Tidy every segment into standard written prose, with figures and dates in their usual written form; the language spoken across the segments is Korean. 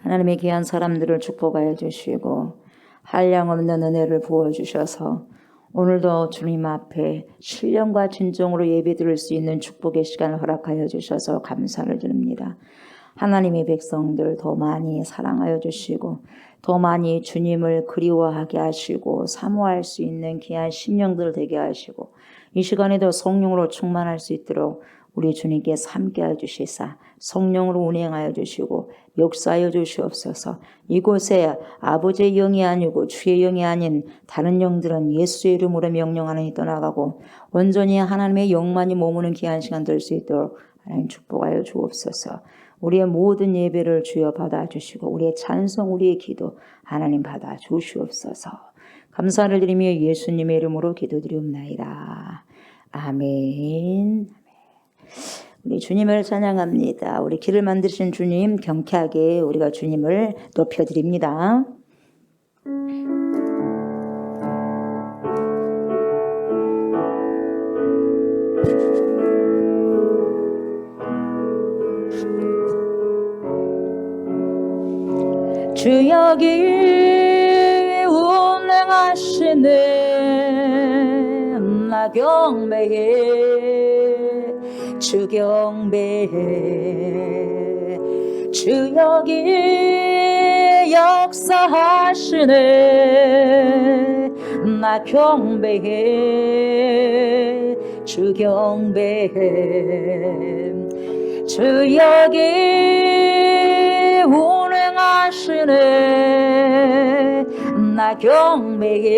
하나님의 귀한 사람들을 축복하여 주시고 한량없는 은혜를 부어주셔서 오늘도 주님 앞에 신령과 진정으로 예배드릴 수 있는 축복의 시간을 허락하여 주셔서 감사를 드립니다. 하나님의 백성들 더 많이 사랑하여 주시고 더 많이 주님을 그리워하게 하시고 사모할 수 있는 귀한 심령들 되게 하시고 이 시간에도 성령으로 충만할 수 있도록 우리 주님께서 함께하여 주시사 성령으로 운행하여 주시고 역사하여 주시옵소서. 이곳에 아버지의 영이 아니고 주의 영이 아닌 다른 영들은 예수의 이름으로 명령하느니 떠나가고 온전히 하나님의 영만이 머무는 귀한 시간 될 수 있도록 하나님 축복하여 주옵소서. 우리의 모든 예배를 주여 받아주시고 우리의 찬송 우리의 기도 하나님 받아주시옵소서. 감사를 드리며 예수님의 이름으로 기도드리옵나이다. 아멘. 우리 주님을 찬양합니다. 우리 길을 만드신 주님 경쾌하게 우리가 주님을 높여드립니다. 주 여기 운행하시네 나 경배해 주 경배해 주 여기 역사하시네 나 경배해 주 경배해 주 여기 운행하시네 나 경배해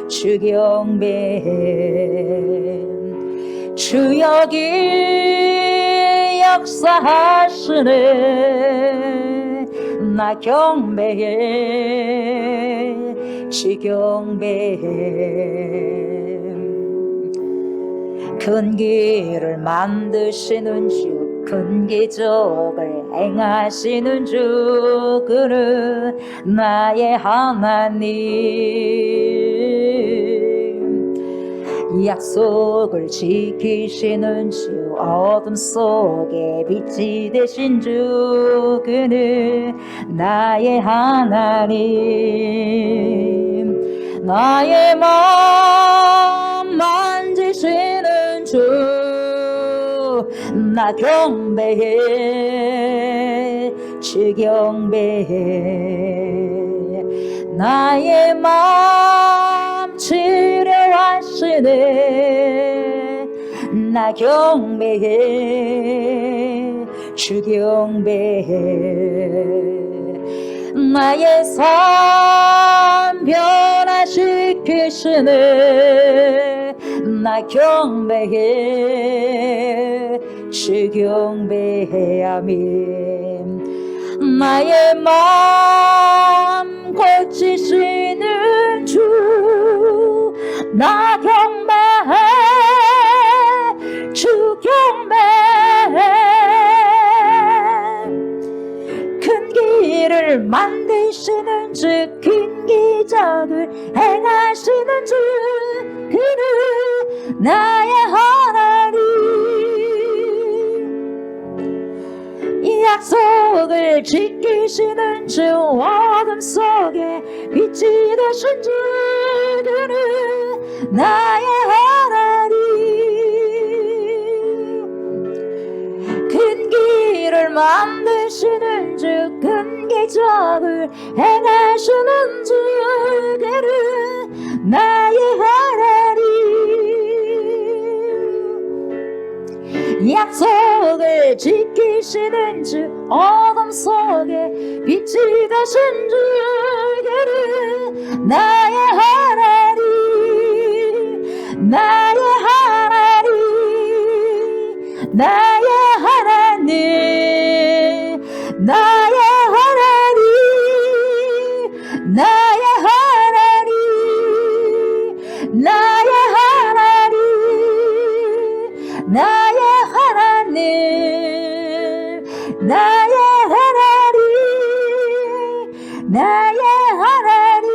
주 경배해 주 여기 역사하시네 나 경배해 주 경배해 큰 길을 만드시는 주 큰 기적을 행하시는 주 그는 나의 하나님 약속을 지키시는 주 어둠 속에 빛이 되신 주 그는 나의 하나님 나의 마음 만지시는 주 나 경배해 주 경배해 나의 마음 치료하시네 나 경배해 주 경배해 나의 삶 변화시키시네 나 경배해 주 경배해 아멘 나의 마음 고치시는 주 나 경배해 주 경배해 큰 길을 만드시는 주 큰 기적을 행하시는 주 그는 나의 하나님 약속을 지키시는 주 어둠 속에 빛이 되신 주 그는 나의 하나님 큰 길을 만드시는 주 큰 기적을 행하시는 주 그는 나의 하나님 약속을 지키시는 주 어둠 속에 빛이 되신 주 그는 나의 하나님 나의 하나님 나의 하나님 나의 하나님 나의 하나님 나의 하나님 나의 하나님 나의 하나님 나의 하나님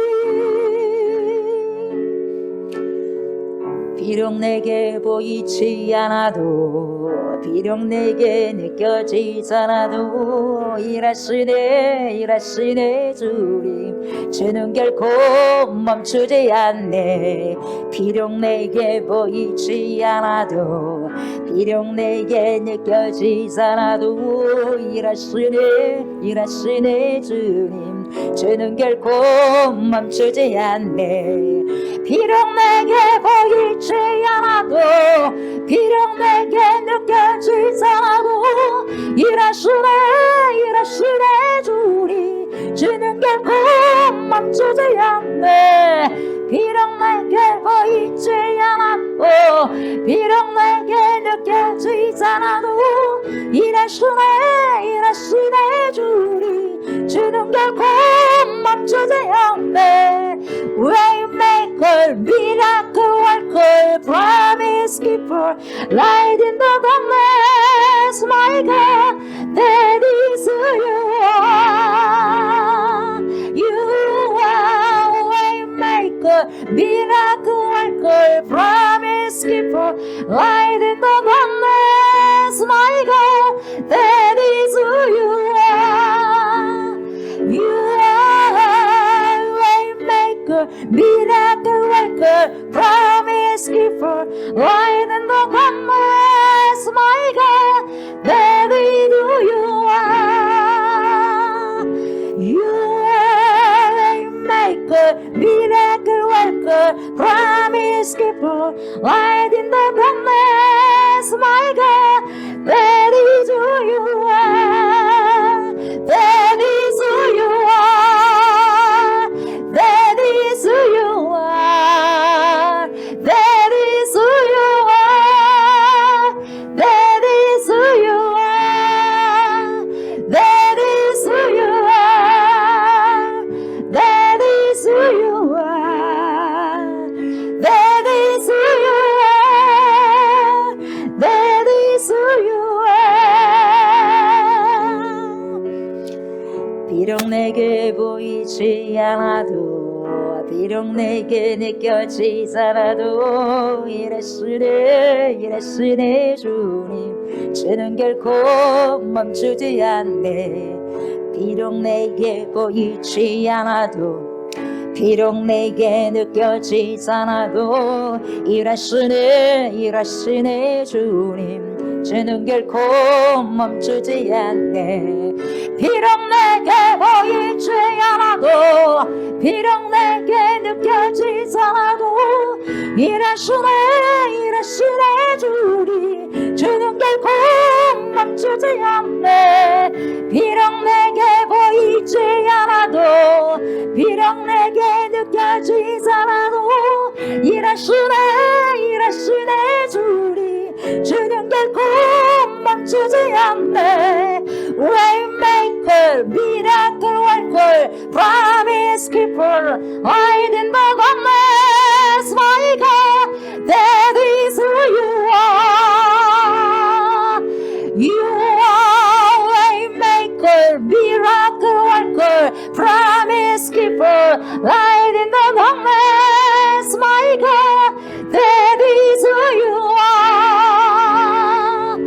비 비록 내게 보이지 않아도 비록 내게 느껴지잖아도 일하시네 주님 주는 결코 멈추지 않네. 비록 내게 보이지 않아도 비록 내게 느껴지잖아도 일하시네 주님 주는 결코 멈추지 않네. 비록 내게 보이지 않아도 비록 내게 느껴지잖아도 일하시네 주님 주는 결코 멈추지 않네. 비록 내게 보이지 않아도 비록 내게 느껴지잖아도 일하시네 주님 주는 결코 멈추지 않네. Waymaker, miracle worker, promise keeper, light in the darkness, my God, that is who you are. You are Waymaker, miracle worker, promise keeper, light in the darkness, my God, that is who you are. You are Waymaker, miracle worker, promise keeper, light in the darkness, my God, that is who you are. You are Waymaker, miracle worker, promise keeper, light in the darkness, my God, that is who you are. That is who you are. That is who you are. That is who you are. That is who you are. That is who you are. That is who you are. That is who you are. That is who you are. 비록 내게 보이지 않아도 비록 내게 느껴지잖아도 일하시네 주님 주는 결코 멈추지 않네. 비록 내게 보이지 않아도 비록 내게 느껴지잖아도 일하시네 주님 주는 결코 멈추지 않네. 비록 내게 보이지 않아도 비록 내게 느껴지잖아도 일하시네 주님 주는 결코 멈추지 않네. 비록 내게 보이지 않아도 비록 내게 느껴지잖아도 일하시네 주님 주는 결코 멈추지 않네. Waymaker, miracle worker, promise keeper, light in the darkness, my God, that is who you are. You are Waymaker, miracle worker, promise keeper, light in the darkness, my God, that is who you are.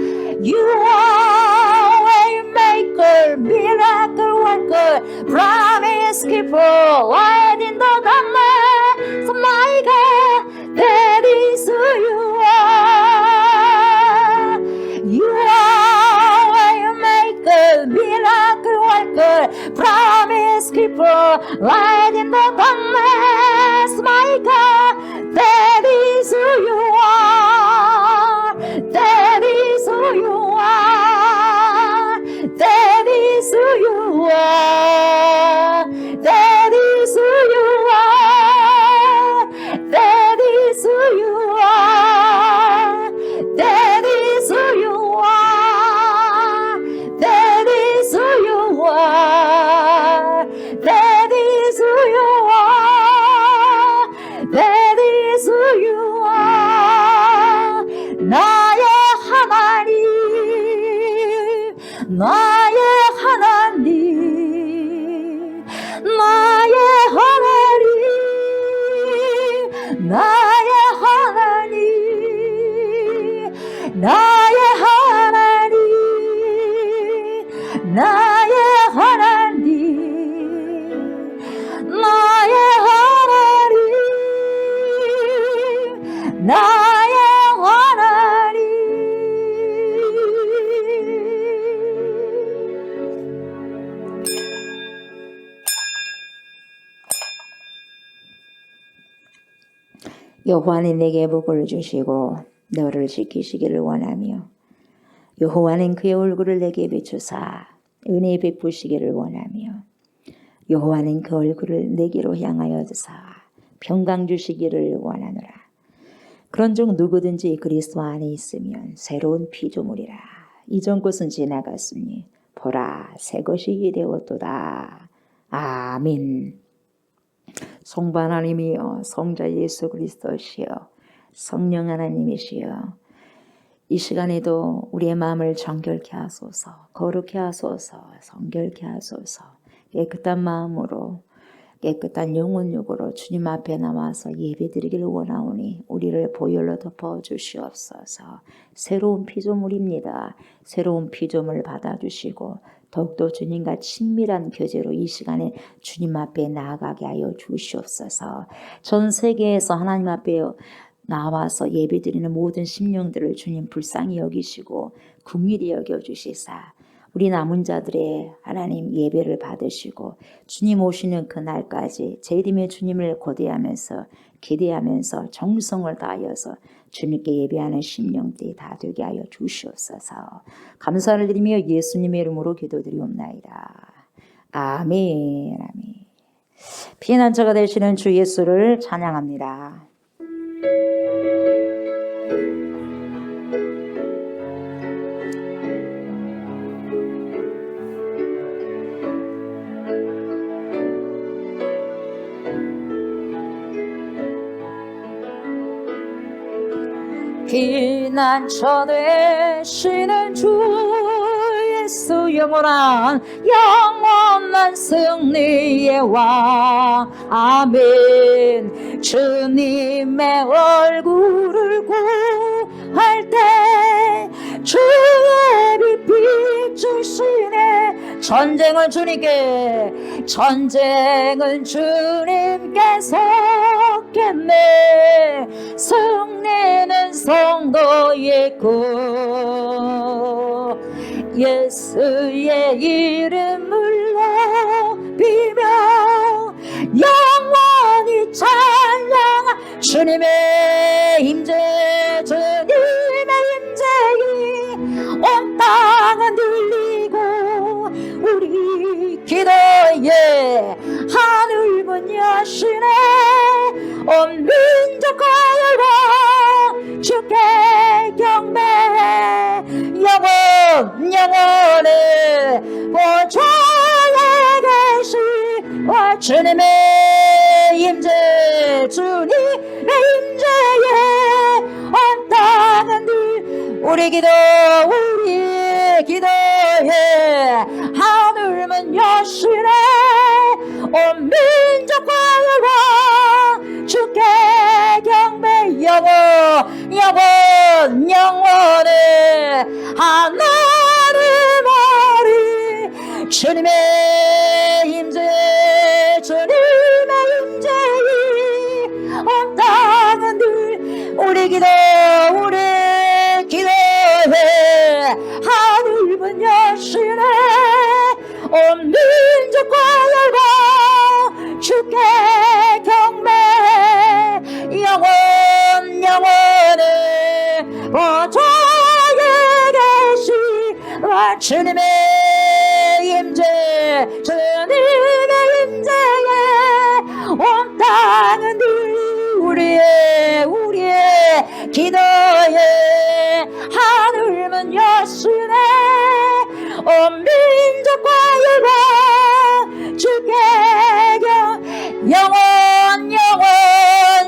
You are Waymaker, miracle worker, promise keeper, light in the darkness, my God, that is who you are. You are Waymaker, miracle worker, promise keeper, light in the darkness, my God, that is who you are. That is who you are. That is who you are. That is who you are. That is who you are. That is who you are. That is who you are. That is who you are. That is who you are. 나의 하나님, 나의 하나님, 여호와는 내게 복을 주시고 너를 지키시기를 원하며 여호와는 그의 얼굴을 내게 비추사 은혜 베푸시기를 원하며 여호와는 그 얼굴을 내게로 향하여 드사 평강 주시기를 원하노라. 그런즉 누구든지 그리스도 안에 있으면 새로운 피조물이라. 이전 것은 지나갔으니 보라 새 것이 되었도다. 아멘. 성부 하나님이여 성자 예수 그리스도시여 성령 하나님이시여 이 시간에도 우리의 마음을 정결케 하소서, 거룩케 하소서, 성결케 하소서. 깨끗한 마음으로 깨끗한 영혼육으로 주님 앞에 나와서 예배드리기를 원하오니 우리를 보혈로 덮어 주시옵소서. 새로운 피조물입니다. 새로운 피조물 받아주시고 더욱더 주님과 친밀한 교제로 이 시간에 주님 앞에 나아가게 하여 주시옵소서. 전 세계에서 하나님 앞에 나와서 예배드리는 모든 심령들을 주님 불쌍히 여기시고 긍휼히 여겨주시사 우리 남은 자들의 하나님 예배를 받으시고 주님 오시는 그날까지 제림의 주님을 고대하면서 기대하면서 정성을 다하여서 주님께 예배하는 심령들이 다 되게 하여 주시옵소서. 감사를 드리며 예수님의 이름으로 기도드리옵나이다. 아멘. 아멘. 피난처가 되시는 주 예수를 찬양합니다. 피난처 되시는 주 예수 영원한 승리의 왕 아멘. 주님의 얼굴을 구할 때 주의 빛 비추시네. 전쟁은 주님께 섰겠네. 승리는 성도의 것 예수의 이름을 높이며 영원히 찬양한 주님의 임재 주님의 임재이 온 땅은 들리고 우리 기도에 하늘 문 여시네. 온 민족과 열방 주께 경배해. 영원의 보좌에 계신 주님의 임재 주님의 임재에 온 땅은 우리 기도에 하늘 문 여시네. 온 민족과 열방 주께 경배. 영원의 하나님 머리 주님의 임재 주님의 임재이 온 땅은 늘 우리 기도에 하늘 문 여시네. 온 민족과 열방 주께 경배해. 영원의 보좌에 계신 주님의 임재 주님의 임재에 온 땅은 늘 우리의 기도에 하늘 문 여시네. 온 민족과 열방 주께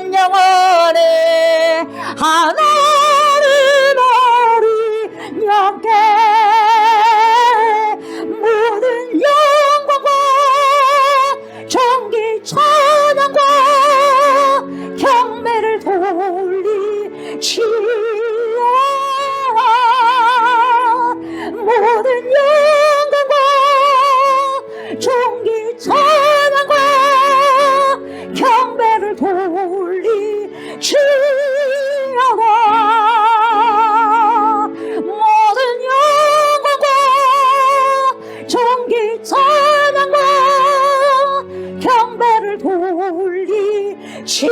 영원의 하나님 머리 영계 모든 영광과 존귀 찬양과 경배를 돌리시오. 모든 영광과 존귀 찬양과 경배를 돌리시오라. 모든 영광과 존귀 찬양과 경배를 돌리시오라.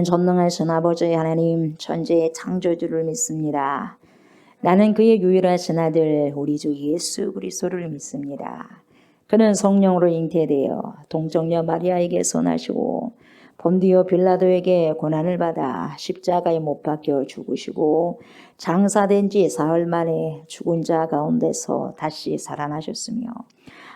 나는 전능하신 아버지 하나님 천지의 창조주를 믿습니다. 나는 그의 유일하신 아들 우리 주 예수 그리스도를 믿습니다. 그는 성령으로 잉태되어 동정녀 마리아에게서 나시고 본디오 빌라도에게 고난을 받아 십자가에 못 박혀 죽으시고 장사된 지 사흘 만에 죽은 자 가운데서 다시 살아나셨으며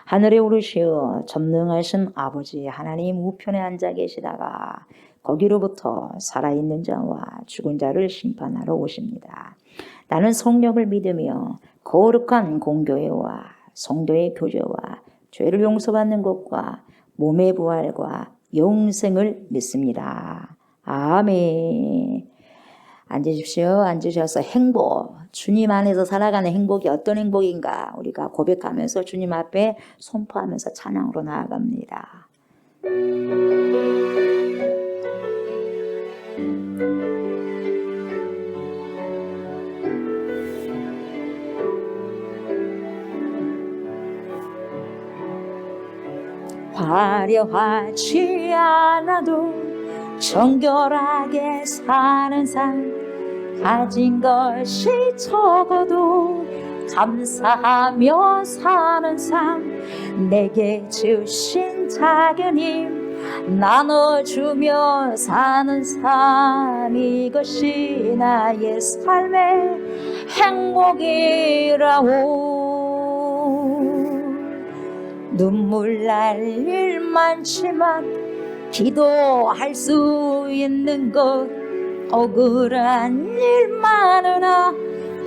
하늘에 오르시어 전능하신 아버지 하나님 우편에 앉아 계시다가 거기로부터 살아있는 자와 죽은 자를 심판하러 오십니다. 나는 성령을 믿으며 거룩한 공교회와 성도의 교제와 죄를 용서받는 것과 몸의 부활과 영생을 믿습니다. 아멘. 앉으십시오. 앉으셔서 행복, 주님 안에서 살아가는 행복이 어떤 행복인가 우리가 고백하면서 주님 앞에 선포하면서 찬양으로 나아갑니다. 화려하지 않아도 정결하게 사는 삶, 가진 것이 적어도 감사하며 사는 삶, 내게 주신 작은 힘 나눠주며 사는 삶, 이것이 나의 삶의 행복이라오. 눈물 날 일 많지만 기도할 수 있는 것, 억울한 일 많으나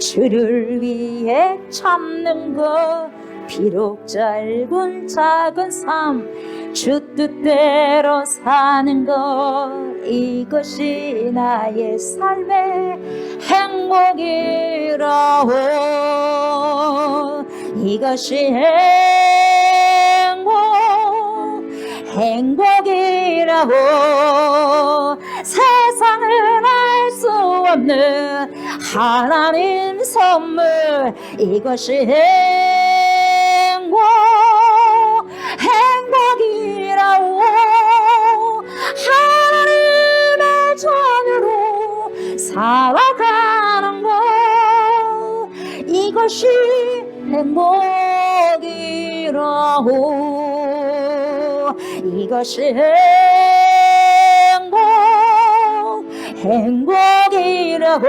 주를 위해 참는 것, 비록 짧은 작은 삶 주 뜻대로 사는 것, 이것이 나의 삶의 행복이라오. 이것이 행복이라고. 세상은 알 수 없는 하나님 선물, 이것이 행복이라고. 하나님의 자녀로 살아가는 것, 이것이 행복이라고. 이것이 행복이라고.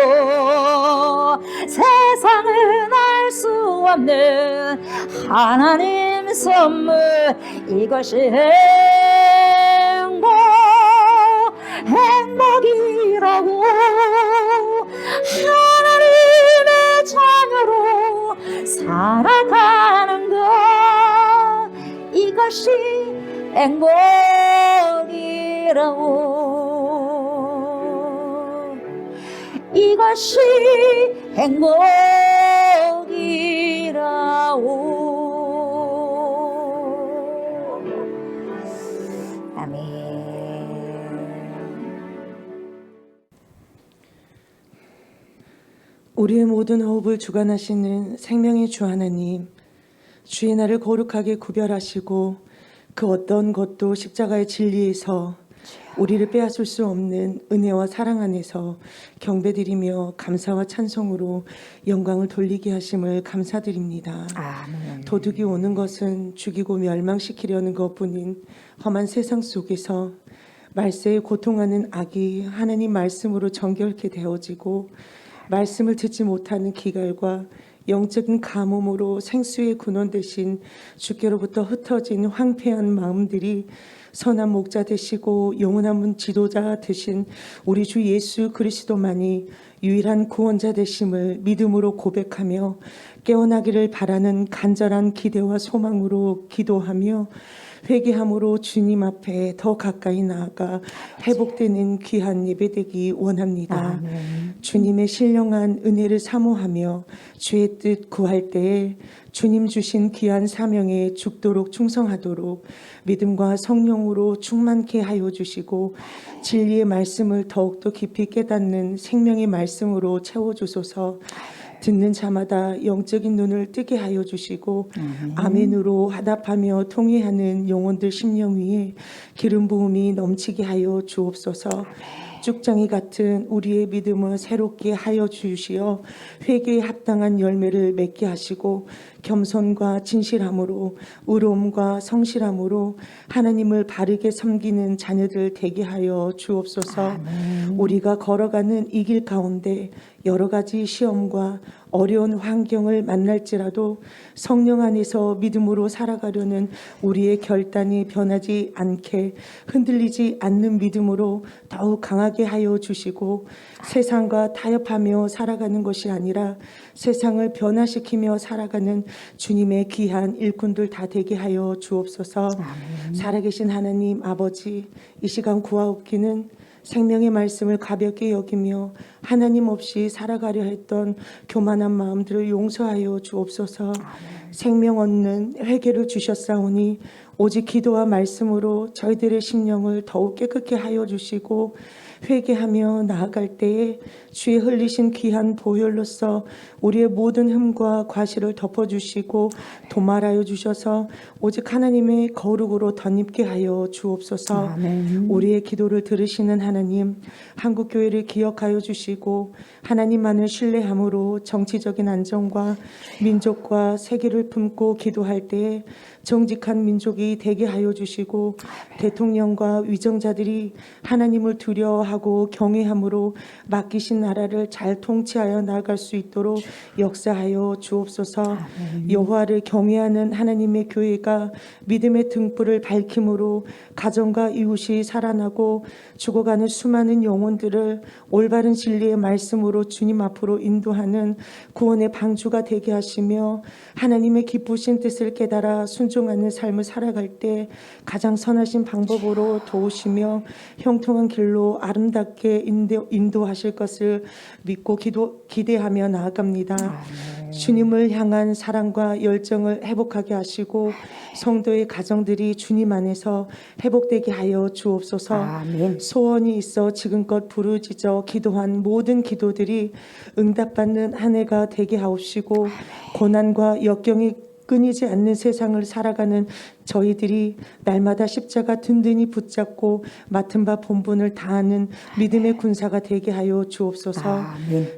세상은 알 수 없는 하나님 선물, 이것이 행복이라고. 하나님의 자녀로 살아가는 것, 이것이 행복이라고. 이것이 행복이라고. 아멘. 우리의 모든 호흡을 주관하시는 생명의 주 하나님, 주의 날을 거룩하게 구별하시고 그 어떤 것도 십자가의 진리에서 우리를 빼앗을 수 없는 은혜와 사랑 안에서 경배드리며 감사와 찬송으로 영광을 돌리게 하심을 감사드립니다. 아멘. 도둑이 오는 것은 죽이고 멸망시키려는 것뿐인 험한 세상 속에서 말세에 고통하는 악이 하나님 말씀으로 정결케 되어지고, 말씀을 듣지 못하는 기갈과 영적인 가뭄으로 생수의 근원 대신 주께로부터 흩어진 황폐한 마음들이 선한 목자 되시고 영원한 지도자 되신 우리 주 예수 그리스도만이 유일한 구원자 되심을 믿음으로 고백하며 깨어나기를 바라는 간절한 기대와 소망으로 기도하며 회개함으로 주님 앞에 더 가까이 나아가 회복되는 귀한 예배되기 원합니다. 아멘. 주님의 신령한 은혜를 사모하며 주의 뜻 구할 때에 주님 주신 귀한 사명에 죽도록 충성하도록 믿음과 성령으로 충만케 하여 주시고, 진리의 말씀을 더욱더 깊이 깨닫는 생명의 말씀으로 채워주소서. 듣는 자마다 영적인 눈을 뜨게 하여 주시고, 아멘으로 화답하며 통회하는 영혼들 심령 위에 기름 부음이 넘치게 하여 주옵소서. 쭉장이 같은 우리의 믿음을 새롭게 하여 주시어 회개에 합당한 열매를 맺게 하시고 겸손과 진실함으로 의로움과 성실함으로 하나님을 바르게 섬기는 자녀들 되게 하여 주옵소서. 우리가 걸어가는 이 길 가운데 여러 가지 시험과 어려운 환경을 만날지라도 성령 안에서 믿음으로 살아가려는 우리의 결단이 변하지 않게 흔들리지 않는 믿음으로 더욱 강하게 하여 주시고 세상과 타협하며 살아가는 것이 아니라 세상을 변화시키며 살아가는 주님의 귀한 일꾼들 다 되게 하여 주옵소서. 살아계신 하나님 아버지, 이 시간 구하옵기는 생명의 말씀을 가볍게 여기며 하나님 없이 살아가려 했던 교만한 마음들을 용서하여 주옵소서. 생명 얻는 회개를 주셨사오니 오직 기도와 말씀으로 저희들의 심령을 더욱 깨끗게 하여 주시고 회개하며 나아갈 때에 주의 흘리신 귀한 보혈로서 우리의 모든 흠과 과실을 덮어주시고 도말하여 주셔서 오직 하나님의 거룩으로 덧입게 하여 주옵소서. 우리의 기도를 들으시는 하나님, 한국교회를 기억하여 주시고 하나님만을 신뢰함으로 정치적인 안정과 민족과 세계를 품고 기도할 때에 정직한 민족이 되게 하여 주시고 대통령과 위정자들이 하나님을 두려워하고 경외함으로 맡기신 나라를 잘 통치하여 나아갈 수 있도록 역사하여 주옵소서. 여호와를 경외하는 하나님의 교회가 믿음의 등불을 밝힘으로 가정과 이웃이 살아나고 죽어가는 수많은 영혼들을 올바른 진리의 말씀으로 주님 앞으로 인도하는 구원의 방주가 되게 하시며 하나님의 기쁘신 뜻을 깨달아 순종하는 삶을 살아갈 때 가장 선하신 방법으로 도우시며 형통한 길로 아름답게 인도하실 것을 믿고 기대하며 나아갑니다. 주님을 향한 사랑과 열정을 회복하게 하시고 성도의 가정들이 주님 안에서 회복되게 하여 주옵소서. 소원이 있어 지금껏 부르짖어 기도한 모든 기도들이 응답받는 한 해가 되게 하옵시고 고난과 역경이 끊이지 않는 세상을 살아가는 저희들이 날마다 십자가 든든히 붙잡고 맡은 바 본분을 다하는 믿음의 군사가 되게 하여 주옵소서.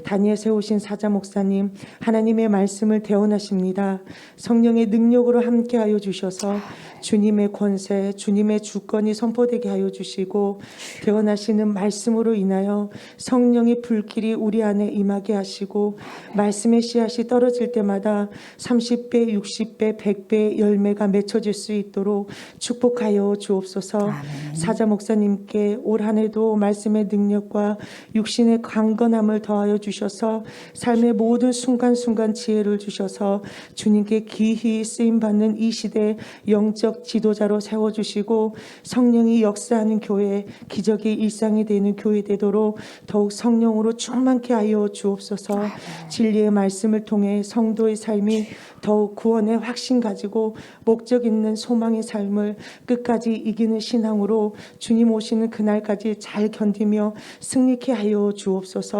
다니엘 세우신 사자 목사님, 하나님의 말씀을 대언하십니다. 성령의 능력으로 함께하여 주셔서 주님의 권세, 주님의 주권이 선포되게 하여 주시고 대언하시는 말씀으로 인하여 성령의 불길이 우리 안에 임하게 하시고 말씀의 씨앗이 떨어질 때마다 30배, 60배, 100배의 열매가 맺혀질 수 있도록 축복하여 주옵소서. 사자 목사님께 올 한 해도 말씀의 능력과 육신의 강건함을 더하여 주셔서 삶의 모든 순간순간 지혜를 주셔서 주님께 귀히 쓰임받는 이 시대 영적 지도자로 세워주시고 성령이 역사하는 교회, 기적이 일상이 되는 교회 되도록 더욱 성령으로 충만케 하여 주옵소서. 진리의 말씀을 통해 성도의 삶이 더욱 구원의 확신 가지고 목적 있는 소망의 삶을 끝까지 이기는 신앙으로 주님 오시는 그날까지 잘 견디며 승리케 하여 주옵소서.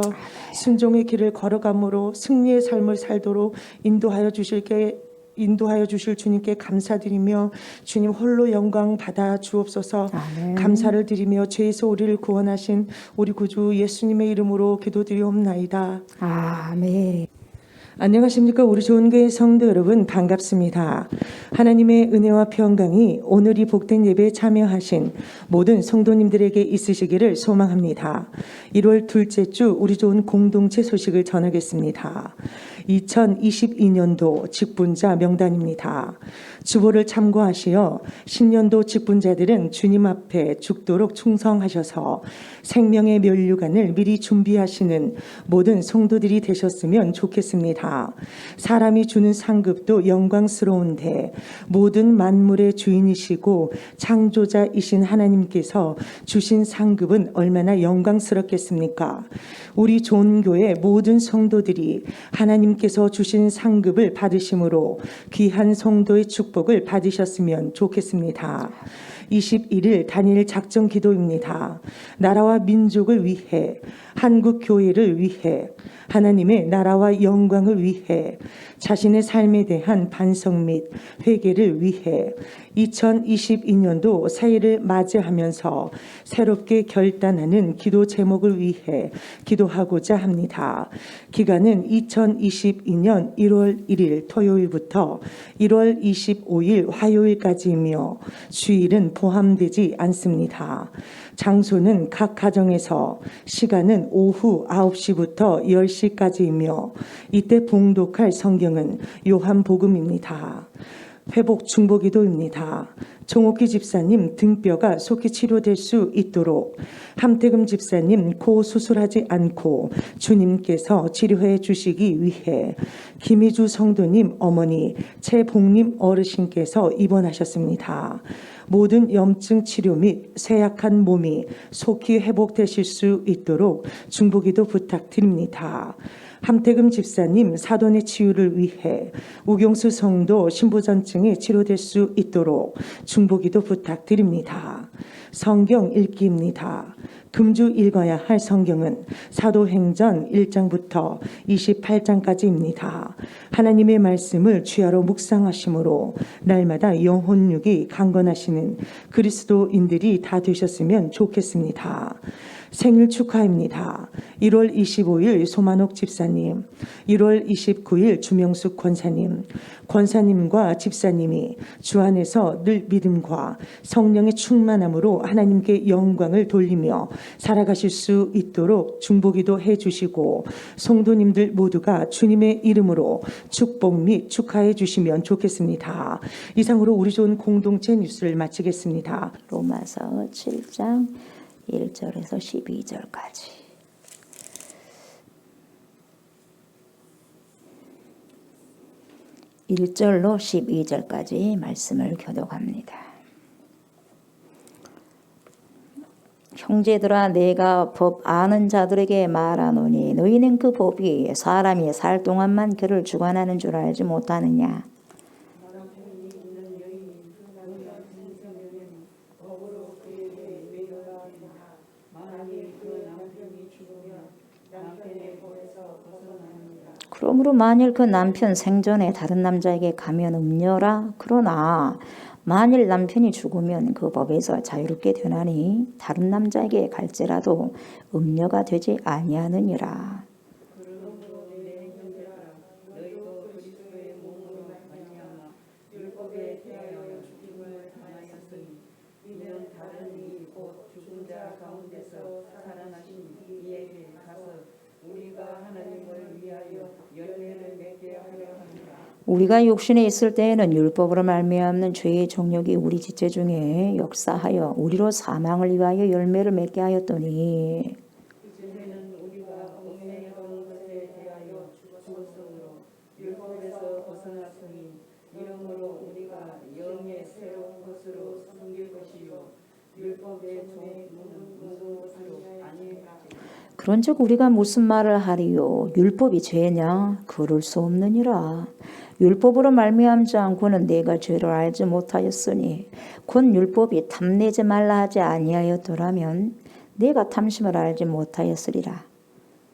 순종의 길을 걸어감으로 승리의 삶을 살도록 인도하여 주실 주님께 감사드리며 주님 홀로 영광 받아 주옵소서. 감사를 드리며 죄에서 우리를 구원하신 우리 구주 예수님의 이름으로 기도드리옵나이다. 아멘. 안녕하십니까. 우리 좋은 교회 성도 여러분, 반갑습니다. 하나님의 은혜와 평강이 오늘 이 복된 예배에 참여하신 모든 성도님들에게 있으시기를 소망합니다. 1월 둘째 주 우리 좋은 공동체 소식을 전하겠습니다. 2022년도 직분자 명단입니다. 주보를 참고하시어 신년도 직분자들은 주님 앞에 죽도록 충성하셔서 생명의 면류관을 미리 준비하시는 모든 성도들이 되셨으면 좋겠습니다. 사람이 주는 상급도 영광스러운데 모든 만물의 주인이시고 창조자이신 하나님께서 주신 상급은 얼마나 영광스럽겠습니까? 우리 좋은 교회 모든 성도들이 하나님께서 주신 상급을 받으심으로 귀한 성도의 축복을 받으셨으면 좋겠습니다. 21일 단일 작정 기도입니다. 나라와 민족을 위해, 한국 교회를 위해, 하나님의 나라와 영광을 위해, 자신의 삶에 대한 반성 및 회개를 위해 2022년도 새해를 맞이하면서 새롭게 결단하는 기도 제목을 위해 기도하고자 합니다. 기간은 2022년 1월 1일 토요일부터 1월 25일 화요일까지이며 주일은 포함되지 않습니다. 장소는 각 가정에서, 시간은 오후 9시부터 10시까지이며 이때 봉독할 성경은 요한복음입니다. 회복 중보기도입니다. 정옥기 집사님 등뼈가 속히 치료될 수 있도록, 함태금 집사님 코 수술하지 않고 주님께서 치료해 주시기 위해, 김희주 성도님 어머니 최복님 어르신께서 입원하셨습니다. 모든 염증 치료 및 쇠약한 몸이 속히 회복되실 수 있도록 중보기도 부탁드립니다. 함태금 집사님 사돈의 치유를 위해, 우경수 성도 신부전증이 치료될 수 있도록 중보기도 부탁드립니다. 성경 읽기입니다. 금주 읽어야 할 성경은 사도행전 1장부터 28장까지입니다. 하나님의 말씀을 주야로 묵상하심으로 날마다 영혼육이 강건하시는 그리스도인들이 다 되셨으면 좋겠습니다. 생일 축하입니다. 1월 25일 소만옥 집사님, 1월 29일 주명숙 권사님, 권사님과 집사님이 주 안에서 늘 믿음과 성령의 충만함으로 하나님께 영광을 돌리며 살아가실 수 있도록 중보기도 해주시고, 성도님들 모두가 주님의 이름으로 축복 및 축하해 주시면 좋겠습니다. 이상으로 우리 좋은 공동체 뉴스를 마치겠습니다. 로마서 7장 1절에서 12절까지. 1절로 12절까지 말씀을 교독합니다. 형제들아, 내가 법 아는 자들에게 말하노니 너희는 그 법이 사람이 살 동안만 그를 주관하는 줄 알지 못하느냐. 그러므로 만일 그 남편 생전에 다른 남자에게 가면 음녀라. 그러나 만일 남편이 죽으면 그 법에서 자유롭게 되나니 다른 남자에게 갈지라도 음녀가 되지 아니하느니라. 우리가 육신에 있을 때에는 율법으로 말미암는 죄의 정욕이 우리 지체 중에 역사하여 우리로 사망을 위하여 열매를 맺게 하였더니, 이제는 우리가 얽매여 온 것에 대하여 죽었으므로 율법에서 벗어났으니 이러므로 우리가 영의 새로운 것으로 섬길 것이요 율법의 종의 묻은 것으로 아니하지. 그런즉 우리가 무슨 말을 하리요? 율법이 죄냐? 그럴 수 없느니라. 율법으로 말미암지 않고는 내가 죄를 알지 못하였으니 곧 율법이 탐내지 말라 하지 아니하였더라면 내가 탐심을 알지 못하였으리라.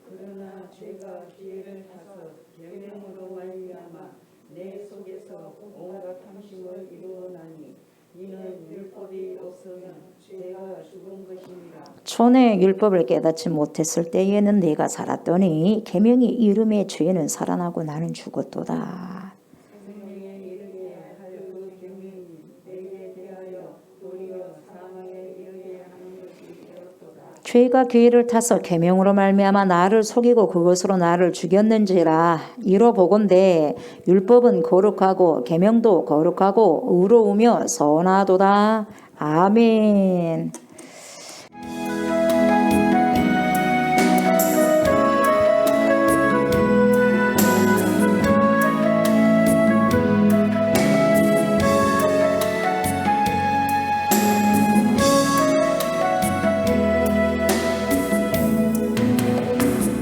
그러나 죄가 기회를 타서 계명으로 말미암아 내 속에서 온갖 탐심을 이루어나니 이는 율법이 없으면 죄가 죽은 것이니라. 전에 율법을 깨닫지 못했을 때에는 내가 살았더니 계명이 이름의 죄는 살아나고 나는 죽었도다. 생명에 이르게 할 그 계명이 내게 대하여 도리어 사망에 이르게 하는 것이 되었도다. 죄가 기회를 타서 계명으로 말미암아 나를 속이고 그것으로 나를 죽였는지라. 이러보건대 율법은 거룩하고 계명도 거룩하고 의로우며 선하도다. 아멘.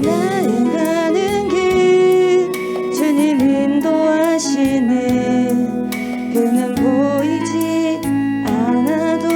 나는 가는 길 주님 인도하시네. 그는 보이지 않아도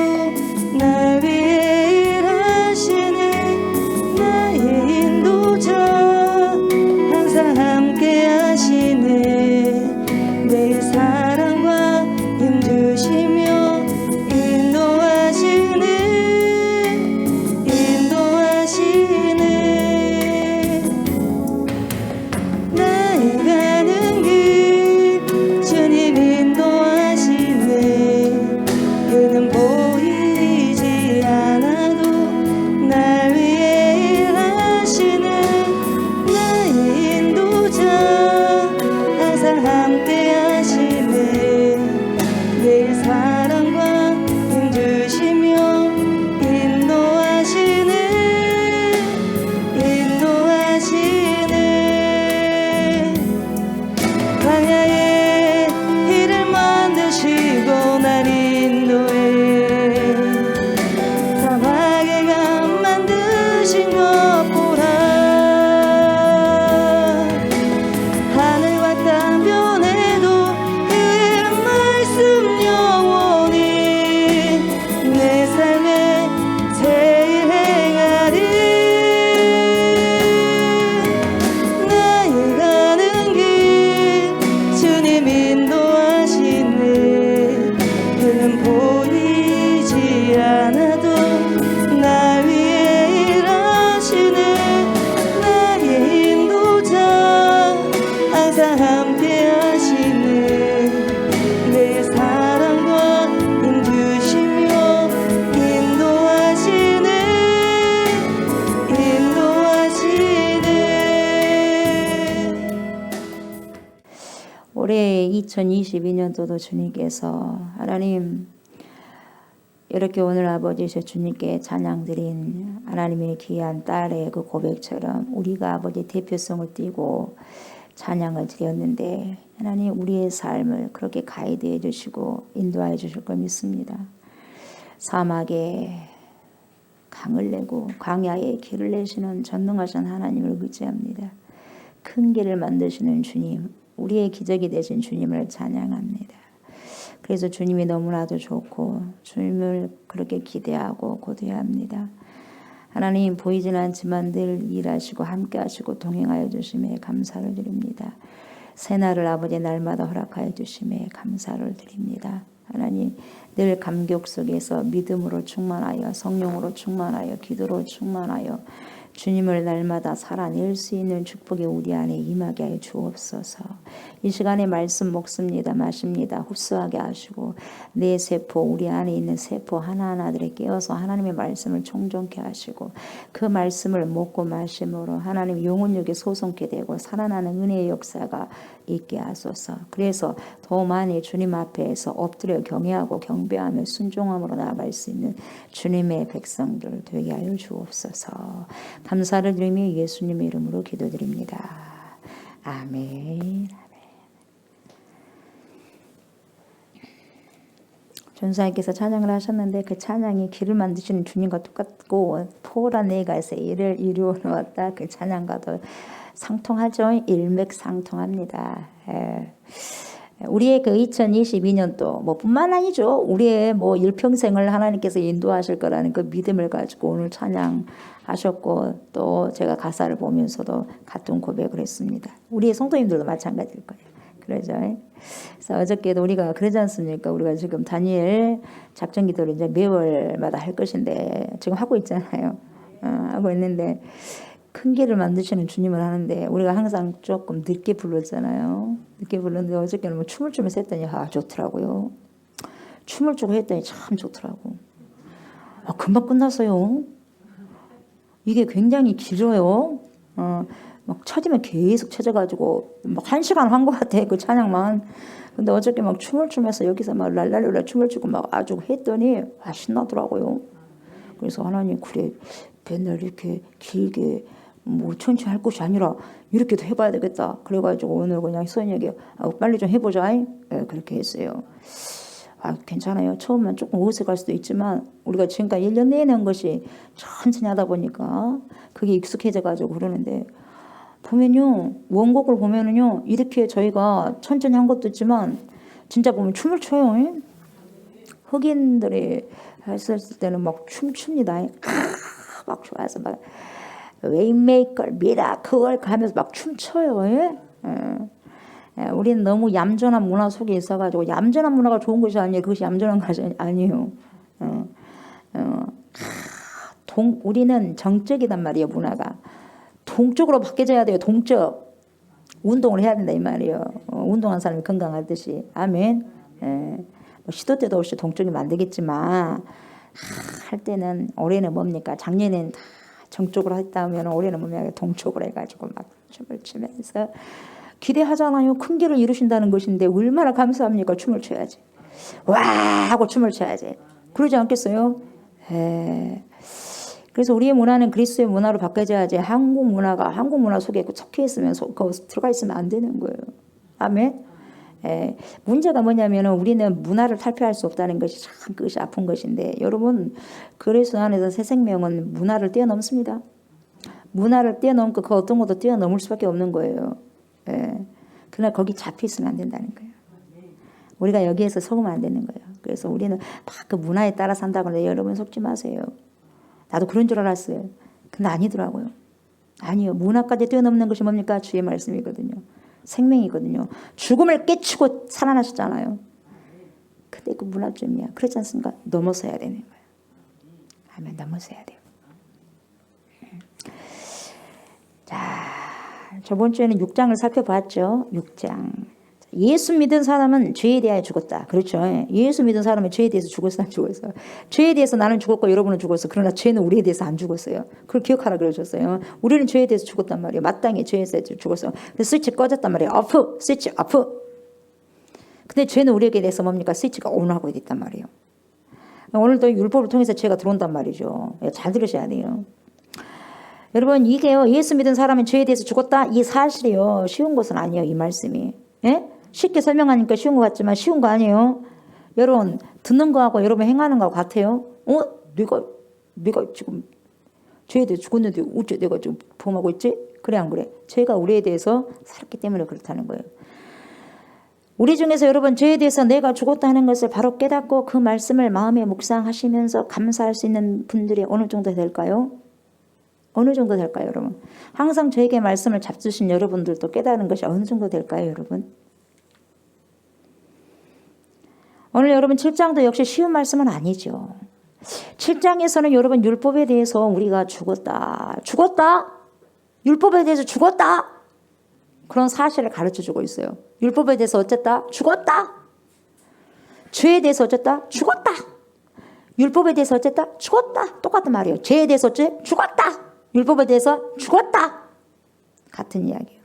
올해 2022년도도 주님께서 하나님 이렇게 오늘 아버지 주님께 찬양드린 하나님의 귀한 딸의 그 고백처럼 우리가 아버지 대표성을 띠고 찬양을 드렸는데 하나님 우리의 삶을 그렇게 가이드해 주시고 인도하여 주실 걸 믿습니다. 사막에 강을 내고 광야에 길을 내시는 전능하신 하나님을 의지합니다. 큰 길을 만드시는 주님, 우리의 기적이 되신 주님을 찬양합니다. 그래서 주님이 너무나도 좋고 주님을 그렇게 기대하고 고대합니다. 하나님 보이진 않지만 늘 일하시고 함께하시고 동행하여 주심에 감사를 드립니다. 새날을 아버지 날마다 허락하여 주심에 감사를 드립니다. 하나님 늘 감격 속에서 믿음으로 충만하여 성령으로 충만하여 기도로 충만하여 주님을 날마다 살아낼 수 있는 축복이 우리 안에 임하게 하여 주옵소서. 이 시간에 말씀 먹습니다. 마십니다. 흡수하게 하시고 내 세포 우리 안에 있는 세포 하나하나들에 깨어서 하나님의 말씀을 총종케 하시고 그 말씀을 먹고 마심으로 하나님 영혼력에 솟게 되고 살아나는 은혜의 역사가 있게 하소서. 그래서 더 많이 주님 앞에서 엎드려 경외하고 경배하며 순종함으로 나아갈 수 있는 주님의 백성들 되게 하여 주옵소서. 감사를 드리며 예수님의 이름으로 기도드립니다. 아멘. 전사님께서 찬양을 하셨는데 그 찬양이 길을 만드시는 주님과 똑같고 포라 내가서 일을 이루어 놓았다. 그 찬양과도 상통하죠. 일맥상통합니다. 우리의 그 2022년도 뭐 뿐만 아니죠. 우리의 뭐 일평생을 하나님께서 인도하실 거라는 그 믿음을 가지고 오늘 찬양하셨고 또 제가 가사를 보면서도 같은 고백을 했습니다. 우리의 성도님들도 마찬가지일 거예요. 그러죠. 그래서 어저께도 우리가 그러지 않습니까? 우리가 지금 다니엘 작전 기도를 이제 매월마다 할 것인데 지금 하고 있잖아요. 하고 있는데 큰 길을 만드시는 주님을 하는데 우리가 항상 조금 늦게 불렀잖아요. 늦게 불렀는데 어저께는 뭐 춤을 추면서 했더니 좋더라고요. 춤을 추고 했더니 참 좋더라고. 금방 끝났어요. 이게 굉장히 길어요. 막 쳐지면 계속 쳐져가지고 막 1시간 한 것 같아 그 찬양만. 근데 어저께 막 춤을 추면서 여기서 막 랄랄랄라 춤을 추고 막 아주 했더니 신나더라고요. 그래서 하나님 그래 맨날 이렇게 길게 뭐 천천히 할 것이 아니라 이렇게도 해봐야 되겠다. 그래가지고 오늘 그냥 소연이에게 빨리 좀 해보자. 그렇게 했어요. 괜찮아요. 처음엔 조금 어색할 수도 있지만 우리가 지금까지 1년 내내 한 것이 천천히 하다 보니까 그게 익숙해져가지고 그러는데 보면요. 원곡을 보면은요. 이렇게 저희가 천천히 한 것도 있지만 진짜 보면 춤을 춰요. 흑인들이 했을 때는 막 춤춥니다. 막 좋아서 막 웨이메이커, 미라클 가면서 막 춤춰요. 우리는 너무 얌전한 문화 속에 있어가지고 얌전한 문화가 좋은 것이 아니에요. 그것이 얌전한 것이 아니에요. 우리는 정적이단 말이에요. 문화가 동적으로 바뀌어져야 돼요. 동적 운동을 해야 된다 이 말이에요. 운동한 사람이 건강하듯이. 아멘. 뭐 시도 때도 없이 동적이면 안 되겠지만 할 때는 올해는 뭡니까? 작년엔 다 정적으로 했다 하면 올해는 뭡니까? 동적으로 해가지고 막 춤을 추면서 기대하잖아요. 큰 길을 이루신다는 것인데 얼마나 감사합니까? 춤을 춰야지. 와 하고 춤을 춰야지. 그러지 않겠어요? 그래서 우리의 문화는 그리스도의 문화로 바뀌어야지 한국 문화 속에 섞여 있으면 거기서 들어가 있으면 안 되는 거예요. 아멘. 문제가 뭐냐면 우리는 문화를 탈피할 수 없다는 것이 참 그것이 아픈 것인데 여러분 그리스도 안에서 새 생명은 문화를 뛰어넘습니다. 문화를 뛰어넘고 그 어떤 것도 뛰어넘을 수밖에 없는 거예요. 그러나 거기 잡혀 있으면 안 된다는 거예요. 우리가 여기에서 속으면 안 되는 거예요. 그래서 우리는 막 그 문화에 따라 산다고 하는데 여러분 속지 마세요. 나도 그런 줄 알았어요. 근데 아니더라고요. 아니요. 문화까지 뛰어넘는 것이 뭡니까? 주의 말씀이거든요. 생명이거든요. 죽음을 깨치고 살아나셨잖아요. 근데 그 문화점이야. 그렇지 않습니까? 넘어서야 되는 거예요. 아멘. 넘어서야 돼요. 자, 저번 주에는 6장을 살펴봤죠. 6장. 예수 믿은 사람은 죄에 대하여 죽었다. 그렇죠. 예수 믿은 사람은 죄에 대해서 죽었어, 안 죽었어요? 죄에 대해서 나는 죽었고 여러분은 죽었어. 그러나 죄는 우리에 대해서 안 죽었어요. 그걸 기억하라 그러셨어요. 우리는 죄에 대해서 죽었단 말이에요. 마땅히 죄에 대해서 죽었어. 근데 스위치 꺼졌단 말이에요. 오프, 스위치 오프. 근데 죄는 우리에게 대해서 뭡니까? 스위치가 온하고 있단 말이에요. 오늘도 율법을 통해서 죄가 들어온단 말이죠. 잘 들으셔야 돼요. 여러분 이게요, 예수 믿은 사람은 죄에 대해서 죽었다, 이 사실이요 쉬운 것은 아니에요. 이 말씀이 쉽게 설명하니까 쉬운 것 같지만 쉬운 거 아니에요. 여러분 듣는 거하고 여러분 행하는 거하고 같아요. 내가 지금 죄에 대해 죽었는데 어째 내가 지금 범하고 있지? 그래 안 그래? 죄가 우리에 대해서 살았기 때문에 그렇다는 거예요. 우리 중에서 여러분 죄에 대해서 내가 죽었다는 것을 바로 깨닫고 그 말씀을 마음에 묵상하시면서 감사할 수 있는 분들이 어느 정도 될까요? 어느 정도 될까요, 여러분? 항상 저에게 말씀을 잡수신 여러분들도 깨달은 것이 어느 정도 될까요, 여러분? 오늘 여러분 7장도 역시 쉬운 말씀은 아니죠. 7장에서는 여러분 율법에 대해서 우리가 죽었다. 율법에 대해서 죽었다. 그런 사실을 가르쳐주고 있어요. 율법에 대해서 어쨌다? 죽었다. 죄에 대해서 어쨌다? 죽었다. 율법에 대해서 어쨌다? 죽었다. 똑같은 말이에요. 죄에 대해서 어째? 죽었다. 율법에 대해서 죽었다. 같은 이야기예요.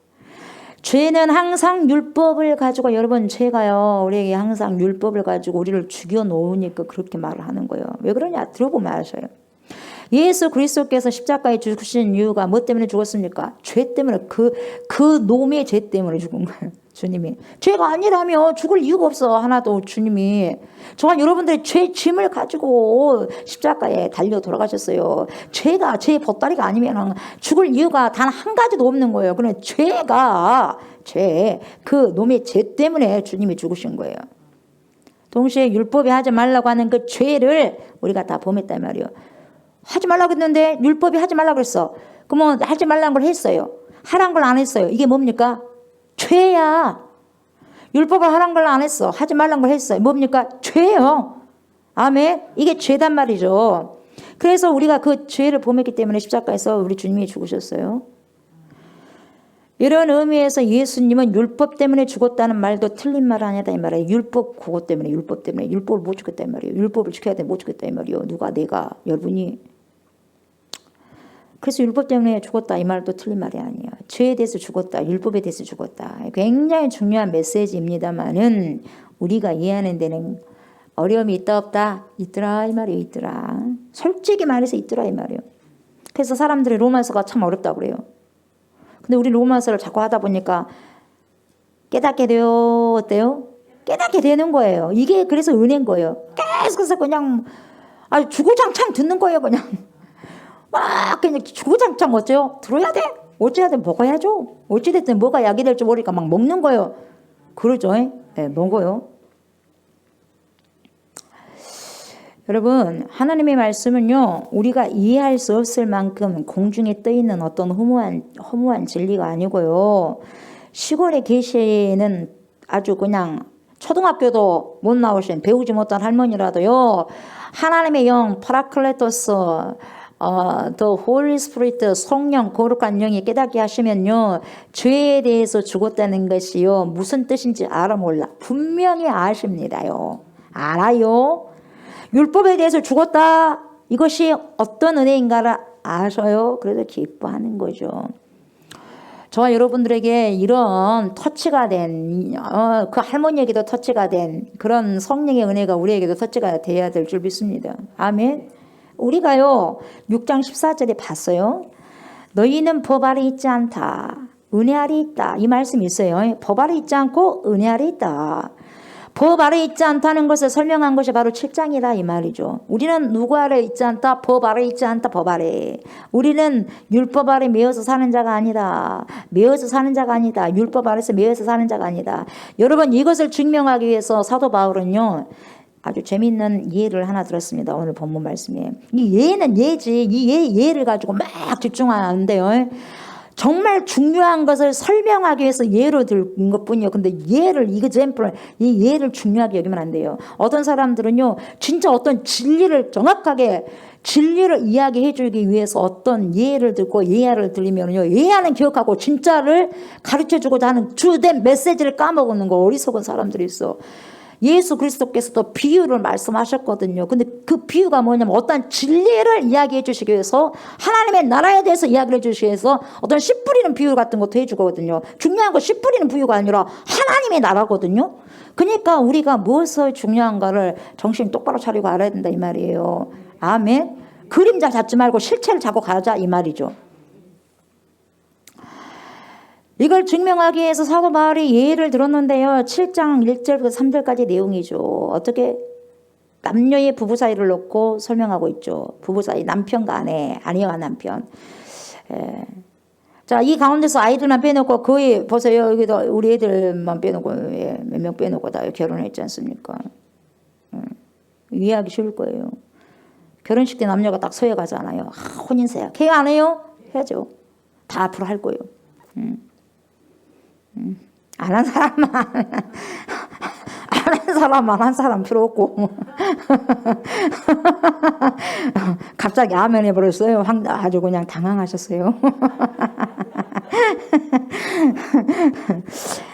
죄는 항상 율법을 가지고, 여러분 죄가요 우리에게 항상 율법을 가지고 우리를 죽여 놓으니까 그렇게 말을 하는 거예요. 왜 그러냐 들어보면 아셔요. 예수 그리스도께서 십자가에 죽으신 이유가 뭐 때문에 죽었습니까? 죄 때문에, 그 놈의 죄 때문에 죽은 거예요. 주님이 죄가 아니라면 죽을 이유가 없어. 하나도. 주님이 정말 여러분들의 죄 짐을 가지고 십자가에 달려 돌아가셨어요. 죄가 죄의 보따리가 아니면 죽을 이유가 단 한 가지도 없는 거예요. 그러나 그 놈의 죄 때문에 주님이 죽으신 거예요. 동시에 율법이 하지 말라고 하는 그 죄를 우리가 다 범했단 말이에요. 하지 말라고 했는데 율법이 하지 말라고 그랬어. 그러면 하지 말라는 걸 했어요. 하라는 걸 안 했어요. 이게 뭡니까? 죄야. 율법을 하라는 걸 안 했어. 하지 말라는 걸 했어요. 뭡니까? 죄요. 아멘. 이게 죄단 말이죠. 그래서 우리가 그 죄를 범했기 때문에 십자가에서 우리 주님이 죽으셨어요. 이런 의미에서 예수님은 율법 때문에 죽었다는 말도 틀린 말 아니다 이 말이에요. 율법 때문에 율법을 못 죽였다 이 말이에요. 율법을 지켜야 돼 못 죽였다 이 말이에요. 누가? 내가? 여러분이? 그래서 율법 때문에 죽었다 이 말도 틀린 말이 아니에요. 죄에 대해서 죽었다, 율법에 대해서 죽었다. 굉장히 중요한 메시지입니다만은 우리가 이해하는 데는 어려움이 있다 없다? 있더라 이 말이에요. 있더라. 솔직히 말해서 있더라 이 말이에요. 그래서 사람들이 로마서가 참 어렵다고 그래요. 근데 우리 로마서를 자꾸 하다 보니까 깨닫게 돼요. 어때요? 깨닫게 되는 거예요. 이게 그래서 은혜인 거예요. 계속해서 그냥 주구장창 듣는 거예요. 그냥 막 그냥 주구장창 어째요? 들어야 돼? 어째야 돼? 먹어야죠. 어찌됐든 뭐가 약이 될지 모르니까 막 먹는 거예요. 그러죠? 네, 먹어요. 여러분 하나님의 말씀은요 우리가 이해할 수 없을 만큼 공중에 떠있는 어떤 허무한 진리가 아니고요, 시골에 계시는 아주 그냥 초등학교도 못 나오신 배우지 못한 할머니라도요 하나님의 영 파라클레토스 The Holy Spirit 성령 거룩한 영이 깨닫게 하시면요 죄에 대해서 죽었다는 것이요 무슨 뜻인지 알아 몰라 분명히 아십니다요. 알아요. 율법에 대해서 죽었다. 이것이 어떤 은혜인가를 아셔요. 그래서 기뻐하는 거죠. 저와 여러분들에게 이런 터치가 된, 그 할머니에게도 터치가 된 그런 성령의 은혜가 우리에게도 터치가 돼야 될 줄 믿습니다. 아멘. 우리가요 6장 14절에 봤어요. 너희는 법 아래 있지 않다. 은혜 아래 있다. 이 말씀이 있어요. 법 아래 있지 않고 은혜 아래 있다. 법 아래 있지 않다는 것을 설명한 것이 바로 7장이다 이 말이죠. 우리는 누구 아래 있지 않다? 법 아래 있지 않다. 법 아래. 우리는 율법 아래 매여서 사는 자가 아니다. 매여서 사는 자가 아니다. 율법 아래서 매여서 사는 자가 아니다. 여러분 이것을 증명하기 위해서 사도 바울은요 아주 재미있는 예를 하나 들었습니다. 오늘 본문 말씀에. 이 예는 예지. 이 예를 가지고 막 집중하는데요. 정말 중요한 것을 설명하기 위해서 예로 든 것뿐이요. 근데 예를, 이 예를 중요하게 여기면 안 돼요. 어떤 사람들은요, 진짜 어떤 진리를 정확하게 진리를 이야기해 주기 위해서 어떤 예를 듣고 예화를 들리면요, 예화는 기억하고 진짜를 가르쳐 주고자 하는 주된 메시지를 까먹는 거 어리석은 사람들이 있어. 예수 그리스도께서도 비유를 말씀하셨거든요. 근데 그 비유가 뭐냐면 어떤 진리를 이야기해 주시기 위해서 하나님의 나라에 대해서 이야기를 해 주시기 위해서 어떤 씨 뿌리는 비유 같은 것도 해주거든요. 중요한 건 씨 뿌리는 비유가 아니라 하나님의 나라거든요. 그러니까 우리가 무엇을 중요한가를 정신 똑바로 차리고 알아야 된다 이 말이에요. 아멘. 그림자 잡지 말고 실체를 잡고 가자 이 말이죠. 이걸 증명하기 위해서 사도 바울이 예를 들었는데요. 7장 1절부터 3절까지 내용이죠. 어떻게 남녀의 부부 사이를 놓고 설명하고 있죠. 부부 사이, 남편과 아내와 남편. 자, 이 가운데서 아이들만 빼놓고 거의 보세요. 여기도 우리 애들만 빼놓고 몇 명 빼놓고 다 결혼했지 않습니까? 이해하기 쉬울 거예요. 결혼식 때 남녀가 딱 서예 가잖아요. 혼인서약 해요 안 해요? 해야죠. 다 앞으로 할 거예요. 안 한 사람만 한 사람 필요 없고 갑자기 아멘 해버렸어요. 아주 그냥 당황하셨어요.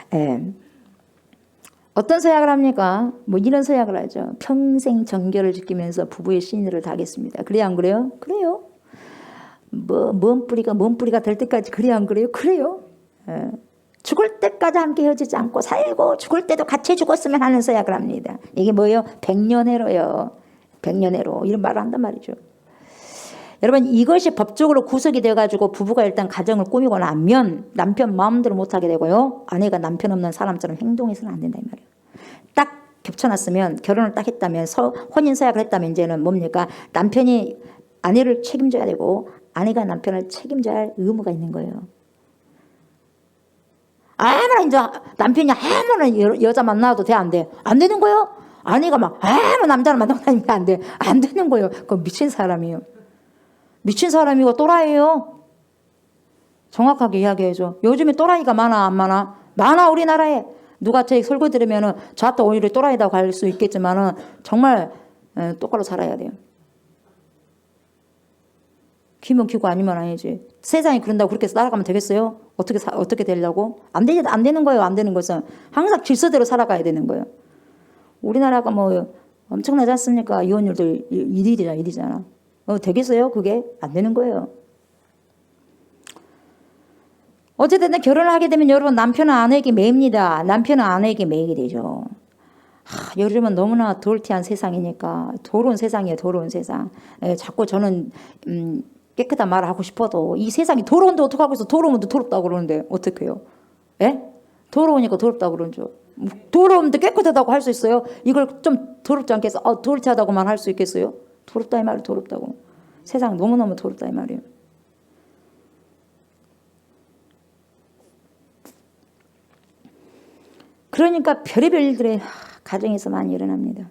네. 어떤 서약을 합니까? 뭐 이런 서약을 하죠. 평생 정결을 지키면서 부부의 신의를 다하겠습니다. 그래요 안 그래요? 그래요. 먼 뿌리가 될 때까지 그래요 안 그래요? 그래요. 예. 죽을 때까지 함께 헤어지지 않고 살고 죽을 때도 같이 죽었으면 하는 서약을 합니다. 이게 뭐예요? 백년해로요. 백년해로 이런 말을 한단 말이죠. 여러분 이것이 법적으로 구속이 돼가지고 부부가 일단 가정을 꾸미고 나면 남편 마음대로 못하게 되고요. 아내가 남편 없는 사람처럼 행동해서는 안 된다 이 말이에요. 딱 겹쳐놨으면 결혼을 딱 했다면 혼인서약을 했다면 이제는 뭡니까? 남편이 아내를 책임져야 되고 아내가 남편을 책임져야 할 의무가 있는 거예요. 아무나 이제 남편이 아무나 여자 만나도 돼 안 돼? 안 되는 거예요? 아내가 막 아무 남자를 만나고 다니면 안 돼? 안 되는 거예요. 그건 미친 사람이에요. 미친 사람이고 또라이예요. 정확하게 이야기해줘. 요즘에 또라이가 많아 안 많아? 많아 우리나라에. 누가 제 설교 들으면은 저한테 오히려 또라이라고 할 수 있겠지만은 정말 똑바로 살아야 돼요. 키면 키고 아니면 아니지. 세상이 그런다고 그렇게 살아가면 되겠어요? 어떻게 되려고? 안 되는 거예요. 안 되는 것은 항상 질서대로 살아가야 되는 거예요. 우리나라가 뭐 엄청나지 않습니까? 이혼율도 1위잖아. 되겠어요? 그게 안 되는 거예요. 어쨌든 결혼을 하게 되면 여러분 남편은 아내에게 매입니다. 남편은 아내에게 매이게 되죠. 요즘은 너무나 더울티한 세상이니까 더러운 세상이에요. 더러운 세상. 자꾸 저는 깨끗한 말을 하고 싶어도 이 세상이 더러운데 어떡하고 있어. 더러우면 더럽다고 그러는데 어떻게 해요? 예? 더러우니까 더럽다고 그러죠. 더러운데 깨끗하다고 할 수 있어요? 이걸 좀 더럽지 않겠어? 더럽지하다고만 할 수 있겠어요? 더럽다 이 말이 더럽다고. 세상 너무너무 더럽다 이 말이에요. 그러니까 별의별 일들이 가정에서 많이 일어납니다.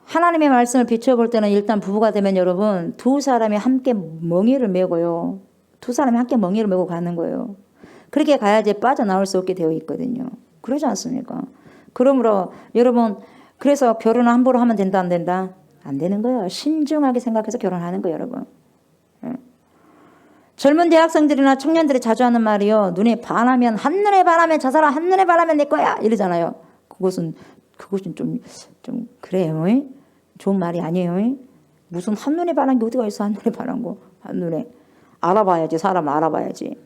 하나님의 말씀을 비춰볼 때는 일단 부부가 되면 여러분 두 사람이 함께 멍에를 메고요. 두 사람이 함께 멍에를 메고 가는 거예요. 그렇게 가야지 빠져나올 수 없게 되어 있거든요. 그러지 않습니까? 그러므로 여러분 그래서 결혼을 함부로 하면 된다 안 된다? 안 되는 거예요. 신중하게 생각해서 결혼하는 거예요 여러분. 젊은 대학생들이나 청년들이 자주 하는 말이요. 눈에 반하면 한눈에 반하면 저 사람 한눈에 반하면 내 거야 이러잖아요. 그것은 좀 그래요. 좋은 말이 아니에요. 무슨 한눈에 반한 게 어디가 있어. 한눈에 반한 거. 한눈에. 알아봐야지. 사람 알아봐야지.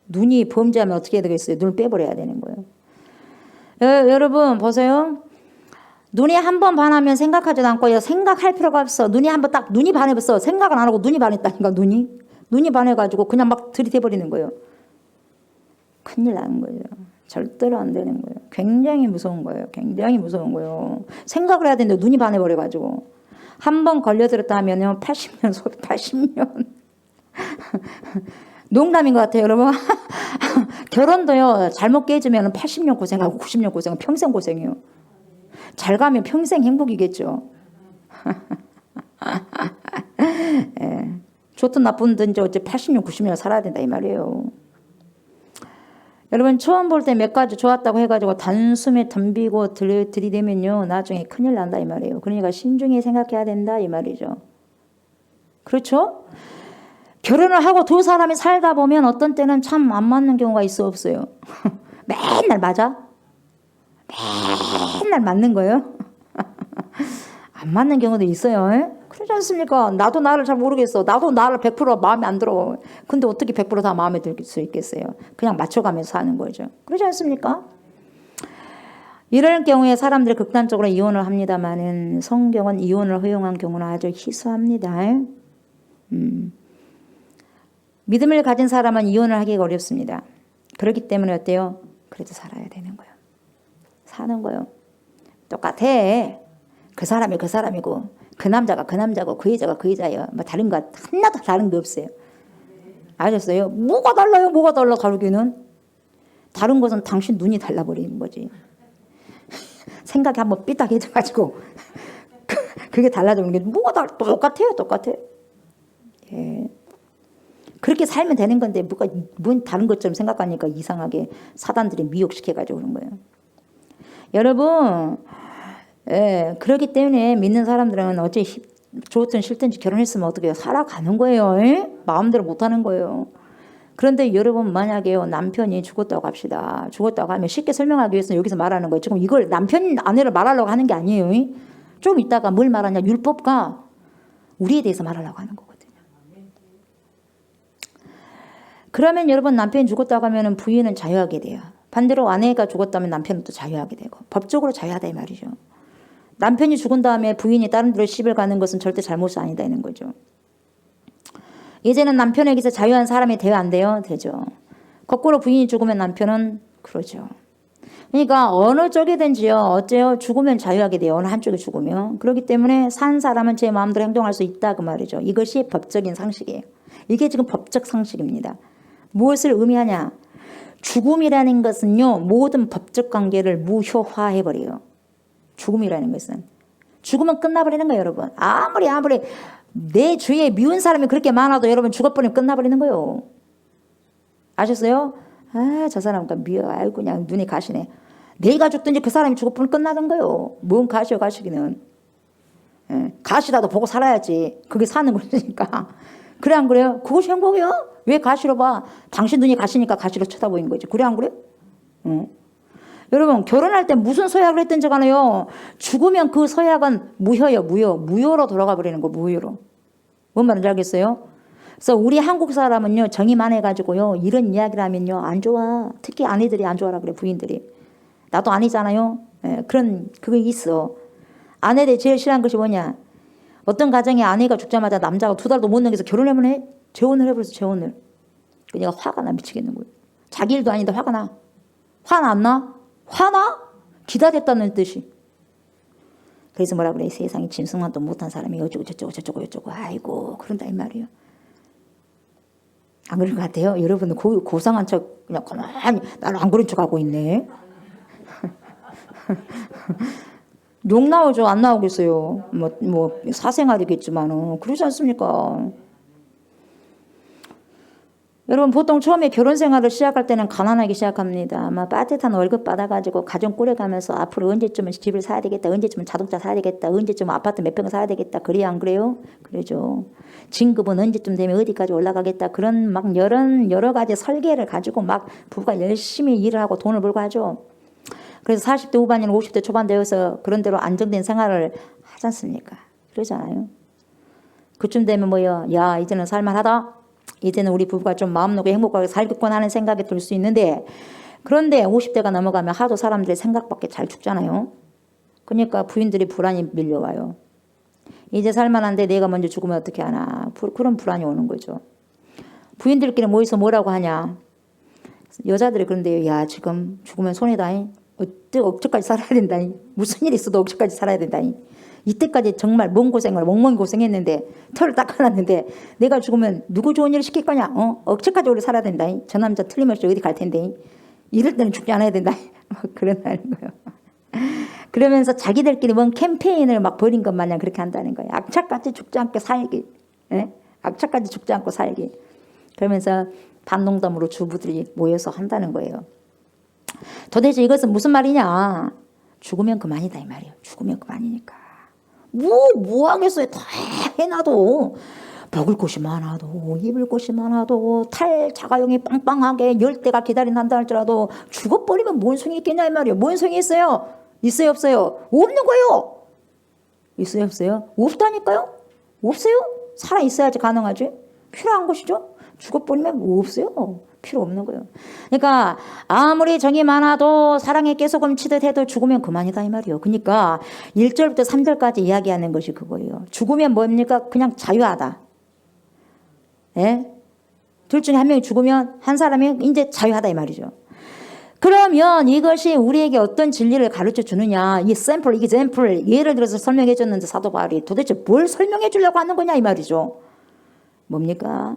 눈이 범죄하면 어떻게 되겠어요. 눈을 빼버려야 되는 거예요. 여러분 보세요. 눈이 한 번 반하면 생각하지도 않고요. 생각할 필요가 없어. 눈이 반해봤어. 생각은 안 하고 눈이 반했다니까. 눈이 반해가지고 그냥 막 들이대버리는 거예요. 큰일 나는 거죠. 절대로 안 되는 거예요. 굉장히 무서운 거예요. 굉장히 무서운 거예요. 생각을 해야 되는데 눈이 반해버려가지고. 한 번 걸려들었다 하면요. 80년. 농담인 것 같아요, 여러분. 결혼도요. 잘못 깨지면 80년 고생하고 90년 고생하고 평생 고생해요. 잘 가면 평생 행복이겠죠. 예. 좋든 나쁜든 어째 80년 90년 살아야 된다 이 말이에요. 여러분 처음 볼 때 몇 가지 좋았다고 해가지고 단숨에 덤비고 들이대면요 나중에 큰일 난다 이 말이에요. 그러니까 신중히 생각해야 된다 이 말이죠. 그렇죠? 결혼을 하고 두 사람이 살다 보면 어떤 때는 참 안 맞는 경우가 있어 없어요. 맨날 맞아? 맨날 맞는 거예요. 안 맞는 경우도 있어요. 에? 그러지 않습니까? 나도 나를 잘 모르겠어. 나도 나를 100% 마음에 안 들어. 근데 어떻게 100%다 마음에 들 수 있겠어요? 그냥 맞춰가면서 사는 거죠. 그러지 않습니까? 이럴 경우에 사람들이 극단적으로 이혼을 합니다만은 성경은 이혼을 허용한 경우는 아주 희소합니다. 믿음을 가진 사람은 이혼을 하기가 어렵습니다. 그렇기 때문에 어때요? 그래도 살아야 되는 거예요. 사는 거예요. 똑같아. 그 사람이 그 사람이고 그 남자가 그 남자고 그 여자가 그 여자예요. 뭐 다른 거 하나도 다른 게 없어요. 아셨어요? 뭐가 달라요? 뭐가 달라 다르기는? 다른 것은 당신 눈이 달라버리는 거지. 생각이 한번 삐딱해져가지고 그게 달라지는 게 뭐가 똑같아요. 똑같아. 예. 그렇게 살면 되는 건데 뭐가 뭔 다른 것처럼 생각하니까 이상하게 사단들이 미혹시켜가지고 그런 거예요. 여러분, 예, 그렇기 때문에 믿는 사람들은 어째 좋든 싫든지 결혼했으면 어떻게 해요? 살아가는 거예요. 예? 마음대로 못하는 거예요. 그런데 여러분 만약에 남편이 죽었다고 합시다. 죽었다고 하면 쉽게 설명하기 위해서 여기서 말하는 거예요. 지금 이걸 남편 아내를 말하려고 하는 게 아니에요. 예? 좀 이따가 뭘 말하냐? 율법과 우리에 대해서 말하려고 하는 거거든요. 그러면 여러분 남편이 죽었다고 하면 부인은 자유하게 돼요. 반대로 아내가 죽었다면 남편은 또 자유하게 되고 법적으로 자유하다 이 말이죠. 남편이 죽은 다음에 부인이 다른 데로 시집을 가는 것은 절대 잘못이 아니다는 거죠. 이제는 남편에게서 자유한 사람이 돼야 안 돼요? 되죠. 거꾸로 부인이 죽으면 남편은 그러죠. 그러니까 어느 쪽이든지요. 어째요? 죽으면 자유하게 돼요. 어느 한쪽이 죽으면. 그렇기 때문에 산 사람은 제 마음대로 행동할 수 있다 그 말이죠. 이것이 법적인 상식이에요. 이게 지금 법적 상식입니다. 무엇을 의미하냐? 죽음이라는 것은요. 모든 법적 관계를 무효화해버려요. 죽음이라는 것은. 죽으면 끝나버리는 거예요. 여러분. 아무리 내 주위에 미운 사람이 그렇게 많아도 여러분 죽어버리면 끝나버리는 거예요. 아셨어요? 아, 저 사람 미워. 아이고 그냥 눈이 가시네. 내가 죽든지 그 사람이 죽어버리면 끝나는 거예요. 뭔 가시요 가시기는. 예, 가시라도 보고 살아야지. 그게 사는 거니까. 그래 안 그래요? 그것이 행복이요? 왜 가시로 봐? 당신 눈이 가시니까 가시로 쳐다보이는 거지. 그래 안 그래? 여러분 결혼할 때 무슨 서약을 했든지 간에요. 죽으면 그 서약은 무효예요. 무효로 돌아가 버리는 거. 무효로. 뭔 말인지 알겠어요? 그래서 우리 한국 사람은요. 정이 많아가지고요. 이런 이야기를 하면요. 안 좋아. 특히 아내들이 안 좋아라 그래. 부인들이. 나도 아니잖아요. 예, 그게 있어. 아내들이 제일 싫어하는 것이 뭐냐. 어떤 가정에 아내가 죽자마자 남자가 2달도 못 넘겨서 결혼하면 해? 재혼을 해버렸어. 재혼을. 그러니까 화가 나 미치겠는 거예요. 자기 일도 아닌데 화가 나. 화는 안 나? 화나? 기다렸다는 뜻이. 그래서 뭐라 그래? 세상에 짐승만도 못한 사람이 어쩌고 저쩌고 아이고 그런다 이 말이에요. 안 그런 것 같아요? 여러분은 고상한 척 그냥 가만히 나는 안 그런 척 하고 있네. 욕 나오죠? 안 나오겠어요? 뭐 사생활이겠지만은 그러지 않습니까? 여러분 보통 처음에 결혼 생활을 시작할 때는 가난하게 시작합니다. 아마 빠듯한 월급 받아가지고 가정 꾸려가면서 앞으로 언제쯤은 집을 사야 되겠다. 언제쯤은 자동차 사야 되겠다. 언제쯤은 아파트 몇 평 사야 되겠다. 그래야 안 그래요? 그러죠. 진급은 언제쯤 되면 어디까지 올라가겠다. 그런 막 여러 가지 설계를 가지고 막 부부가 열심히 일을 하고 돈을 벌고 하죠. 그래서 40대 후반이나 50대 초반 되어서 그런 대로 안정된 생활을 하지 않습니까? 그러잖아요. 그쯤 되면 뭐요? 야 이제는 살만하다. 이제는 우리 부부가 좀 마음 놓고 행복하게 살겠구나 하는 생각이 들 수 있는데 그런데 50대가 넘어가면 하도 사람들이 생각밖에 잘 죽잖아요. 그러니까 부인들이 불안이 밀려와요. 이제 살만한데 내가 먼저 죽으면 어떻게 하나. 그런 불안이 오는 거죠. 부인들끼리 모여서 뭐라고 하냐. 여자들이 그런데요. 야 지금 죽으면 손해다잉. 억지까지 살아야 된다잉. 무슨 일이 있어도 억지까지 살아야 된다잉. 이때까지 정말 멍 고생했는데 털을 닦아놨는데 내가 죽으면 누구 좋은 일을 시킬 거냐. 억지까지 오래 살아야 된다. 저 남자 틀림없이 어디 갈 텐데 이럴 때는 죽지 않아야 된다. 그런다는 거예요. 그러면서 자기들끼리 뭔 캠페인을 막 벌인 것 마냥 그렇게 한다는 거예요. 악착같이 죽지 않게 살기. 예? 악착같이 죽지 않고 살기. 그러면서 반농담으로 주부들이 모여서 한다는 거예요. 도대체 이것은 무슨 말이냐. 죽으면 그만이다 이 말이에요. 죽으면 그만이니까. 뭐 하겠어요. 다 해놔도 먹을 것이 많아도 입을 것이 많아도 탈 자가용이 빵빵하게 열대가 기다린다 할지라도 죽어버리면 뭔 소용이 있겠냐 이 말이에요. 뭔 소용이 있어요? 있어요 없어요? 없는 거예요. 있어요 없어요? 없다니까요. 없어요. 살아 있어야지 가능하지. 필요한 것이죠. 죽어버리면 뭐 없어요. 필요 없는 거예요. 그러니까 아무리 정이 많아도 사랑에 깨소금 치듯 해도 죽으면 그만이다 이 말이에요. 그러니까 1절부터 3절까지 이야기하는 것이 그거예요. 죽으면 뭡니까? 그냥 자유하다. 예? 둘 중에 한 명이 죽으면 한 사람이 이제 자유하다 이 말이죠. 그러면 이것이 우리에게 어떤 진리를 가르쳐 주느냐. 이 샘플, 이그젬플 예를 들어서 설명해 줬는데 사도 바울이 도대체 뭘 설명해 주려고 하는 거냐 이 말이죠. 뭡니까?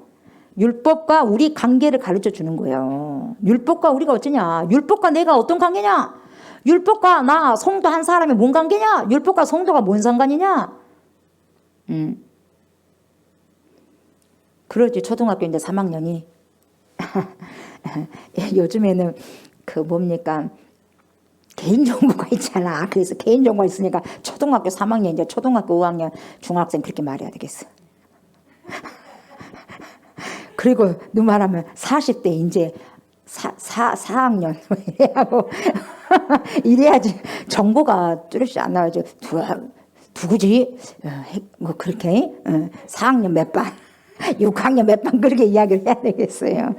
율법과 우리 관계를 가르쳐 주는 거예요. 율법과 우리가 어쩌냐? 율법과 내가 어떤 관계냐? 율법과 나 성도 한 사람이 뭔 관계냐? 율법과 성도가 뭔 상관이냐? 그러지. 초등학교 이제 3학년이 요즘에는 그 뭡니까? 개인정보가 있잖아. 그래서 개인정보가 있으니까 초등학교 3학년 이제 초등학교 5학년 중학생 그렇게 말해야 되겠어. 그리고 누 말하면 40대 이제 4학년 이래하고 이래야지 정보가 뚜렷이 안 나와죠. 누구지? 뭐 그렇게 4학년 몇 반, 6학년 몇 반 그렇게 이야기를 해야 되겠어요.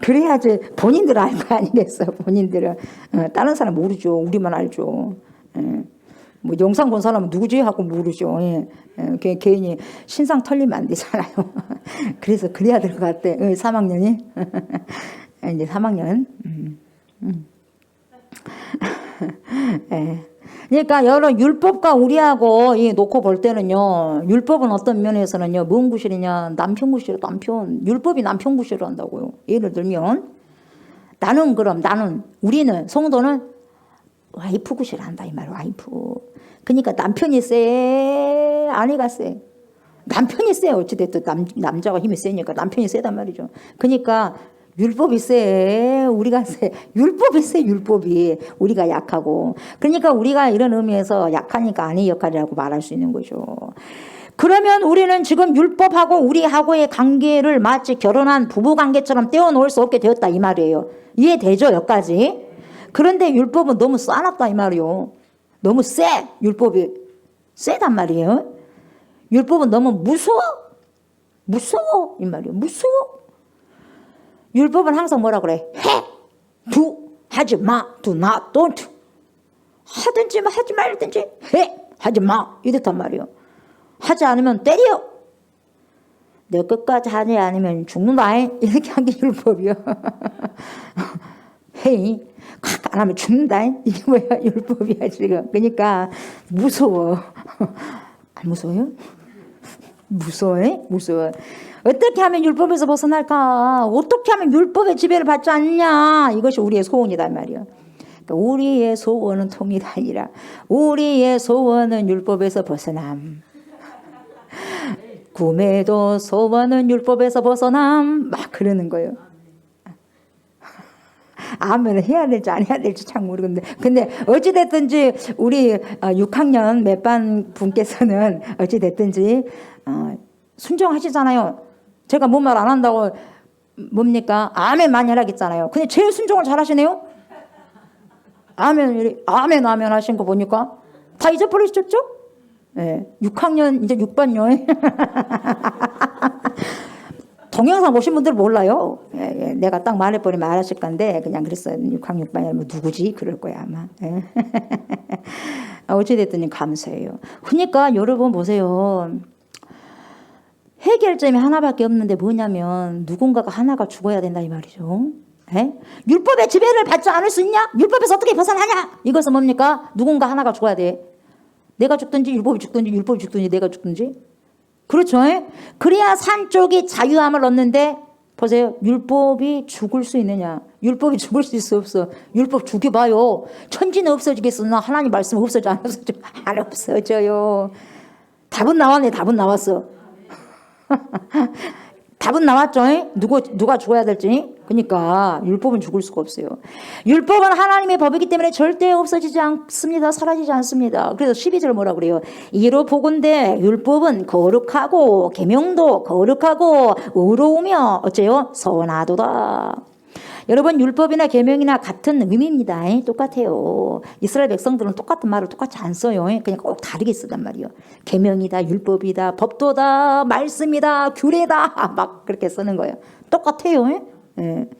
그래야지 본인들 알 거 아니겠어. 본인들은 다른 사람 모르죠. 우리만 알죠. 뭐 영상 본 사람은 누구지 하고 모르죠. 괜히 신상 털리면 안 되잖아요. 그래서 그래야 될 것 같아. 3학년이 이제 3학년. 그러니까 여러 율법과 우리하고 놓고 볼 때는요. 율법은 어떤 면에서는요. 뭔 구실이냐. 남편 구실이에요. 남편. 율법이 남편 구실을 한다고요. 예를 들면 나는 우리는 성도는 와이프 구실을 한다 이 말이에요. 와이프. 그러니까 남편이 세, 아내가 세. 남편이 세. 어찌됐든 남자가 힘이 세니까 남편이 세단 말이죠. 그러니까 율법이 세, 우리가 세. 율법이 세, 율법이. 우리가 약하고. 그러니까 우리가 이런 의미에서 약하니까 아내 역할이라고 말할 수 있는 거죠. 그러면 우리는 지금 율법하고 우리하고의 관계를 마치 결혼한 부부관계처럼 떼어놓을 수 없게 되었다 이 말이에요. 이해되죠? 여기까지. 그런데 율법은 너무 싸납다 이 말이에요. 너무 세. 율법이 세단 말이에요. 율법은 너무 무서워 이 말이에요. 무서워. 율법은 항상 뭐라 그래? 해, do, 하지 마, do not, don't. 하든지 하지 말든지 해, 하지 마 이렇단 말이에요. 하지 않으면 때려. 내 끝까지 하지 않으면 죽는다 이렇게 한 게 율법이요. 해, 안 하면 죽는다 이게 뭐야 율법이야 지금. 그러니까 무서워. 안 무서워요? 무서워해? 무서워. 어떻게 하면 율법에서 벗어날까? 어떻게 하면 율법의 지배를 받지 않냐? 이것이 우리의 소원이다 말이야. 그러니까 우리의 소원은 통일이 아니라 우리의 소원은 율법에서 벗어남. 꿈에도 소원은 율법에서 벗어남. 막 그러는 거예요. 아멘을 해야 될지 안 해야 될지 참 모르겠는데 근데 어찌됐든지 우리 6학년 몇 반 분께서는 어찌됐든지 순종하시잖아요. 제가 뭔 말 안 한다고 뭡니까? 아멘 많이 하라겠잖아요. 근데 제일 순종을 잘 하시네요. 아멘 하신 거 보니까 다 잊어버리셨죠? 네, 6학년 이제 6반요. 동영상 보신 분들 몰라요. 내가 딱 말해버리면 알았을 건데 그냥 그랬어요. 6학년 6반이면 누구지? 그럴 거야 아마. 어찌됐든 감사해요. 그러니까 여러분 보세요. 해결점이 하나밖에 없는데 뭐냐면 누군가가 하나가 죽어야 된다 이 말이죠. 율법의 지배를 받지 않을 수 있냐? 율법에서 어떻게 벗어나냐? 이것은 뭡니까? 누군가 하나가 죽어야 돼. 내가 죽든지 율법이 죽든지 내가 죽든지. 그렇죠. 그래야 산 쪽이 자유함을 얻는데 보세요. 율법이 죽을 수 있느냐? 율법이 죽을 수 있어 없어? 율법 죽여봐요. 천지는 없어지겠어. 나 하나님 말씀 없어져 안 없어져? 안 없어져요. 답은 나왔네. 답은 나왔어. 답은 나왔죠. 누가 죽어야 될지. 그러니까 율법은 죽을 수가 없어요. 율법은 하나님의 법이기 때문에 절대 없어지지 않습니다. 사라지지 않습니다. 그래서 12절 뭐라 그래요? 이로 보건대 율법은 거룩하고 계명도 거룩하고 의로우며 어째요? 선하도다. 여러분 율법이나 계명이나 같은 의미입니다. 똑같아요. 이스라엘 백성들은 똑같은 말을 똑같이 안 써요. 그냥 꼭 다르게 쓰단 말이에요. 계명이다, 율법이다, 법도다, 말씀이다, 규례다 막 그렇게 쓰는 거예요. 똑같아요. 예.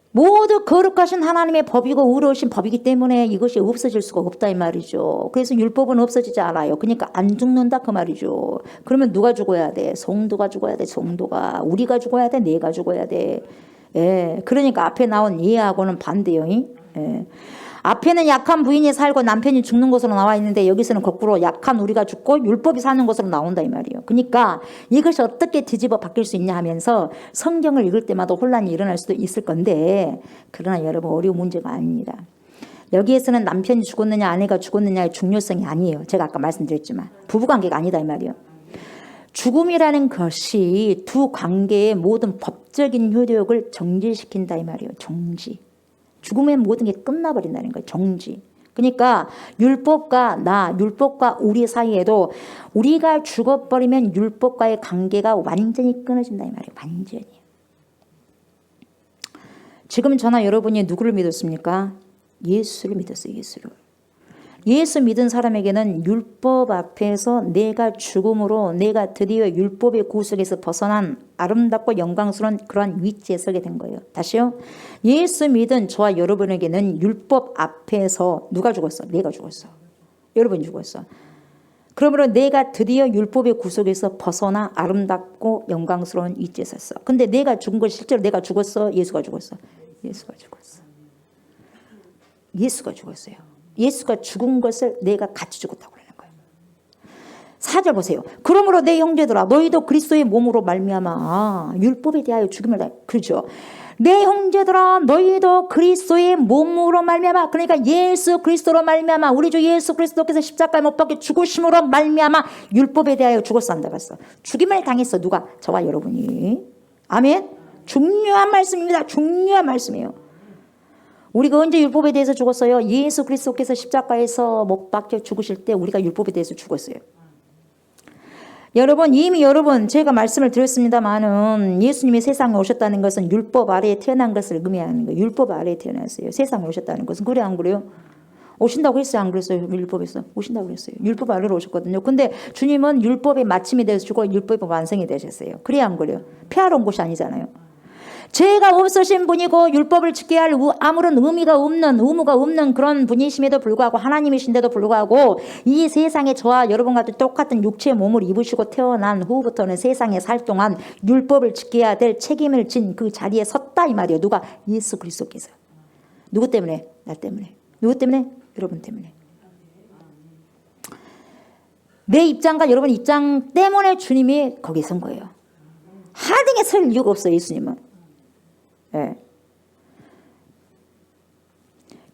모두 거룩하신 하나님의 법이고 의로우신 법이기 때문에 이것이 없어질 수가 없다 이 말이죠. 그래서 율법은 없어지지 않아요. 그러니까 안 죽는다 그 말이죠. 그러면 누가 죽어야 돼? 성도가 죽어야 돼. 성도가. 우리가 죽어야 돼. 내가 죽어야 돼. 예, 그러니까 앞에 나온 예하고는 반대요. 예. 앞에는 약한 부인이 살고 남편이 죽는 것으로 나와 있는데 여기서는 거꾸로 약한 우리가 죽고 율법이 사는 것으로 나온다 이 말이에요. 그러니까 이것이 어떻게 뒤집어 바뀔 수 있냐 하면서 성경을 읽을 때마다 혼란이 일어날 수도 있을 건데 그러나 여러분 어려운 문제가 아닙니다. 여기에서는 남편이 죽었느냐 아내가 죽었느냐의 중요성이 아니에요. 제가 아까 말씀드렸지만 부부관계가 아니다 이 말이에요. 죽음이라는 것이 두 관계의 모든 법적인 효력을 정지시킨다 이 말이에요. 정지. 죽음의 모든 게 끝나버린다는 거예요. 정지. 그러니까 율법과 율법과 우리 사이에도 우리가 죽어버리면 율법과의 관계가 완전히 끊어진다 이 말이에요. 완전히. 지금 저나 여러분이 누구를 믿었습니까? 예수를 믿었어요. 예수를. 예수 믿은 사람에게는 율법 앞에서 내가 죽음으로 내가 드디어 율법의 구속에서 벗어난 아름답고 영광스러운 그러한 위치에 서게 된 거예요. 다시요. 예수 믿은 저와 여러분에게는 율법 앞에서 누가 죽었어? 내가 죽었어. 여러분이 죽었어. 그러므로 내가 드디어 율법의 구속에서 벗어나 아름답고 영광스러운 위치에 섰어. 근데 내가 죽은 건 실제로 내가 죽었어? 예수가 죽었어? 예수가 죽었어. 예수가 죽었어요. 예수가 죽은 것을 내가 같이 죽었다고 그러는 거예요. 4절 보세요. 그러므로 내 형제들아 너희도 그리스도의 몸으로 말미암아 율법에 대하여 죽임을 당해. 그렇죠. 내 형제들아 너희도 그리스도의 몸으로 말미암아 그러니까 예수 그리스도로 말미암아 우리 주 예수 그리스도께서 십자가에 못 박혀 죽으심으로 말미암아 율법에 대하여 죽었어 한다 봤어. 죽임을 당했어. 누가? 저와 여러분이. 아멘. 중요한 말씀입니다. 중요한 말씀이에요. 우리가 언제 율법에 대해서 죽었어요? 예수 그리스도께서 십자가에서 못 박혀 죽으실 때 우리가 율법에 대해서 죽었어요. 이미 여러분 제가 말씀을 드렸습니다마는 예수님이 세상에 오셨다는 것은 율법 아래에 태어난 것을 의미하는 거예요. 율법 아래에 태어났어요. 세상에 오셨다는 것은. 그래 안 그래요? 오신다고 했어요? 안 그랬어요? 율법에서 오신다고 그랬어요. 율법 아래로 오셨거든요. 근데 주님은 율법의 마침이 되어서 죽고 율법의 완성이 되셨어요. 그래 안 그래요? 폐하러 온 것이 아니잖아요. 죄가 없으신 분이고 율법을 지켜야 할 아무런 의무가 없는 그런 분이심에도 불구하고 하나님이신데도 불구하고 이 세상에 저와 여러분과 똑같은 육체의 몸을 입으시고 태어난 후부터는 세상에 살 동안 율법을 지켜야 될 책임을 진 그 자리에 섰다 이 말이에요. 누가? 예수 그리스도께서. 누구 때문에? 나 때문에. 누구 때문에? 여러분 때문에. 내 입장과 여러분 입장 때문에 주님이 거기에 선 거예요. 하등에 설 이유가 없어요. 예수님은. 네.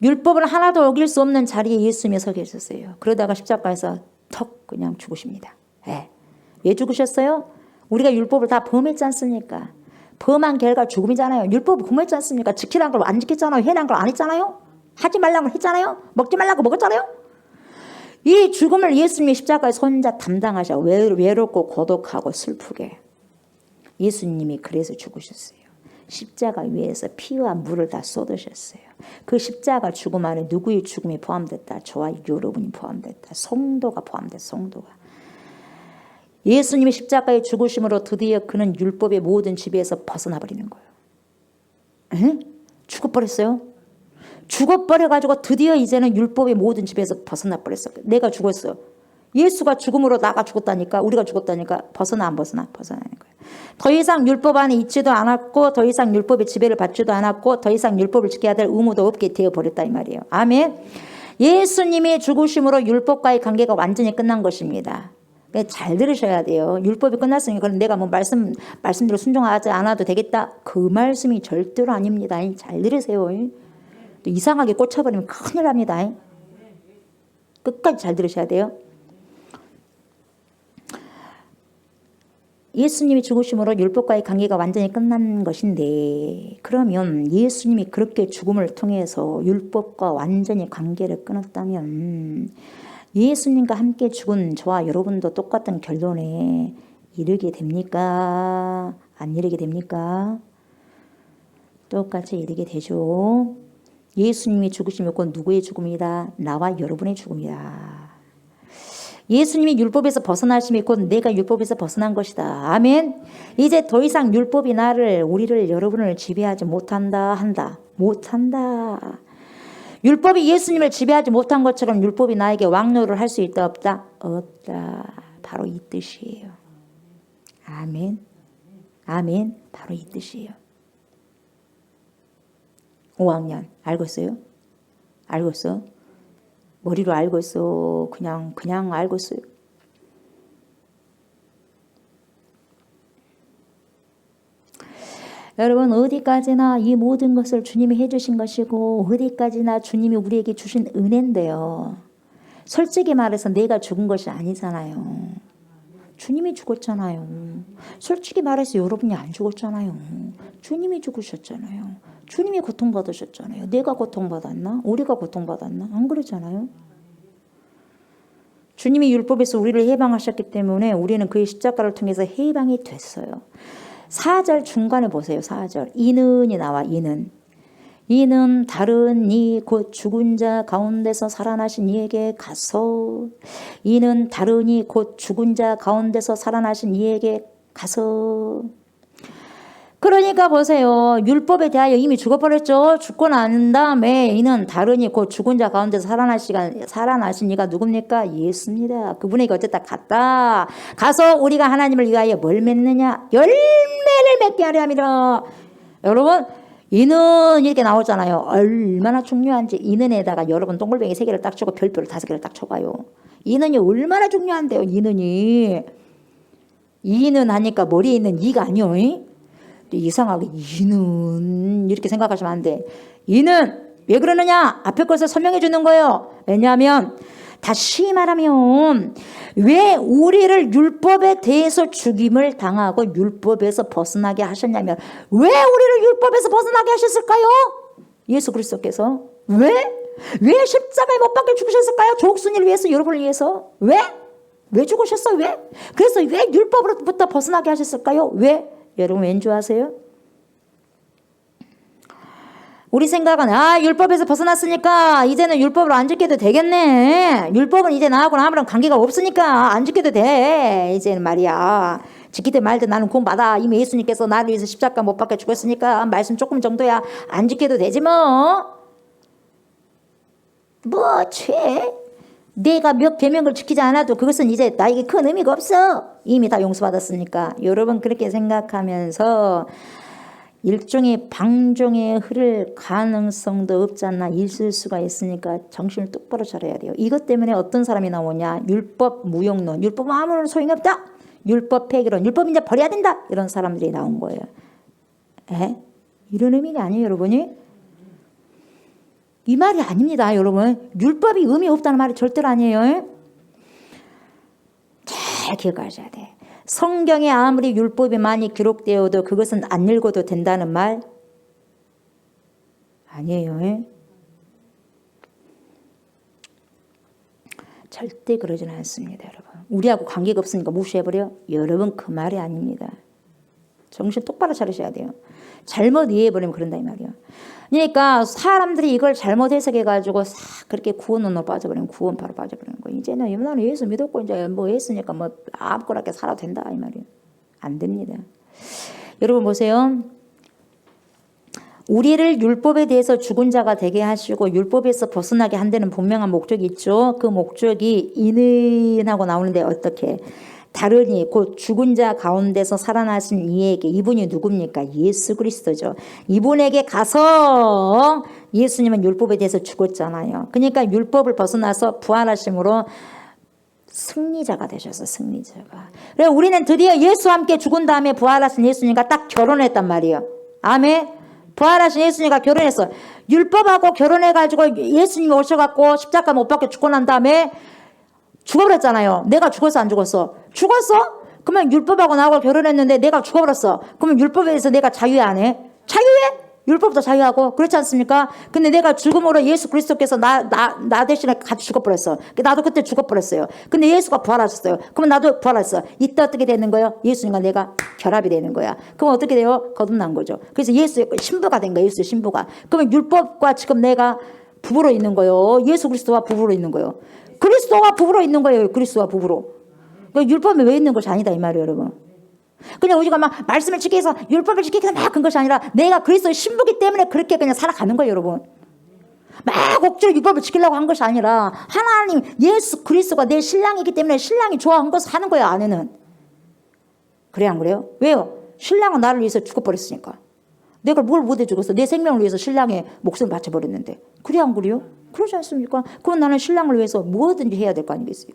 율법을 하나도 어길 수 없는 자리에 예수님이 서 계셨어요. 그러다가 십자가에서 턱 그냥 죽으십니다. 네. 왜 죽으셨어요? 우리가 율법을 다 범했지 않습니까? 범한 결과 죽음이잖아요. 율법을 범했지 않습니까? 지키라는 걸 안 지켰잖아요. 해라는 걸 안 했잖아요. 하지 말라는 걸 했잖아요. 먹지 말라고 먹었잖아요. 이 죽음을 예수님이 십자가에서 혼자 담당하셔. 외롭고 고독하고 슬프게. 예수님이 그래서 죽으셨어요. 십자가 위에서 피와 물을 다 쏟으셨어요. 그 십자가 죽음 안에 누구의 죽음이 포함됐다? 저와 여러분이 포함됐다. 성도가 포함됐다. 성도가. 예수님이 십자가에 죽으심으로 드디어 그는 율법의 모든 지배에서 벗어나 버리는 거예요. 에? 죽어버렸어요. 죽어버려가지고 드디어 이제는 율법의 모든 지배에서 벗어나 버렸어요. 내가 죽었어요. 예수가 죽음으로 나가 죽었다니까. 우리가 죽었다니까. 벗어나 안 벗어나? 벗어나는 거예요. 더 이상 율법 안에 있지도 않았고 더 이상 율법의 지배를 받지도 않았고 더 이상 율법을 지켜야 될 의무도 없게 되어버렸다 이 말이에요. 아멘. 예수님의 죽으심으로 율법과의 관계가 완전히 끝난 것입니다. 잘 들으셔야 돼요. 율법이 끝났으니까 그럼 내가 뭐 말씀대로 순종하지 않아도 되겠다. 그 말씀이 절대로 아닙니다. 잘 들으세요. 또 이상하게 꽂혀버리면 큰일 납니다. 끝까지 잘 들으셔야 돼요. 예수님이 죽으심으로 율법과의 관계가 완전히 끝난 것인데, 그러면 예수님이 그렇게 죽음을 통해서 율법과 완전히 관계를 끊었다면 예수님과 함께 죽은 저와 여러분도 똑같은 결론에 이르게 됩니까? 안 이르게 됩니까? 똑같이 이르게 되죠. 예수님이 죽으심이 곧 누구의 죽음이다? 나와 여러분의 죽음이다. 예수님이 율법에서 벗어나심이 곧 내가 율법에서 벗어난 것이다. 아멘. 이제 더 이상 율법이 우리를 여러분을 지배하지 못한다. 못한다. 율법이 예수님을 지배하지 못한 것처럼 율법이 나에게 왕노를 할 수 있다 없다? 없다. 바로 이 뜻이에요. 아멘. 아멘. 바로 이 뜻이에요. 5학년 알고 있어요? 알고 있어? 머리로 알고 있어? 그냥 알고 있어요? 여러분, 어디까지나 이 모든 것을 주님이 해주신 것이고 어디까지나 주님이 우리에게 주신 은혜인데요. 솔직히 말해서 내가 죽은 것이 아니잖아요. 주님이 죽었잖아요. 솔직히 말해서 여러분이 안 죽었잖아요. 주님이 죽으셨잖아요. 주님이 고통받으셨잖아요. 내가 고통받았나? 우리가 고통받았나? 안 그러잖아요. 주님이 율법에서 우리를 해방하셨기 때문에 우리는 그의 십자가를 통해서 해방이 됐어요. 4절 중간에 보세요. 4절. 이는이 나와. 이는 다른 이 곧 죽은 자 가운데서 살아나신 이에게 가서, 이는 다른 이 곧 죽은 자 가운데서 살아나신 이에게 가서. 그러니까 보세요. 율법에 대하여 이미 죽어버렸죠. 죽고 난 다음에 이는 다른 이 곧 죽은 자 가운데서 살아나신 이가 누굽니까? 예수입니다. 그분에게 어쨌다 갔다. 가서 우리가 하나님을 위하여 뭘 맺느냐? 열매를 맺게 하려 함이라. 여러분, 이는 이렇게 나오잖아요. 얼마나 중요한지. 이는에다가 여러분 동글뱅이 3개를 딱 쳐고 별표를 5개를 딱 쳐봐요. 이는이 얼마나 중요한데요. 이는 하니까 머리에 있는 이가 아니요. 이상하게 이는 이렇게 생각하시면 안 돼. 이는 왜 그러느냐? 앞에 것을 설명해 주는 거예요. 왜냐하면 다시 말하면 왜 우리를 율법에 대해서 죽임을 당하고 율법에서 벗어나게 하셨냐면, 왜 우리를 율법에서 벗어나게 하셨을까요? 예수 그리스도께서 왜 십자가에 못 박혀 죽으셨을까요? 족순이를 위해서, 여러분을 위해서. 왜 죽으셨어요? 왜? 그래서 왜 율법으로부터 벗어나게 하셨을까요? 왜? 여러분 왠 줄 아세요? 우리 생각은 율법에서 벗어났으니까 이제는 율법을 안 지켜도 되겠네. 율법은 이제 나하고는 아무런 관계가 없으니까 안 지켜도 돼. 이제는 말이야. 지키든 말든 나는 구원받아. 이미 예수님께서 나를 위해서 십자가 못 박혀 죽었으니까 말씀 조금 정도야 안 지켜도 되지 뭐. 내가 몇 계명을 지키지 않아도 그것은 이제 나에게 큰 의미가 없어. 이미 다 용서받았으니까. 여러분 그렇게 생각하면서 일종의 방종에 흐를 가능성도 없지 않나 있을 수가 있으니까 정신을 똑바로 차려야 돼요. 이것 때문에 어떤 사람이 나오냐? 율법 무용론, 율법은 아무런 소용이 없다. 율법 폐기론, 율법 이제 버려야 된다. 이런 사람들이 나온 거예요. 이런 의미가 아니에요, 여러분이. 이 말이 아닙니다, 여러분. 율법이 의미 없다는 말이 절대로 아니에요. 잘 기억하셔야 돼. 성경에 아무리 율법이 많이 기록되어도 그것은 안 읽어도 된다는 말 아니에요. 절대 그러지는 않습니다, 여러분. 우리하고 관계가 없으니까 무시해버려? 여러분 그 말이 아닙니다. 정신 똑바로 차리셔야 돼요. 잘못 이해해버리면 그런다 이 말이에요. 그러니까 사람들이 이걸 잘못 해석해가지고 싹 그렇게 구원론으로 빠져버리면 구원파로 빠져버리는 거예요. 이제는 나는 예수 믿었고 이제 뭐 했으니까 뭐 아무거나 살아도 된다 이 말이에요. 안 됩니다. 여러분 보세요. 우리를 율법에 대해서 죽은 자가 되게 하시고 율법에서 벗어나게 한다는 분명한 목적이 있죠. 그 목적이 이는하고 나오는데 어떻게? 다르니 곧 죽은 자 가운데서 살아나신 이에게, 이분이 누굽니까? 예수 그리스도죠. 이분에게 가서, 예수님은 율법에 대해서 죽었잖아요. 그러니까 율법을 벗어나서 부활하심으로 승리자가 되셔서 승리자가. 그래 우리는 드디어 예수와 함께 죽은 다음에 부활하신 예수님과 딱 결혼했단 말이에요. 아멘. 부활하신 예수님과 결혼했어. 율법하고 결혼해가지고 예수님이 오셔갖고 십자가 못 박혀 죽고 난 다음에 죽어버렸잖아요. 내가 죽었어 안 죽었어? 죽었어? 그러면 율법하고 나하고 결혼했는데 내가 죽어버렸어. 그러면 율법에 대해서 내가 자유해 안 해? 자유해? 율법도 자유하고 그렇지 않습니까? 근데 내가 죽음으로 예수 그리스도께서 나 대신에 같이 죽어버렸어. 나도 그때 죽어버렸어요. 근데 예수가 부활하셨어요. 그러면 나도 부활했어. 이때 어떻게 되는 거예요? 예수님과 내가 결합이 되는 거야. 그럼 어떻게 돼요? 거듭난 거죠. 그래서 예수의 신부가 된 거예요. 예수의 신부가. 그러면 율법과 지금 내가 부부로 있는 거예요. 예수 그리스도와 부부로 있는 거예요. 그리스도와 부부로 있는 거예요. 그리스도와 부부로. 그러니까 율법이 왜 있는 것이 아니다 이 말이에요, 여러분. 그냥 우리가 막 말씀을 지키기 위해서 율법을 지키기 위해서 막 그런 것이 아니라 내가 그리스도의 신부기 때문에 그렇게 그냥 살아가는 거예요, 여러분. 막 억지로 율법을 지키려고 한 것이 아니라 하나님 예수 그리스도가 내 신랑이기 때문에 신랑이 좋아한 것을 하는 거예요, 아내는. 그래 안 그래요? 왜요? 신랑은 나를 위해서 죽어버렸으니까. 내가 뭘 못해 죽었어? 내 생명을 위해서 신랑의 목숨을 바쳐버렸는데. 그래 안 그래요? 그러지 않습니까? 그럼 나는 신랑을 위해서 뭐든지 해야 될 거 아니겠어요?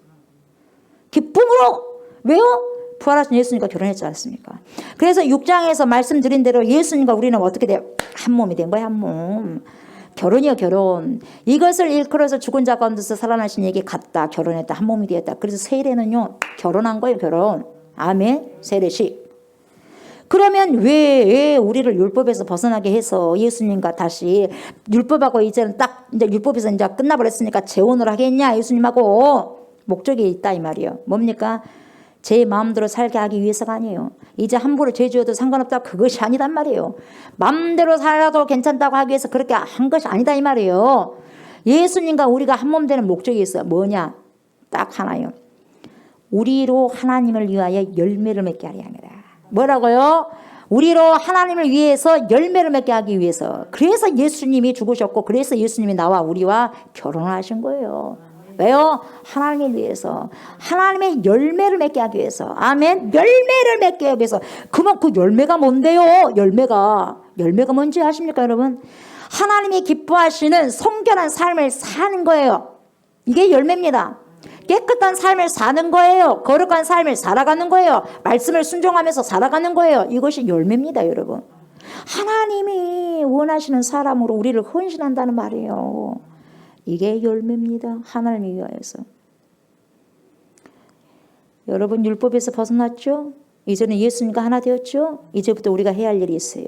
기쁨으로. 왜요? 부활하신 예수님과 결혼했지 않습니까? 그래서 6장에서 말씀드린 대로 예수님과 우리는 어떻게 돼요? 한 몸이 된 거야, 한 몸. 결혼이요, 결혼. 이것을 일컬어서 죽은 자 가운데서 살아나신 얘기 같다. 결혼했다. 한 몸이 되었다. 그래서 세례는요, 결혼한 거예요, 결혼. 아멘. 세례식. 그러면 왜 우리를 율법에서 벗어나게 해서 예수님과 다시 율법하고 이제는 딱 이제 율법에서 이제 끝나버렸으니까 재혼을 하겠냐, 예수님하고. 목적이 있다 이 말이에요. 뭡니까? 제 마음대로 살게 하기 위해서가 아니에요. 이제 함부로 죄 지어도 상관없다. 그것이 아니단 말이에요. 마음대로 살아도 괜찮다고 하기 위해서 그렇게 한 것이 아니다 이 말이에요. 예수님과 우리가 한 몸 되는 목적이 있어요. 뭐냐? 딱 하나요. 우리로 하나님을 위하여 열매를 맺게 하려 합니다. 뭐라고요? 우리로 하나님을 위해서 열매를 맺게 하기 위해서. 그래서 예수님이 죽으셨고 그래서 예수님이 나와 우리와 결혼을 하신 거예요. 왜요? 하나님을 위해서. 하나님의 열매를 맺게 하기 위해서. 아멘. 열매를 맺게 하기 위해서. 그러면 그 열매가 뭔데요? 열매가 뭔지 아십니까 여러분? 하나님이 기뻐하시는 성결한 삶을 사는 거예요. 이게 열매입니다. 깨끗한 삶을 사는 거예요. 거룩한 삶을 살아가는 거예요. 말씀을 순종하면서 살아가는 거예요. 이것이 열매입니다 여러분. 하나님이 원하시는 사람으로 우리를 헌신한다는 말이에요. 이게 열매입니다. 하나님을 위하여서. 여러분 율법에서 벗어났죠? 이제는 예수님과 하나 되었죠? 이제부터 우리가 해야 할 일이 있어요.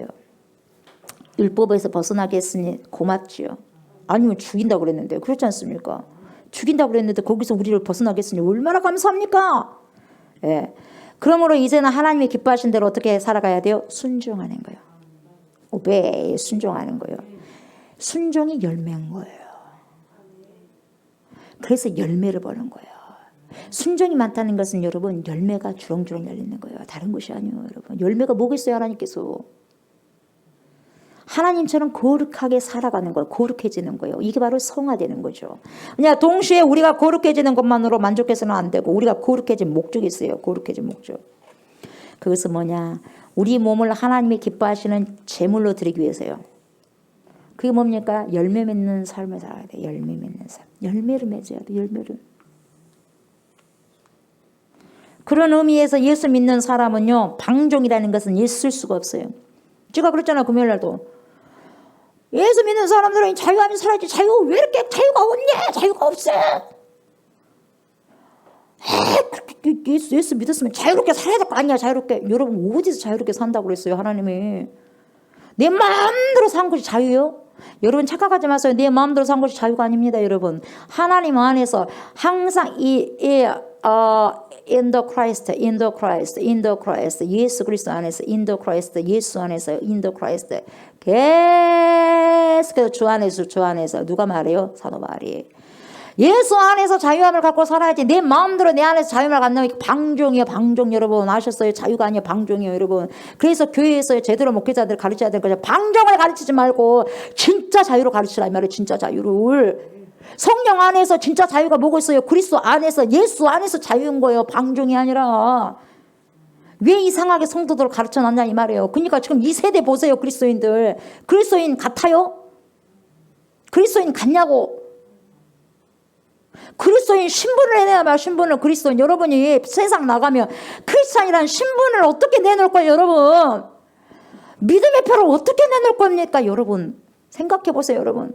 율법에서 벗어나게 했으니 고맙죠. 아니면 죽인다고 그랬는데 그렇지 않습니까? 죽인다고 그랬는데 거기서 우리를 벗어나게 했으니 얼마나 감사합니까? 예. 그러므로 이제는 하나님이 기뻐하신 대로 어떻게 살아가야 돼요? 순종하는 거예요. 오베이 순종하는 거예요. 순종이 열매인 거예요. 그래서 열매를 보는 거예요. 순종이 많다는 것은 여러분 열매가 주렁주렁 열리는 거예요. 다른 것이 아니에요 여러분. 열매가 뭐가 있어요 하나님께서. 하나님처럼 거룩하게 살아가는 거예요. 거룩해지는 거예요. 이게 바로 성화되는 거죠. 그냥 동시에 우리가 거룩해지는 것만으로 만족해서는 안 되고 우리가 거룩해진 목적이 있어요. 거룩해진 목적. 그것은 뭐냐. 우리 몸을 하나님이 기뻐하시는 제물로 드리기 위해서요. 그게 뭡니까? 열매 맺는 삶을 살아야 돼. 열매 맺는 삶. 열매를 맺어야 돼. 열매를. 그런 의미에서 예수 믿는 사람은요. 방종이라는 것은 있을 수가 없어요. 제가 그랬잖아요. 금요일날도. 예수 믿는 사람들은 자유하면서 살아야지. 자유가 왜 이렇게 자유가 없냐? 자유가 없어. 예수 믿었으면 자유롭게 살아야 될 거 아니야. 자유롭게. 여러분 어디서 자유롭게 산다고 그랬어요. 하나님이. 내 마음대로 산 것이 자유요? 여러분 착각하지 마세요. 내 마음대로 산 것이 자유가 아닙니다. 여러분. 하나님 안에서 항상 in the Christ, 예수 그리스도 안에서, in the Christ, 예수 안에서, in the Christ. 계속해서 주 안에서. 누가 말해요? 사도 바울이. 예수 안에서 자유함을 갖고 살아야지. 내 마음대로 내 안에서 자유함을 갖는 방종이에요. 방종 여러분 아셨어요? 자유가 아니에요. 방종이에요 여러분. 그래서 교회에서 제대로 목회자들 가르쳐야 되는 거죠. 방종을 가르치지 말고 진짜 자유로 가르치라 이 말이에요. 진짜 자유를. 성령 안에서 진짜 자유가 뭐가 있어요? 그리스도 안에서 예수 안에서 자유인 거예요. 방종이 아니라. 왜 이상하게 성도들을 가르쳐놨냐 이 말이에요. 그러니까 지금 이 세대 보세요. 그리스도인들. 그리스도인 같아요? 그리스도인 같냐고. 그리스도인 신분을 내놔야 신분을. 그리스도인 여러분이 세상 나가면 크리스찬이라는 신분을 어떻게 내놓을 거예요 여러분. 믿음의 표를 어떻게 내놓을 겁니까 여러분. 생각해 보세요 여러분.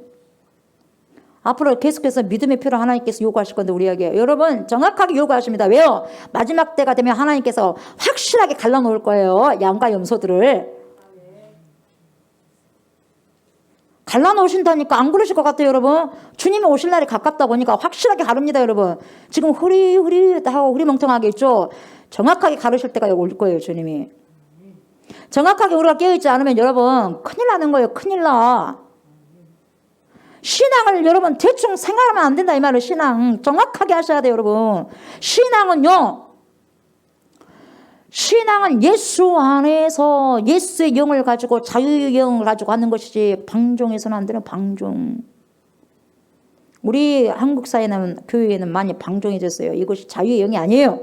앞으로 계속해서 믿음의 표를 하나님께서 요구하실 건데 우리에게 여러분 정확하게 요구하십니다. 왜요? 마지막 때가 되면 하나님께서 확실하게 갈라놓을 거예요. 양과 염소들을 갈라놓으신다니까. 안 그러실 것 같아요 여러분. 주님이 오실 날이 가깝다 보니까 확실하게 가릅니다 여러분. 지금 흐리흐리하고 흐리멍텅하게 있죠. 정확하게 가르실 때가 올 거예요 주님이. 정확하게 우리가 깨어있지 않으면 여러분 큰일 나는 거예요. 큰일 나. 신앙을 여러분 대충 생각하면 안 된다 이 말을. 신앙 정확하게 하셔야 돼요 여러분. 신앙은 예수 안에서 예수의 영을 가지고 자유의 영을 가지고 하는 것이지 방종해서는 안 되는 방종. 우리 한국 사회는 교회에는 많이 방종해졌어요. 이것이 자유의 영이 아니에요.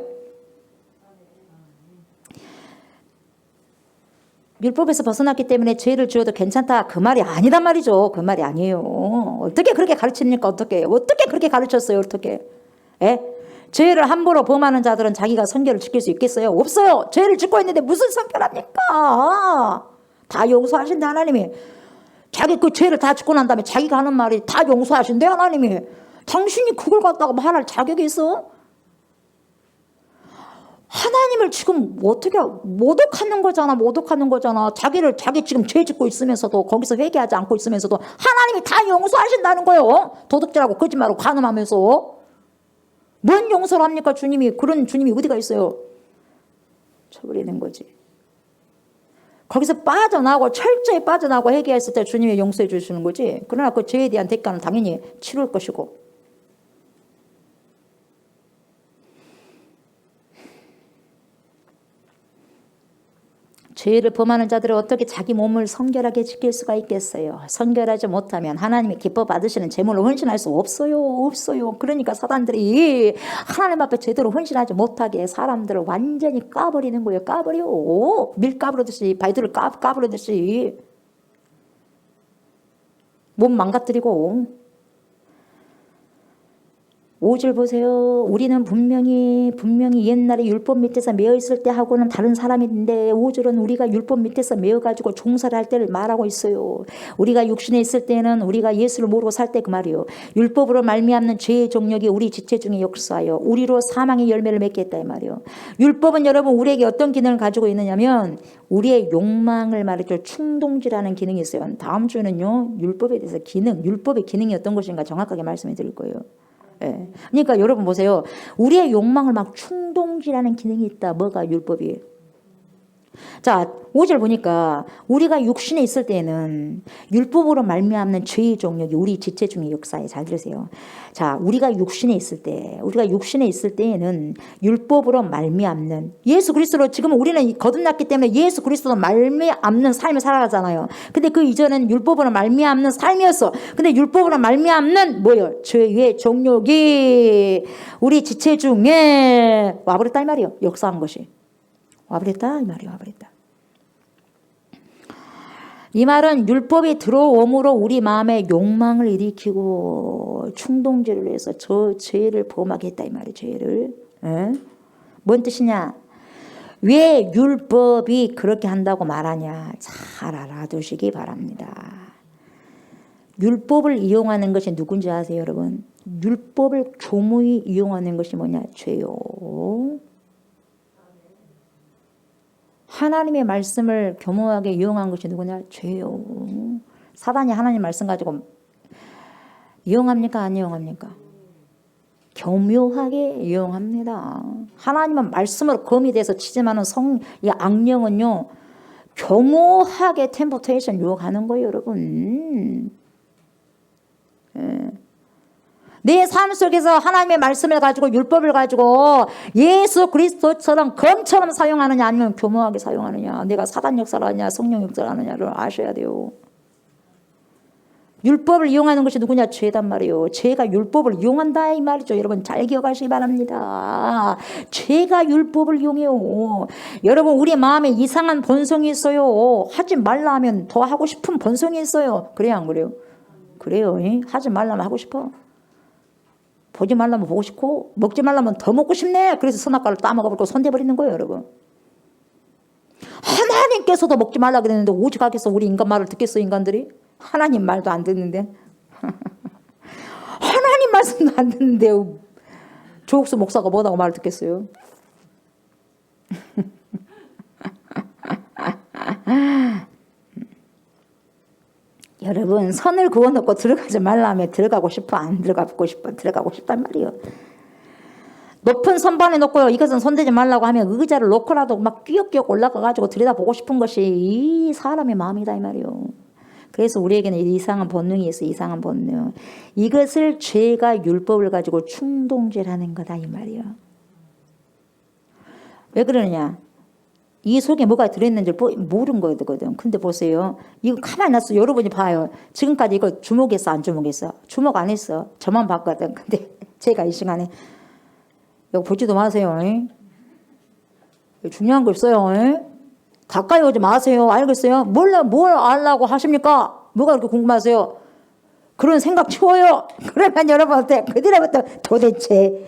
율법에서 벗어났기 때문에 죄를 지어도 괜찮다 그 말이 아니단 말이죠. 그 말이 아니에요. 어떻게 그렇게 가르칩니까? 어떻게 그렇게 가르쳤어요? 어떻게? 예? 죄를 함부로 범하는 자들은 자기가 선결을 지킬 수 있겠어요? 없어요. 죄를 짓고 있는데 무슨 선결합니까? 다 용서하신대 하나님이. 자기 그 죄를 다 짓고 난 다음에 자기가 하는 말이 다 용서하신대 하나님이. 당신이 그걸 갖다가 말할 자격이 있어? 하나님을 지금 어떻게 모독하는 거잖아. 자기 지금 죄 짓고 있으면서도 거기서 회개하지 않고 있으면서도 하나님이 다 용서하신다는 거예요. 도둑질하고 거짓말하고 간음하면서. 뭔 용서를 합니까 주님이. 그런 주님이 어디가 있어요. 쳐버리는 거지. 거기서 빠져나오고 철저히 빠져나오고 회개했을 때 주님이 용서해 주시는 거지. 그러나 그 죄에 대한 대가는 당연히 치를 것이고. 죄를 범하는 자들은 어떻게 자기 몸을 성결하게 지킬 수가 있겠어요? 성결하지 못하면 하나님이 기뻐 받으시는 제물을 헌신할 수 없어요. 그러니까 사단들이 하나님 앞에 제대로 헌신하지 못하게 사람들을 완전히 까버리는 거예요. 까버려. 밀 까부르듯이, 바위들을 까부르듯이 몸 망가뜨리고. 5절 보세요. 우리는 분명히 옛날에 율법 밑에서 매어 있을 때 하고는 다른 사람인데 5절은 우리가 율법 밑에서 매어가지고 종사를 할 때를 말하고 있어요. 우리가 육신에 있을 때는 우리가 예수를 모르고 살 때 그 말이요. 율법으로 말미암는 죄의 종력이 우리 지체 중에 역사하여 우리로 사망의 열매를 맺게 했다 이 말이요. 율법은 여러분 우리에게 어떤 기능을 가지고 있느냐면 우리의 욕망을 말이죠. 충동질하는 기능이 있어요. 다음 주에는요. 율법에 대해서 율법의 기능이 어떤 것인가 정확하게 말씀해 드릴 거예요. 예. 그러니까 여러분 보세요. 우리의 욕망을 막 충동질하는 기능이 있다. 뭐가 율법이. 자 5절 보니까 우리가 육신에 있을 때에는 율법으로 말미암는 죄의 종력이 우리 지체 중에 역사에. 잘 들으세요. 자 우리가 육신에 있을 때에는 율법으로 말미암는 예수 그리스도로 지금 우리는 거듭났기 때문에 예수 그리스도로 말미암는 삶을 살아가잖아요. 근데 그 이전은 율법으로 말미암는 삶이었어. 근데 율법으로 말미암는 뭐예요? 죄의 종력이 우리 지체 중에 와버렸다 이 말이에요. 역사한 것이. 와버렸다 이 말이에요. 와버렸다. 이 말은 율법이 들어옴으로 우리 마음에 욕망을 일으키고 충동질을 해서 저 죄를 범하게 했다 이 말이에요. 죄를. 에? 뭔 뜻이냐? 왜 율법이 그렇게 한다고 말하냐? 잘 알아두시기 바랍니다. 율법을 이용하는 것이 누군지 아세요 여러분? 율법을 교무히 이용하는 것이 뭐냐? 죄요. 하나님의 말씀을 교묘하게 이용한 것이 누구냐? 죄요. 사단이 하나님 말씀 가지고 이용합니까? 안 이용합니까? 교묘하게 이용합니다. 하나님은 말씀으로 검이 돼서 치지만은 이 악령은요 교묘하게 템포테이션 유혹하는 거예요, 여러분. 예. 내 삶 속에서 하나님의 말씀을 가지고 율법을 가지고 예수 그리스도처럼 검처럼 사용하느냐 아니면 교묘하게 사용하느냐, 내가 사단 역사를 하느냐 성령 역사를 하느냐를 아셔야 돼요. 율법을 이용하는 것이 누구냐? 죄단 말이에요. 죄가 율법을 이용한다 이 말이죠. 여러분 잘 기억하시기 바랍니다. 죄가 율법을 이용해요. 여러분 우리 마음에 이상한 본성이 있어요. 하지 말라 하면 더 하고 싶은 본성이 있어요. 그래요 안 그래요? 그래요. 하지 말라면 하고 싶어. 보지 말라면 보고 싶고 먹지 말라면 더 먹고 싶네. 그래서 선악과를 따먹어버리고 손대버리는 거예요 여러분. 하나님께서도 먹지 말라 그랬는데 오직 하겠어 우리 인간 말을 듣겠어 인간들이? 하나님 말도 안 듣는데 말씀도 안 듣는데 조옥수 목사가 뭐라고 말을 듣겠어요? 여러분 선을 그어놓고 들어가지 말라면 들어가고 싶어 안 들어가고 싶어 들어가고 싶단 말이에요. 높은 선반에 놓고요. 이것은 손대지 말라고 하면 의자를 놓고라도 막 끼역끼역 올라가가지고 들여다보고 싶은 것이 이 사람의 마음이다 이 말이에요. 그래서 우리에게는 이상한 본능이 있어. 이상한 본능. 이것을 죄가 율법을 가지고 충동질하는 거다 이 말이에요. 왜 그러느냐. 이 속에 뭐가 들어있는지 모르는 거거든. 근데 보세요. 이거 가만히 놨어. 여러분이 봐요. 지금까지 이거 주목했어 안 주목했어? 주목 안 했어. 저만 봤거든. 근데 제가 이 시간에 이거 보지도 마세요. 중요한 거 없어요. 가까이 오지 마세요. 알겠어요? 뭘 알라고 하십니까? 뭐가 그렇게 궁금하세요? 그런 생각 치워요. 그러면 여러분한테 그들부터 도대체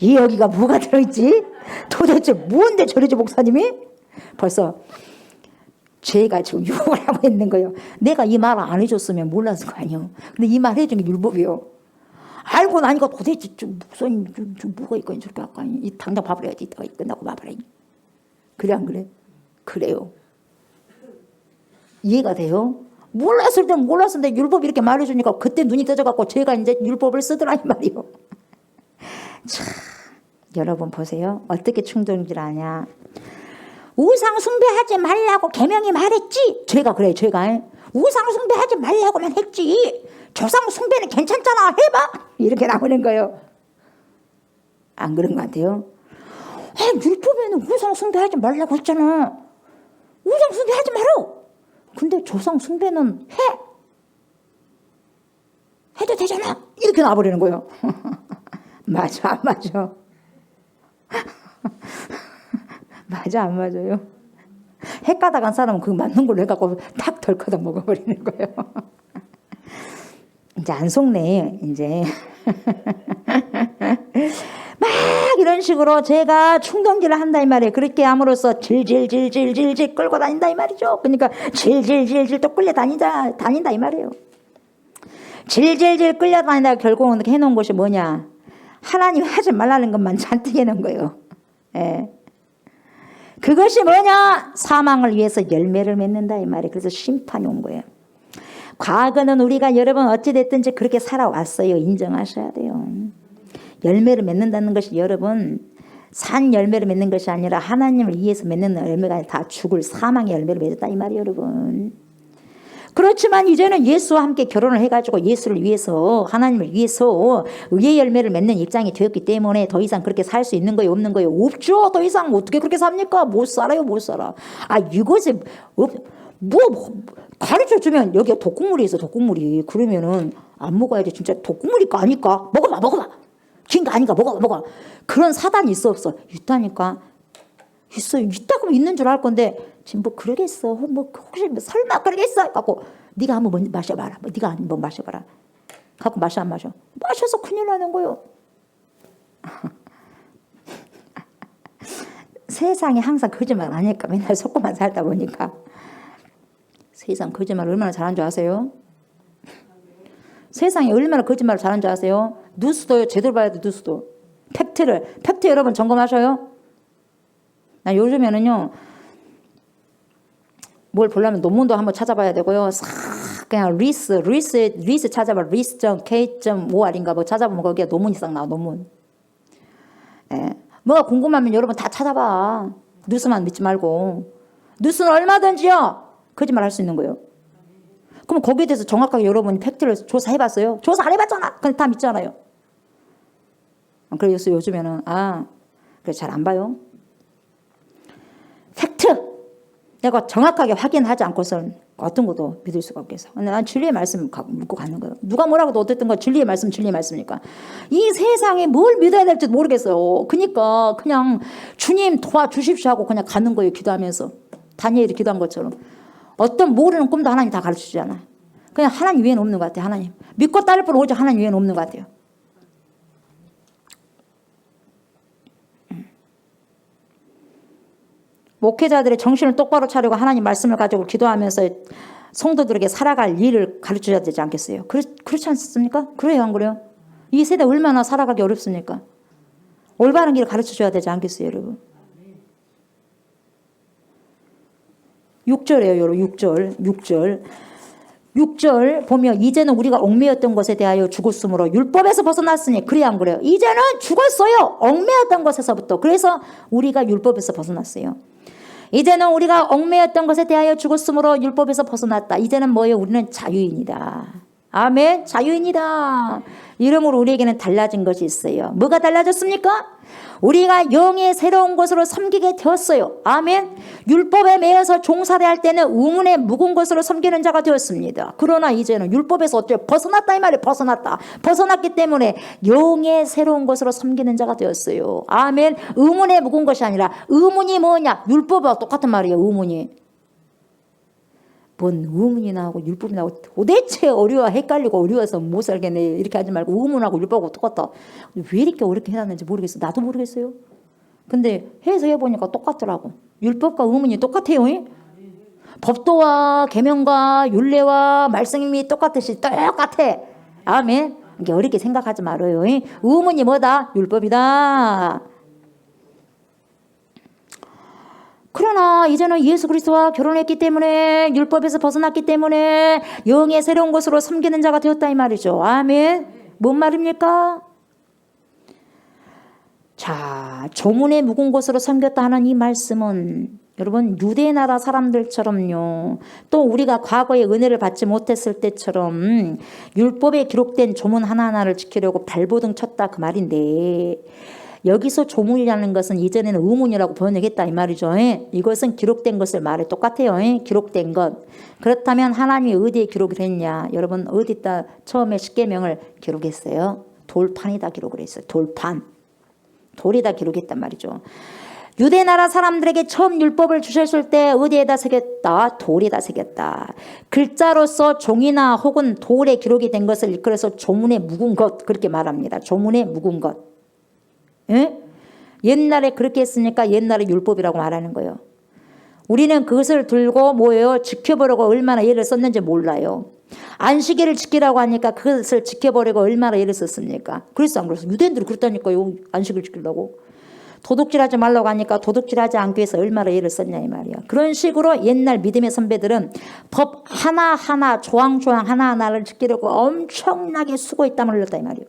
이 여기가 뭐가 들어있지? 도대체 뭔데 저러지 목사님이? 벌써 죄가 지금 유혹을 하고 있는 거예요. 내가 이 말을 안 해줬으면 몰랐을 거 아니에요. 근데 이 말 해준 게 율법이에요. 알고 나니까 도대체 목사님 좀 뭐가 있거니 저렇게 할까? 이 당장 밥을 해야지. 이따가 끝나고 밥을 해야지. 그래 안 그래? 그래요. 이해가 돼요? 몰랐을 땐 몰랐는데 율법이 이렇게 말해주니까 그때 눈이 떠져갖고 제가 이제 율법을 쓰더라 이 말이요. 참 여러분 보세요. 어떻게 충동질하냐. 우상 숭배하지 말라고 계명이 말했지. 제가 그래요. 제가 우상 숭배하지 말라고만 했지. 조상 숭배는 괜찮잖아. 해봐. 이렇게 나오는 거예요. 안 그런 것 같아요? 율법에는 우상 숭배하지 말라고 했잖아. 우상 숭배하지 마라. 근데 조상 숭배는 해도 되잖아. 이렇게 나와버리는 거예요. 맞아 안 맞아? 맞아 안 맞아요? 헷가닥 한 사람은 그 맞는 걸로 해갖고 탁 덜커덕 먹어버리는 거예요. 이제 안 속네 이제. 막 이런 식으로 제가 충동질을 한다 이 말이에요. 그렇게 함으로써 질질질질질질 끌고 다닌다 이 말이죠. 그러니까 질질질질 또 끌려다닌다 이 말이에요. 질질질 끌려다니다 결국은 해놓은 것이 뭐냐. 하나님 하지 말라는 것만 잔뜩 해놓은 거예요. 예. 그것이 뭐냐. 사망을 위해서 열매를 맺는다 이 말이에요. 그래서 심판이 온 거예요. 과거는 우리가 여러분 어찌됐든지 그렇게 살아왔어요. 인정하셔야 돼요. 열매를 맺는다는 것이 여러분 산 열매를 맺는 것이 아니라 하나님을 위해서 맺는 열매가 아니라 다 죽을 사망의 열매를 맺었다 이 말이에요. 여러분. 그렇지만 이제는 예수와 함께 결혼을 해가지고 예수를 위해서 하나님을 위해서 의의 열매를 맺는 입장이 되었기 때문에 더 이상 그렇게 살 수 있는 거예요? 없는 거예요? 없죠. 더 이상 어떻게 그렇게 삽니까? 못 살아요. 못 살아. 이것이 가르쳐주면 여기에 독국물이 있어. 독국물이. 그러면은 안 먹어야지. 진짜 독국물이니까 아니까 먹어봐. 긴 거 아니까 먹어. 그런 사단이 있어 없어? 있다니까. 있어요. 있다고 있는 줄 알 건데 지금 뭐 그러겠어. 혹시 설마 그러겠어? 갖고 네가 한번 마셔봐라. 네가 한번 마셔봐라. 갖고 마셔 안 마셔? 마셔서 큰일 나는 거예요. 세상에 항상 거짓말 안 하니까 맨날 속고만 살다 보니까 세상 거짓말 얼마나 잘하는 줄 아세요? 세상에 얼마나 거짓말을 잘하는 줄 아세요? 뉴스도요. 제대로 봐야 돼. 뉴스도. 팩트 여러분 점검하셔요. 나 요즘에는요. 뭘 보려면 논문도 한번 찾아봐야 되고요. 싹 그냥 리스 찾아봐. 리스.k.or인가 뭐 찾아보면 거기에 논문이 싹 나와. 논문. 예. 뭐가 궁금하면 여러분 다 찾아봐. 뉴스만 믿지 말고. 뉴스는 얼마든지요. 거짓말 할 수 있는 거예요. 그럼 거기에 대해서 정확하게 여러분이 팩트를 조사해봤어요? 조사 안 해봤잖아. 근데 다 믿잖아요. 그래서 요즘에는 그래서 잘 안 봐요. 팩트. 내가 정확하게 확인하지 않고서는 어떤 것도 믿을 수가 없겠어. 근데 난 진리의 말씀 묻고 가는 거예요. 누가 뭐라고 해도 어쨌든 진리의 말씀이니까. 이 세상에 뭘 믿어야 될지 모르겠어요. 그러니까 그냥 주님 도와주십시오 하고 그냥 가는 거예요. 기도하면서. 다니엘이 기도한 것처럼. 어떤 모르는 꿈도 하나님 다 가르치잖아. 그냥 하나님 외에는 없는 것 같아요. 하나님. 믿고 따를 뿐 오직 하나님 외에는 없는 것 같아요. 목회자들의 정신을 똑바로 차리고 하나님 말씀을 가지고 기도하면서 성도들에게 살아갈 일을 가르쳐야 되지 않겠어요? 그렇지 않습니까? 그래요, 안 그래요? 이 세대 얼마나 살아가기 어렵습니까? 올바른 길을 가르쳐줘야 되지 않겠어요, 여러분? 6절이에요, 여러분. 6절 보면 이제는 우리가 얽매였던 것에 대하여 죽었으므로 율법에서 벗어났으니 그래 안 그래요? 이제는 죽었어요. 얽매였던 것에서부터. 그래서 우리가 율법에서 벗어났어요. 이제는 우리가 얽매였던 것에 대하여 죽었으므로 율법에서 벗어났다. 이제는 뭐예요? 우리는 자유인이다. 아멘. 자유인이다. 이러므로 우리에게는 달라진 것이 있어요. 뭐가 달라졌습니까? 우리가 영의 새로운 것으로 섬기게 되었어요. 아멘. 율법에 매여서 종살이 할 때는 의문에 묵은 것으로 섬기는 자가 되었습니다. 그러나 이제는 율법에서 어때요? 벗어났다 이 말이에요. 벗어났다. 벗어났기 때문에 영의 새로운 것으로 섬기는 자가 되었어요. 아멘. 의문에 묵은 것이 아니라 의문이 뭐냐? 율법과 똑같은 말이에요. 의문이. 뭔 의문이 나오고 율법이 나오고 도대체 어려워 헷갈리고 어려워서 못 살겠네 이렇게 하지 말고 의문하고 율법하고 똑같다. 왜 이렇게 어렵게 해놨는지 모르겠어. 나도 모르겠어요. 근데 해서 해보니까 똑같더라고. 율법과 의문이 똑같아요. 법도와 계명과 율례와 말씀이 똑같듯이 똑같아. 아멘. 이게 어렵게 생각하지 말아요. 의문이 뭐다? 율법이다. 그러나 이제는 예수 그리스도와 결혼했기 때문에 율법에서 벗어났기 때문에 영의 새로운 것으로 섬기는 자가 되었다 이 말이죠. 아멘. 뭔 말입니까? 자, 조문에 묵은 것으로 섬겼다 하는 이 말씀은 여러분 유대 나라 사람들처럼요. 또 우리가 과거에 은혜를 받지 못했을 때처럼 율법에 기록된 조문 하나하나를 지키려고 발버둥 쳤다 그 말인데 여기서 조문이라는 것은 이전에는 의문이라고 번역했다 이 말이죠. 이것은 기록된 것을 말해 똑같아요. 기록된 것. 그렇다면 하나님이 어디에 기록을 했냐? 여러분 어디다 처음에 십계명을 기록했어요? 돌판에다 기록을 했어요. 돌판. 돌에다 기록했단 말이죠. 유대 나라 사람들에게 처음 율법을 주셨을 때 어디에다 새겼다? 돌에다 새겼다. 글자로서 종이나 혹은 돌에 기록이 된 것을 일컬어서 조문에 묵은 것 그렇게 말합니다. 조문에 묵은 것. 예? 옛날에 그렇게 했으니까 옛날에 율법이라고 말하는 거예요. 우리는 그것을 들고 뭐예요? 지켜보려고 얼마나 애를 썼는지 몰라요. 안식일을 지키라고 하니까 그것을 지켜보려고 얼마나 애를 썼습니까? 그랬어 안 그랬어? 유대인들이 그랬다니까요. 안식일 지키려고. 도둑질하지 말라고 하니까 도둑질하지 않기 위해서 얼마나 애를 썼냐 이 말이야. 그런 식으로 옛날 믿음의 선배들은 법 하나하나 조항조항 하나하나를 지키려고 엄청나게 수고했땀을 흘렸다 이 말이에요.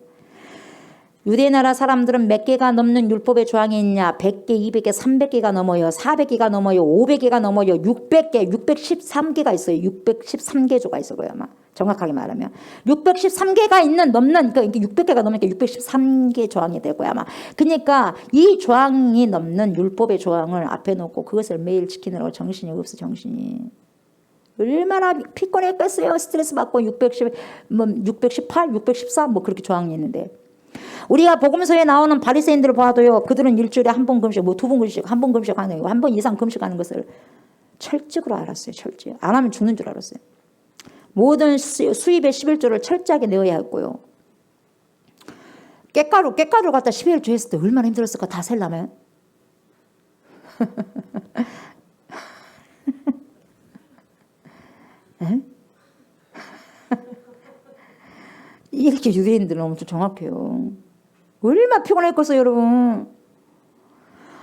유대 나라 사람들은 몇 개가 넘는 율법의 조항이 있냐? 100개, 200개, 300개가 넘어요. 400개가 넘어요. 500개가 넘어요. 600개, 613개가 있어요. 613개조가 있어요. 아마 정확하게 말하면 613개가 있는 넘는 그러니까 600개가 넘으니까 613개 조항이 되고요. 아마 그러니까 이 조항이 넘는 율법의 조항을 앞에 놓고 그것을 매일 지키느라고 정신이 없어 정신이. 얼마나 피곤했겠어요. 스트레스 받고 618, 614 뭐 그렇게 조항이 있는데. 우리가 복음서에 나오는 바리새인들을 봐도요. 그들은 일주일에 한 번 금식, 뭐 두 번 금식, 한 번 금식하는 거, 한 번 이상 금식하는 것을 철칙으로 알았어요. 철칙. 안 하면 죽는 줄 알았어요. 모든 수입의 11조를 철저하게 내어야 했고요. 깻가루를 갖다 11조 했을 때 얼마나 힘들었을까 다 셀라면. 이렇게 유대인들은 엄청 정확해요. 얼마나 피곤했겠어요 여러분.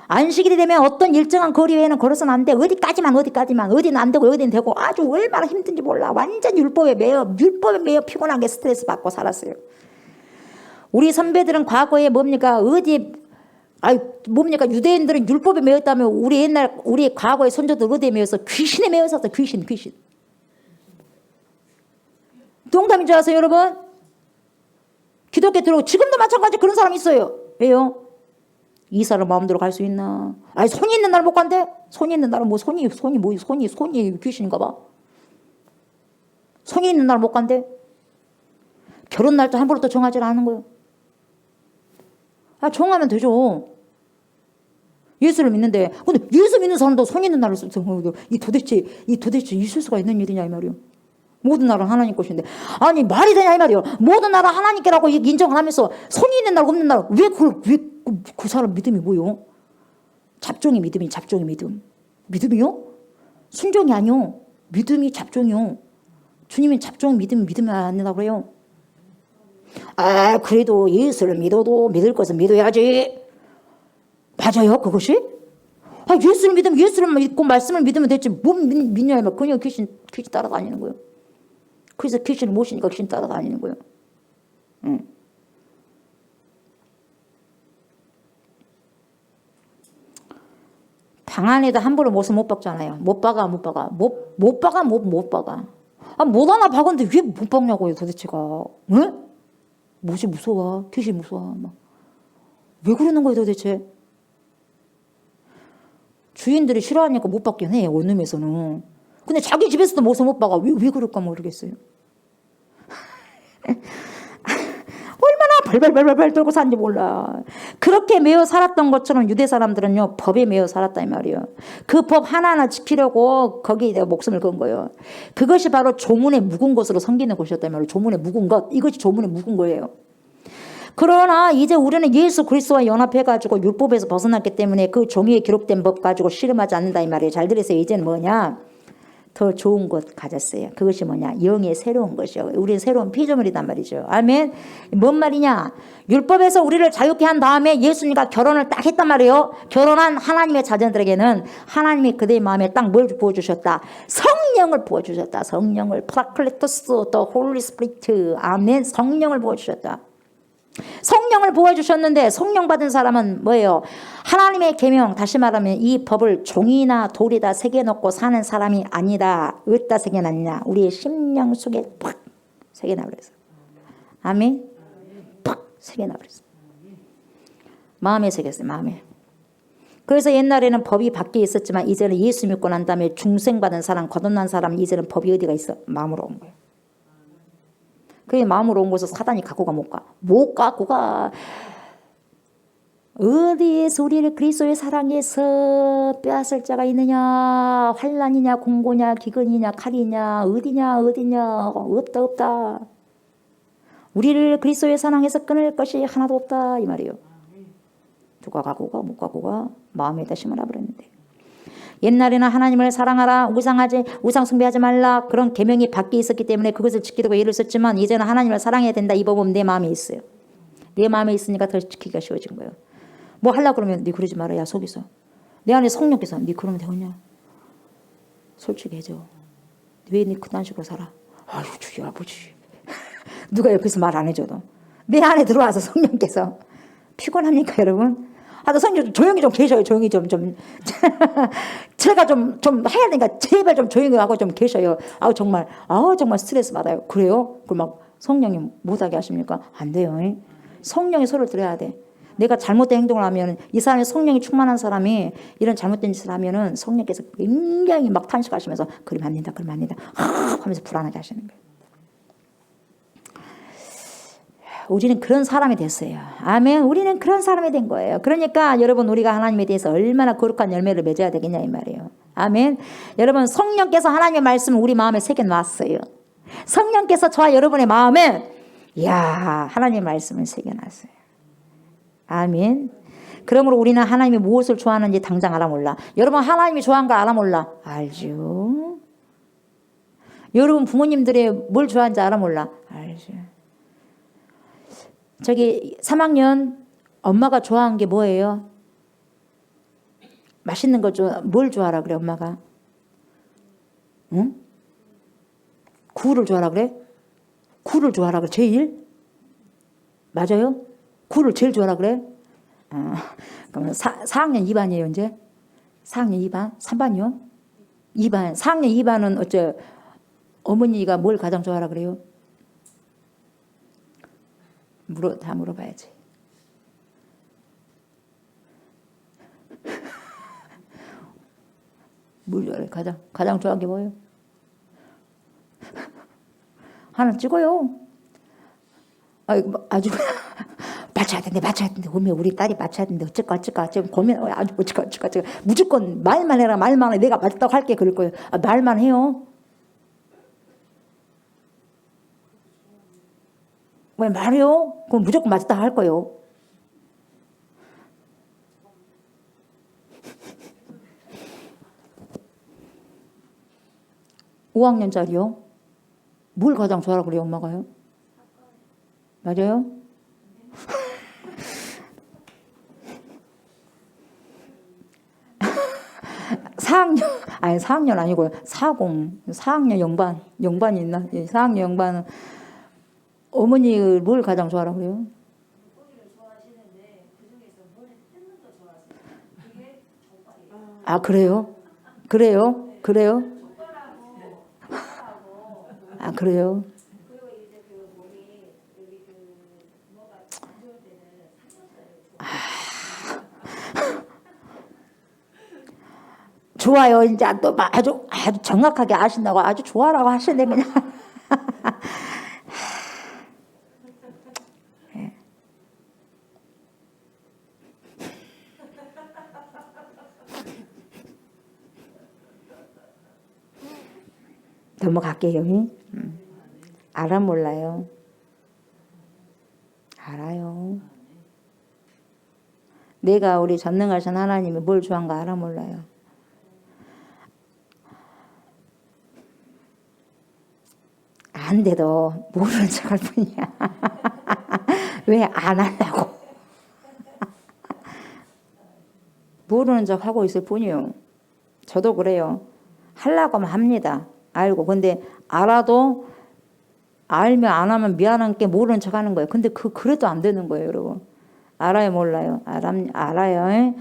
안식일이 되면 어떤 일정한 거리 외에는 걸어서는 안 돼. 어디까지만 어디는 안 되고 어디는 되고 아주 얼마나 힘든지 몰라. 완전 율법에 매여 피곤하게 스트레스 받고 살았어요. 우리 선배들은 과거에 뭡니까 유대인들은 율법에 매였다면 우리 과거의 손자들 어디에 매여서 귀신에 매여서 귀신. 농담인 줄 아세요 여러분? 기독교 들어오고 지금도 마찬가지 그런 사람 있어요. 왜요? 이 사람 마음대로 갈 수 있나? 아니 손이 있는 날 못 간대? 손이 있는 날은 뭐 손이 귀신인가 봐. 손이 있는 날 못 간대? 결혼 날짜 함부로 또 정하지 않는 거예요. 정하면 되죠. 예수를 믿는데 근데 예수 믿는 사람도 손이 있는 날을 이 도대체 있을 수가 있는 일이냐 이 말이에요. 모든 나라는 하나님 것인데 아니 말이 되냐 이 말이에요. 모든 나라 하나님께라고 인정을 하면서 손이 있는 날 없는 날 왜 그 사람 믿음이 뭐요? 잡종이 믿음이 잡종이 믿음이요? 순종이 아니요. 믿음이 잡종이요. 주님은 잡종 믿음이 안 된다고 그래요. 아, 그래도 예수를 믿어도 믿을 것은 믿어야지. 맞아요, 그것이? 아, 예수를 믿으면 예수를 믿고 말씀을 믿으면 됐지. 뭐 믿냐, 막 그냥 귀신 따라다니는 거예요. 그래서 귀신을 모시니까 귀신 따라다니는 거예요. 응. 방 안에도 함부로 못을 못 박잖아요. 못 박아. 아, 못 하나 박은데 왜 못 박냐고요, 도대체가. 응? 뭐지, 무서워. 귀신 무서워. 막. 왜 그러는 거예요, 도대체? 주인들이 싫어하니까 못 박긴 해, 원룸에서는. 근데 자기 집에서도 못을 못 박아. 왜 그럴까 모르겠어요. 얼마나 발발발발 떨고 사는지 몰라. 그렇게 매여 살았던 것처럼 유대 사람들은요, 법에 매여 살았다 이 말이에요. 그 법 하나하나 지키려고 거기에 내가 목숨을 건 거예요. 그것이 바로 조문에 묵은 것으로 섬기는 것이었다 이 말이에요. 조문에 묵은 것, 이것이 조문에 묵은 거예요. 그러나 이제 우리는 예수 그리스도와 연합해가지고 율법에서 벗어났기 때문에 그 종이에 기록된 법 가지고 씨름하지 않는다 이 말이에요. 잘 들으세요. 이제는 뭐냐? 더 좋은 것 가졌어요. 그것이 뭐냐? 영의 새로운 것이요. 우리는 새로운 피조물이단 말이죠. 아멘. 뭔 말이냐? 율법에서 우리를 자유케 한 다음에 예수님과 결혼을 딱 했단 말이에요. 결혼한 하나님의 자녀들에게는 하나님이 그들의 마음에 딱 뭘 부어주셨다? 성령을 부어주셨다. 성령을. 파라클레토스, 더 홀리 스피리트. 아멘. 성령을 부어주셨다. 성령을 부어주셨는데 성령 받은 사람은 뭐예요? 하나님의 계명, 다시 말하면 이 법을 종이나 돌에다 새겨놓고 사는 사람이 아니다. 어디다 새겨놨냐? 우리의 심령 속에 팍 새겨놔버렸어. 아멘? 팍 새겨놔버렸어. 마음에 새겼어요. 마음에. 그래서 옛날에는 법이 밖에 있었지만 이제는 예수 믿고 난 다음에 중생받은 사람, 거듭난 사람, 이제는 법이 어디가 있어? 마음으로 온 거예요. 그게 마음으로 온 것을 사단이 갖고 가 못 가. 못 갖고 가. 어디에서 우리를 그리스도의 사랑에서 빼앗을 자가 있느냐? 환난이냐, 공고냐, 기근이냐, 칼이냐, 어디냐, 없다. 우리를 그리스도의 사랑에서 끊을 것이 하나도 없다 이 말이에요. 누가 갖고 가? 못 갖고 가. 마음에다 심어놔 버렸는데. 옛날에는 하나님을 사랑하라, 우상 숭배하지 말라, 그런 계명이 밖에 있었기 때문에 그것을 지키려고 애를 썼지만 이제는 하나님을 사랑해야 된다. 이 법은 내 마음에 있어요. 내 마음에 있으니까 더 지키기가 쉬워진 거예요. 뭐 하려고 그러면 네 그러지 마라. 야, 속이서 내 안에 성령께서 네 그러면 되겠냐? 솔직히 해줘. 왜 네 그딴 식으로 살아? 아유, 주여 아버지. 누가 옆에서 말 안 해줘도 내 안에 들어와서 성령께서. 피곤합니까 여러분? 아, 성령 조용히 좀 계셔요. 조용히 좀 제가 좀 해야 되니까 제발 좀 조용히 하고 좀 계셔요. 정말 스트레스 받아요. 그래요? 그럼 막 성령이 못하게 하십니까? 안 돼요. 성령의 소리를 들어야 돼. 내가 잘못된 행동을 하면 이 사람이 성령이 충만한 사람이 이런 잘못된 짓을 하면은 성령께서 굉장히 막 탄식하시면서 그러면 안 된다 하면서 불안하게 하시는 거예요. 우리는 그런 사람이 됐어요. 아멘. 우리는 그런 사람이 된 거예요. 그러니까 여러분 우리가 하나님에 대해서 얼마나 거룩한 열매를 맺어야 되겠냐 이 말이에요. 아멘. 여러분 성령께서 하나님의 말씀을 우리 마음에 새겨놨어요. 성령께서 저와 여러분의 마음에 하나님의 말씀을 새겨놨어요. 아멘. 그러므로 우리는 하나님이 무엇을 좋아하는지 당장 알아 몰라. 여러분 하나님이 좋아하는 걸 알아 몰라? 알죠. 여러분 부모님들이 뭘 좋아하는지 알아 몰라? 알죠. 저기 3학년 엄마가 좋아하는 게 뭐예요? 맛있는 거 뭘 좋아하라 그래 엄마가? 응? 굴을 좋아하라 그래? 굴을 좋아하라 그래 제일? 맞아요? 굴을 제일 좋아하라 그래? 그러면 4학년 2반이에요 이제? 4학년 2반? 3반이요? 2반. 4학년 2반은 어째 어머니가 뭘 가장 좋아하라 그래요? 다 물어봐야지. 뭘 좋아해? 가장 좋아하는 게 뭐예요? 하나 찍어요. 아주 맞춰야 된대. 오면 우리 딸이 맞춰야 된대. 어쩔까 지금 고민 아주 어쩔까 무조건 말만 해라. 말만 해. 내가 맞다고 할게 그럴 거예요. 말만 해요. 왜 말해요? 그럼 무조건 맞다 할 거예요. (5학년짜리요) 뭘 가장 좋아하라고 그래요 엄마가요? 맞아요? 아니 4학년 아니고요. 4학년 영반이 있나? 4학년 영반은 어머니 뭘 가장 좋아하라고 그래요? 아 그래요? 그래요? 아 그래요? 좋아요. 이제 또 아주 정확하게 아신다고 아주 좋아라고 하시네 그냥. 예. 넘어갈게요. 알아 몰라요? 알아요. 내가 우리 전능하신 하나님이 뭘 좋아한가 알아 몰라요? 안돼도 모르는 척할 뿐이야. 왜 안 하려고? 모르는 척 하고 있을 뿐이요. 저도 그래요. 하려고 하면 합니다. 알고. 근데 알아도 알면 안 하면 미안한 게 모르는 척 하는 거예요. 근데 그래도 안 되는 거예요, 여러분. 알아요, 몰라요? 알아요.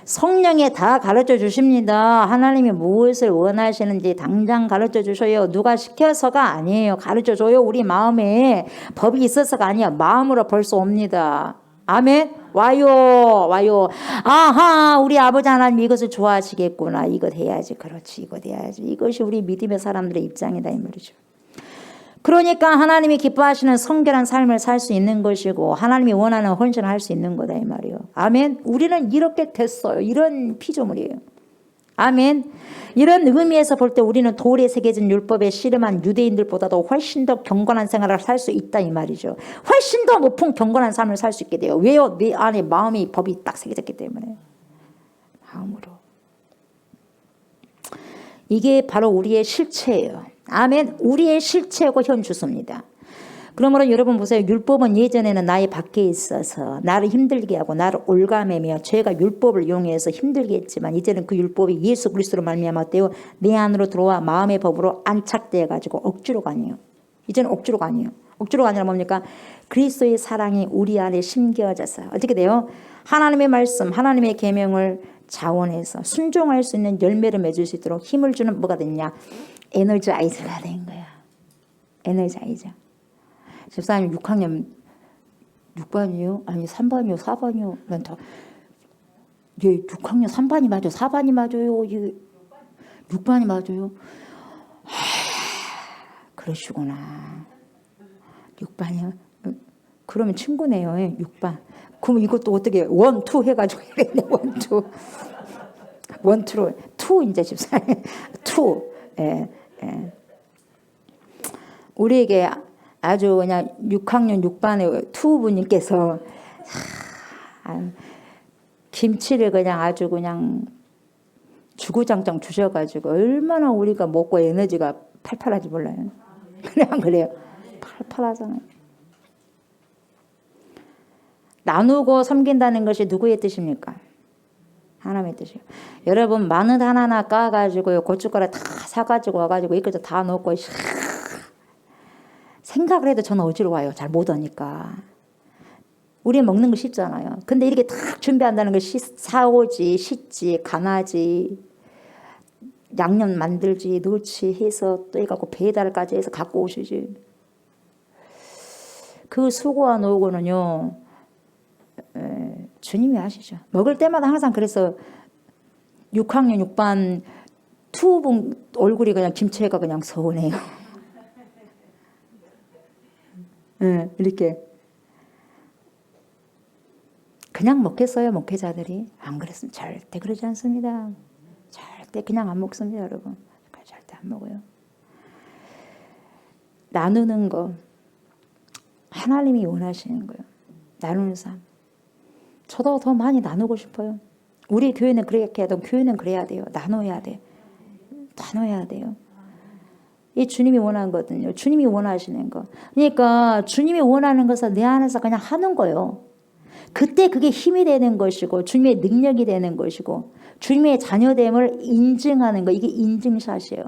성령에 다 가르쳐 주십니다. 하나님이 무엇을 원하시는지 당장 가르쳐 주셔요. 누가 시켜서가 아니에요. 가르쳐 줘요. 우리 마음에 법이 있어서가 아니야. 마음으로 벌써 옵니다. 아멘. 와요. 아하, 우리 아버지 하나님 이것을 좋아하시겠구나. 이것 해야지. 그렇지. 이것 해야지. 이것이 우리 믿음의 사람들의 입장이다 이 말이죠. 그러니까 하나님이 기뻐하시는 성결한 삶을 살 수 있는 것이고 하나님이 원하는 헌신을 할 수 있는 거다 이 말이에요. 아멘. 우리는 이렇게 됐어요. 이런 피조물이에요. 아멘. 이런 의미에서 볼 때 우리는 돌에 새겨진 율법에 씨름한 유대인들보다도 훨씬 더 경건한 생활을 살 수 있다 이 말이죠. 훨씬 더 높은 경건한 삶을 살 수 있게 돼요. 왜요? 내 안에 마음이 법이 딱 새겨졌기 때문에. 마음으로. 이게 바로 우리의 실체예요. 아멘. 우리의 실체고 현 주소입니다. 그러므로 여러분 보세요. 율법은 예전에는 나의 밖에 있어서 나를 힘들게 하고 나를 올가매며 죄가 율법을 이용해서 힘들게 했지만 이제는 그 율법이 예수 그리스도로 말미암아 어때요? 내 안으로 들어와 마음의 법으로 안착되어 가지고 억지로가 아니에요. 이제는 억지로가 아니에요. 억지로가 아니라 뭡니까? 그리스도의 사랑이 우리 안에 심겨져서 어떻게 돼요? 하나님의 말씀, 하나님의 계명을 자원해서 순종할 수 있는 열매를 맺을 수 있도록 힘을 주는 뭐가 됐냐? 에너자이저가 된 거야. 에너자이저. 집사님 6학년 6반이요? 아니 3반이요? 4반이요? 난 다 예, 6학년 3반이 맞아요. 4반이 맞아요. 예, 6반이 맞아요. 그러시구나. 6반이요? 그러면 친구네요. 6반. 그럼 이것도 어떻게 1, 2 해가지고 이랬네. 1, 2. 1, 2로 2 이제 집사님 2. 예. 우리에게 아주 그냥 6학년 6반의 투부님께서 김치를 그냥 아주 그냥 주구장창 주셔가지고 얼마나 우리가 먹고 에너지가 팔팔하지 몰라요. 그래 안 그래요? 팔팔하잖아요. 나누고 섬긴다는 것이 누구의 뜻입니까? 하나님의 뜻이에요. 여러분 마늘 하나하나 까가지고 고춧가루 다 사가지고 와가지고 이것도 다 넣고 생각을 해도 저는 어지러워요. 잘 못하니까. 우리 먹는 거 쉽잖아요. 근데 이렇게 딱 준비한다는 걸 사오지, 씻지, 간하지, 양념 만들지, 넣지 해서 또 해갖고 배달까지 해서 갖고 오시지. 그 수고와 노고는요. 주님이 하시죠. 먹을 때마다 항상 그래서 6학년 6반 투분 얼굴이 그냥 김치가 그냥 서운해요. 이렇게 그냥 먹겠어요 목회자들이? 안 그랬으면 절대 그러지 않습니다. 절대 그냥 안 먹습니다 여러분. 절대 안 먹어요. 나누는 거 하나님이 원하시는 거예요. 나누는 삶. 저도 더 많이 나누고 싶어요. 우리 교회는 그렇게 해도 교회는 그래야 돼요. 나눠야 돼. 나눠야 돼요. 이 주님이 원하는 거거든요. 주님이 원하시는 거. 그러니까 주님이 원하는 것을 내 안에서 그냥 하는 거예요. 그때 그게 힘이 되는 것이고 주님의 능력이 되는 것이고 주님의 자녀됨을 인증하는 거. 이게 인증샷이에요.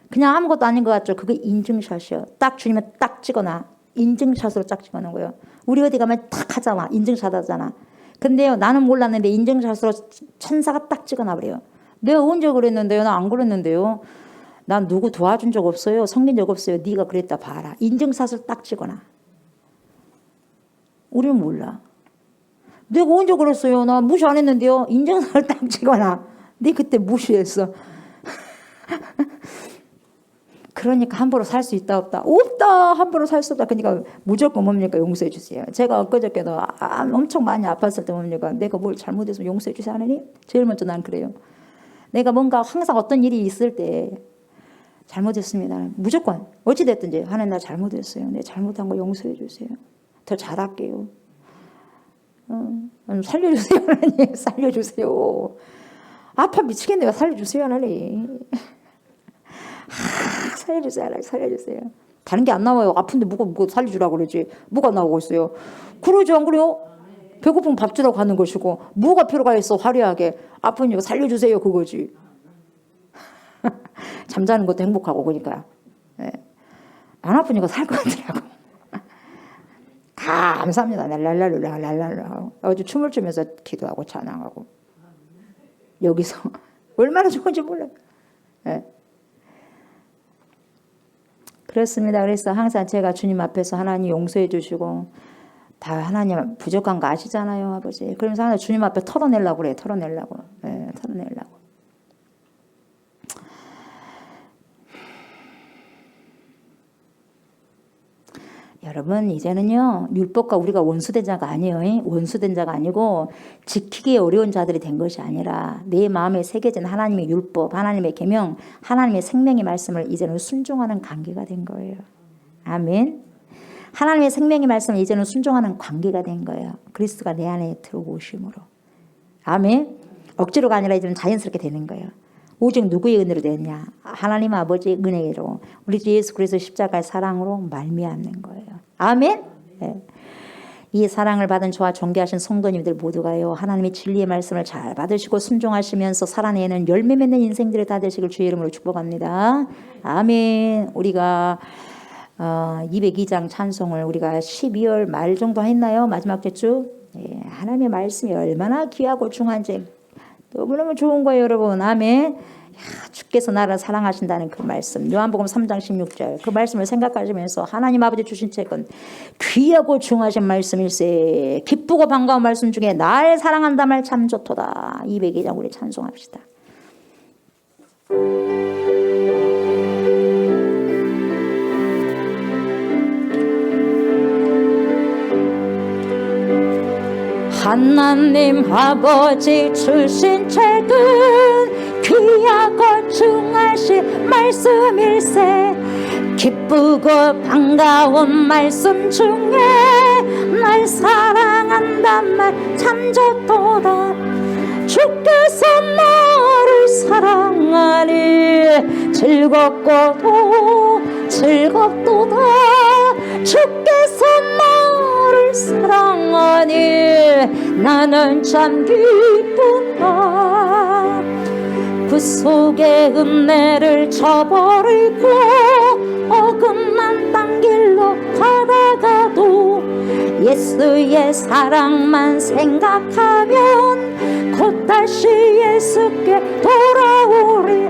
그냥 아무것도 아닌 것 같죠. 그게 인증샷이에요. 딱 주님은 딱 찍어놔. 인증샷으로 딱 찍어놓은 거예요. 우리 어디 가면 탁 하잖아. 인증샷 하잖아. 근데요, 나는 몰랐는데 인증샷으로 천사가 딱 찍어놔 버려요. 내가 언제 그랬는데요? 나 안 그랬는데요. 난 누구 도와준 적 없어요. 섬긴 적 없어요. 네가 그랬다 봐라. 인증샷을 딱 찍어놔. 우리는 몰라. 내가 언제 그랬어요? 나 무시 안 했는데요. 인증샷을 딱 찍어놔. 네 그때 무시했어. 그러니까 함부로 살 수 있다 없다? 없다. 함부로 살 수 없다. 그러니까 무조건 뭡니까? 용서해 주세요. 제가 엊그저께도 엄청 많이 아팠을 때 뭡니까? 내가 뭘 잘못했으면 용서해 주세요 하느니? 제일 먼저 난 그래요. 내가 뭔가 항상 어떤 일이 있을 때 잘못했습니다. 무조건 어찌됐든지 하나님 나 잘못했어요. 내 잘못한 거 용서해 주세요. 더 잘할게요. 살려주세요 하나님. 살려주세요. 아파 미치겠네요. 살려주세요 하나님. 살려주세요 하나님. 살려주세요. 다른 게 안 나와요. 아픈데 뭐가 살려주라고 그러지. 뭐가 나오고 있어요. 그러지 안 그래요? 배고프면 밥 주라고 하는 것이고 뭐가 필요가 있어 화려하게. 아프니까 살려주세요 그거지. 잠자는 것도 행복하고 그러니까. 네. 안 아프니까 살 것 같더라고. 감사합니다. 랄랄랄랄랄랄라. 어제 춤을 추면서 기도하고 찬양하고 여기서 얼마나 좋은지 몰라요. 네. 그렇습니다. 그래서 항상 제가 주님 앞에서 하나님 용서해 주시고 다 하나님 부족한 거 아시잖아요, 아버지. 그러면서 하나님 주님 앞에 털어내려고 그래요. 털어내려고. 네, 털어내려고. 여러분 이제는요 율법과 우리가 원수된 자가 아니에요. 원수된 자가 아니고 지키기 어려운 자들이 된 것이 아니라 내 마음에 새겨진 하나님의 율법, 하나님의 계명, 하나님의 생명의 말씀을 이제는 순종하는 관계가 된 거예요. 아멘. 하나님의 생명의 말씀을 이제는 순종하는 관계가 된 거예요. 그리스도가 내 안에 들어오심으로. 아멘. 억지로가 아니라 이제는 자연스럽게 되는 거예요. 오직 누구의 은혜로 되느냐? 하나님 아버지의 은혜로 우리 주 예수 그리스도 십자가의 사랑으로 말미암는 거예요. 아멘. 네. 이 사랑을 받은 저와 존귀하신 성도님들 모두가요 하나님의 진리의 말씀을 잘 받으시고 순종하시면서 살아내는 열매 맺는 인생들이 다 되시길 주의 이름으로 축복합니다. 아멘. 우리가 202장 찬송을 우리가 12월 말 정도 했나요? 마지막 주? 네, 하나님의 말씀이 얼마나 귀하고 중한지 너무너무 좋은 거예요, 여러분. 아멘. 야, 주께서 나를 사랑하신다는 그 말씀. 요한복음 3장 16절. 그 말씀을 생각하시면서 하나님 아버지 주신 책은 귀하고 중하신 말씀일세. 기쁘고 반가운 말씀 중에 날 사랑한다 말 참 좋도다. 202장 우리 찬송합시다. 하나님 아버지 주신 책은 귀하고 중하신 말씀일세. 기쁘고 반가운 말씀 중에 날 사랑한단 말 참 좋도다. 주께서 나를 사랑하니 즐겁고도 즐겁도다. 주께서 나를 사랑하니 나는 참 기쁘다. 그 속에 은혜를 저버리고 어긋난 딴 길로 가다가도 예수의 사랑만 생각하면 곧 다시 예수께 돌아오리.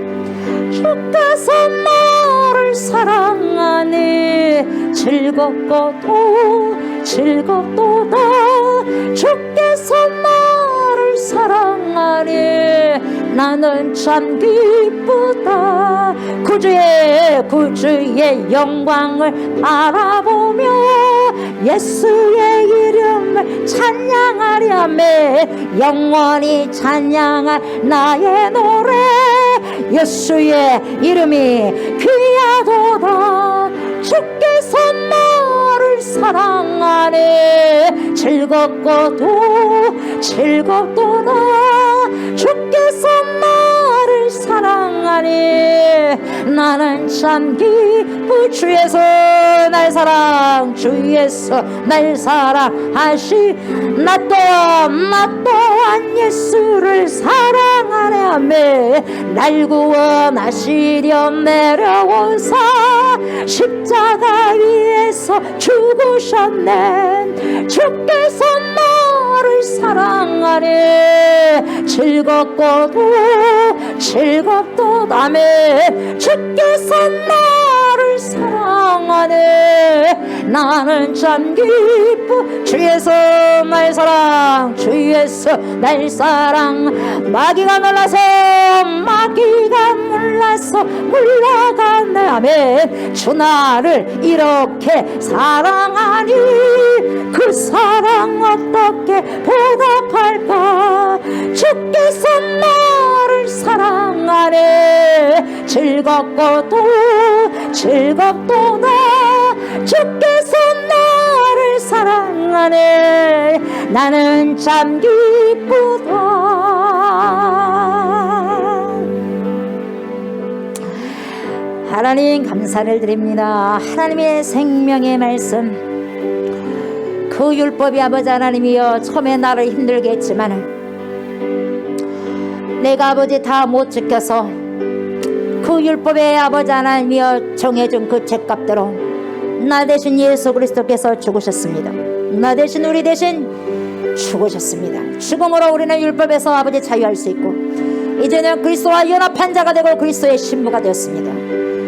주께서 나를 사랑하니 즐겁고도 즐겁도다. 주께서 나를 사랑하니 나는 참 기쁘다. 구주의 영광을 바라보며 예수의 이름을 찬양하려매 영원히 찬양할 나의 노래. 예수의 이름이 귀하도다. 주께서 나를 사랑하네. 즐겁고도 즐겁도다. 주께서 나를 사랑하네. 사랑하니 나는 참 기쁘 주 예수 날 사랑 주 예수 날 사랑하시 나 또한 예수를 사랑하네 아멘 날 구원하시려 내려오사 십자가 위에서 죽으셨네 주께서 나를 사랑하네 즐겁고도 아멘 주께서 나를 사랑하네 나는 참 기쁘 주 예수 날 사랑 주 예수 날 사랑 마귀가 놀라서 물러가네 아멘 주 나를 이렇게 사랑하니 그 사랑 어떻게 보답할까 주께서 나를 사랑하네 즐겁도다 주께서 나를 사랑하네 나는 참 기쁘다 하나님 감사를 드립니다. 하나님의 생명의 말씀 그 율법이 아버지 하나님이여 처음에 나를 힘들게 했지만 내가 아버지 다 못 지켜서 그 율법에 아버지 하나님이여 정해준 그 죄값대로 나 대신 예수 그리스도께서 죽으셨습니다. 나 대신 우리 대신 죽으셨습니다. 죽음으로 우리는 율법에서 아버지 자유할 수 있고 이제는 그리스도와 연합한 자가 되고 그리스도의 신부가 되었습니다.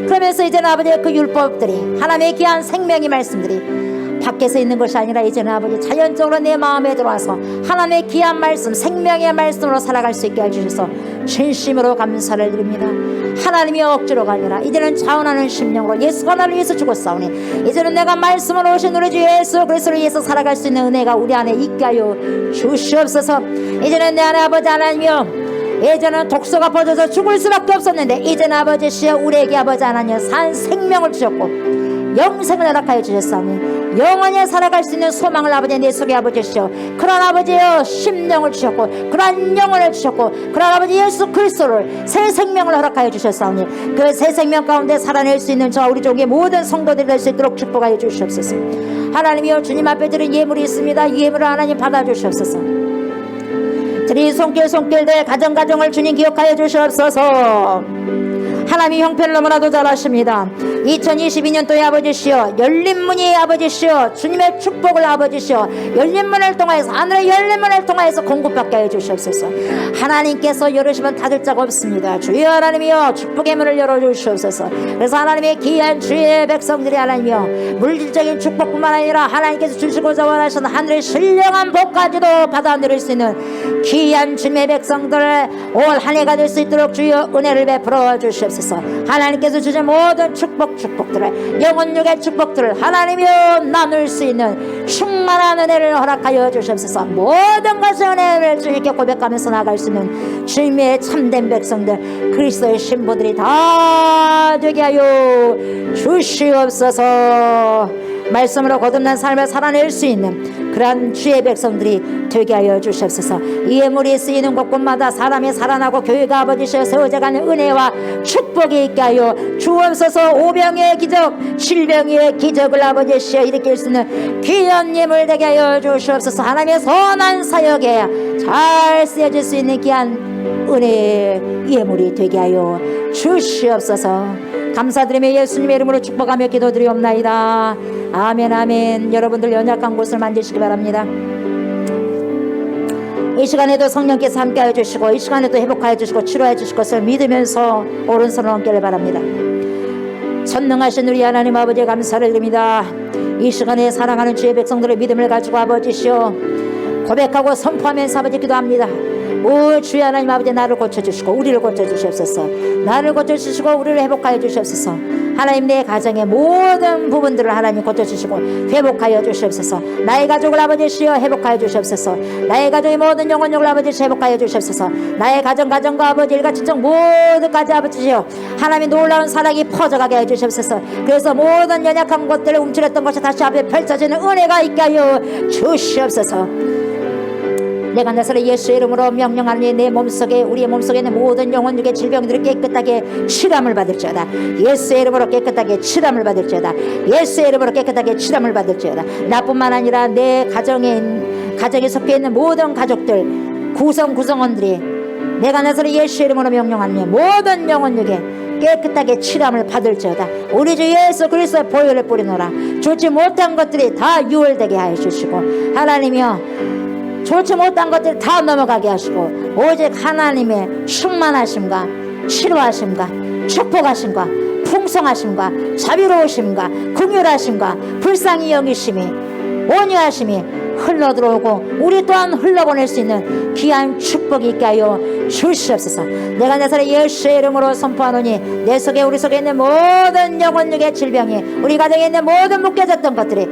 그러면서 이제는 아버지의 그 율법들이 하나님의 귀한 생명의 말씀들이 밖에서 있는 것이 아니라 이제는 아버지 자연적으로 내 마음에 들어와서 하나님의 귀한 말씀 생명의 말씀으로 살아갈 수 있게 해주셔서 진심으로 감사를 드립니다. 하나님이 억지로가 아니라 이제는 자원하는 심령으로 예수가 나를 위해서 죽었사오니 이제는 내가 말씀으로 오신 우리 주 예수 그리스도를 위해서 살아갈 수 있는 은혜가 우리 안에 있게 하여 주시옵소서. 이제는 내 안에 아버지 하나님이여 예전은 독소가 퍼져서 죽을 수밖에 없었는데 이제는 아버지시여 우리에게 아버지 하나님 산 생명을 주셨고 영생을 허락하여 주셨사오니 영원히 살아갈 수 있는 소망을 아버지 내 속에 아버지시여 그런 아버지여 심령을 주셨고 그런 영혼을 주셨고 그런 아버지 예수 그리스도를 새 생명을 허락하여 주셨사오니 그 새 생명 가운데 살아낼 수 있는 저 우리 종의 모든 성도들이 될 수 있도록 축복하여 주시옵소서. 하나님이여 주님 앞에 드린 예물이 있습니다. 이 예물을 하나님 받아주시옵소서. 드린 손길들 가정을 주님 기억하여 주시옵소서. 하나님 형편을 너무나도 잘 아십니다. 2022년도에 아버지시여 열린 문이 아버지시여 주님의 축복을 아버지시여 열린 문을 통하여서 하늘의 열린 문을 통하여서 공급받게 해 주시옵소서. 하나님께서 열으시면 닫을 자가 없습니다. 주여 하나님이여 축복의 문을 열어주시옵소서. 그래서 하나님의 귀한 주의 백성들이 하나님이여 물질적인 축복뿐만 아니라 하나님께서 주시고자 원하시는 하늘의 신령한 복까지도 받아 누릴 수 있는 귀한 주님의 백성들 올 한 해가 될 수 있도록 주여 은혜를 베풀어 주시옵소서. 하나님께서 주신 모든 축복들을 영혼육의 축복들을 하나님이여 나눌 수 있는 충만한 은혜를 허락하여 주시옵소서. 모든 것의 은혜를 주님께 고백하면서 나갈 수 있는 주님의 참된 백성들 그리스도의 신부들이 다 되게 하여 주시옵소서. 말씀으로 거듭난 삶을 살아낼 수 있는 그러한 주의 백성들이 되게 하여 주시옵소서. 이 예물이 쓰이는 곳곳마다 사람이 살아나고 교회가 아버지시여 세워져가는 은혜와 축복이 있게 하여 주옵소서. 오병의 기적 7병의 기적을 아버지시여 일으킬 수 있는 귀한 예물 되게 하여 주시옵소서. 하나님의 선한 사역에 잘 쓰여질 수 있는 귀한 은혜의 예물이 되게 하여 주시옵소서. 감사드리며 예수님의 이름으로 축복하며 기도드리옵나이다. 아멘 아멘. 여러분들 연약한 곳을 만지시기 바랍니다. 이 시간에도 성령께서 함께하여 주시고 이 시간에도 회복하여 주시고 치료해 주실 것을 믿으면서 오른손을 얹기를 바랍니다. 전능하신 우리 하나님 아버지 감사를 드립니다. 이 시간에 사랑하는 주의 백성들의 믿음을 가지고 아버지시여 고백하고 선포하면서 아버지 기도합니다. 오 주의 하나님 아버지 나를 고쳐주시고 우리를 고쳐주시옵소서. 나를 고쳐주시고 우리를 회복하여 주시옵소서. 하나님 내 가정의 모든 부분들을 하나님 고쳐주시고 회복하여 주시옵소서. 나의 가족을 아버지시여 회복하여 주시옵소서. 나의 가족의 모든 영혼력을 아버지시여 회복하여 주시옵소서. 나의 가정과 아버지 일가 친정 모두까지 아버지시여 하나님 놀라운 사랑이 퍼져가게 해 주시옵소서. 그래서 모든 연약한 것들을 움츠렸던 것이 다시 앞에 펼쳐지는 은혜가 있게 하여 주시옵소서. 내가 나사렛 예수의 이름으로 명령하니 내 몸속에 우리의 몸속에 있는 모든 영혼들의 질병들이 깨끗하게 치료함을 받을지어다. 예수의 이름으로 깨끗하게 치료함을 받을지어다. 예수의 이름으로 깨끗하게 치료함을 받을지어다. 나뿐만 아니라 내 가정에 섞여 있는 모든 가족들 구성원들이 내가 나사렛 예수의 이름으로 명령하니 모든 영혼에게 깨끗하게 치료함을 받을지어다. 우리 주 예수 그리스도의 보혈을 뿌리노라. 좋지 못한 것들이 다 유월되게 하여 주시고 하나님이여 좋지 못한 것들이 다 넘어가게 하시고 오직 하나님의 충만하심과 치료하심과 축복하심과 풍성하심과 자비로우심과 긍휼하심과 불쌍히 여기심이 온유하심이 흘러들어오고 우리 또한 흘러보낼 수 있는 귀한 축복이 있게 하여 주시옵소서. 내가 나사렛 예수의 이름으로 선포하노니 내 속에 우리 속에 있는 모든 영혼력의 질병이 우리 가정에 있는 모든 묶여졌던 것들이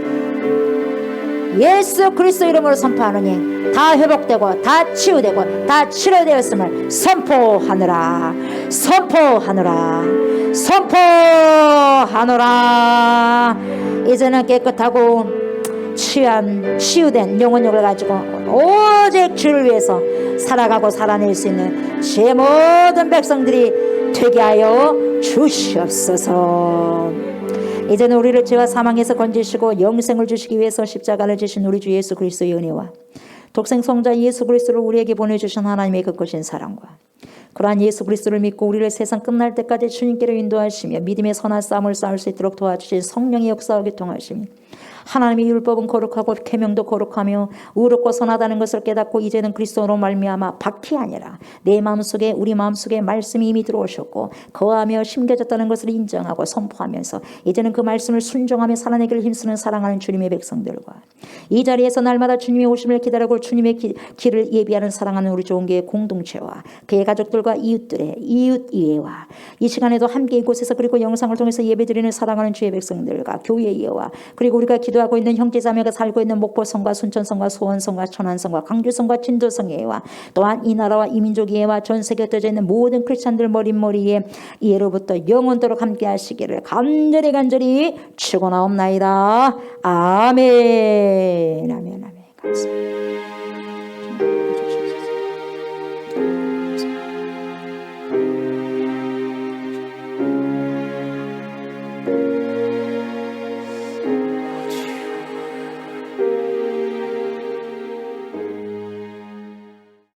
예수 그리스도 이름으로 선포하노니 다 회복되고 다 치유되고 다 치료되었음을 선포하노라. 이제는 깨끗하고 치유된 영혼력을 가지고 오직 주를 위해서 살아가고 살아낼 수 있는 제 모든 백성들이 되게 하여 주시옵소서. 이제는 우리를 죄와 사망에서 건지시고 영생을 주시기 위해서 십자가를 지신 우리 주 예수 그리스도의 은혜와 독생 성자 예수 그리스도를 우리에게 보내주신 하나님의 그 크신 사랑과 그러한 예수 그리스도를 믿고 우리를 세상 끝날 때까지 주님께로 인도하시며 믿음의 선한 싸움을 싸울 수 있도록 도와주신 성령의 역사와 교통하시며 하나님의 율법은 거룩하고 계명도 거룩하며 의롭고 선하다는 것을 깨닫고 이제는 그리스도로 말미암아 밖이 아니라 내 마음속에 우리 마음속에 말씀이 이미 들어오셨고 거하며 심겨졌다는 것을 인정하고 선포하면서 이제는 그 말씀을 순종하며 살아내기를 힘쓰는 사랑하는 주님의 백성들과 이 자리에서 날마다 주님의 오심을 기다리고 주님의 길을 예비하는 사랑하는 우리 좋은교회 공동체와 그의 가족들과 이웃들의 이웃이해와 이 시간에도 함께 이곳에서 그리고 영상을 통해서 예배드리는 사랑하는 주의 백성들과 교회 이해와 그리고 우리가 기도하고 있는 형제자매가 살고 있는 목포성과 순천성과 소원성과 천안성과 강주성과 진도성의회와 또한 이 나라와 이 민족의회와 전 세계에 흩어져 있는 모든 크리스찬들 머릿머리에 이해로부터 영원토록 함께 하시기를 간절히 축원하옵나이다. 아멘. 감사합니다.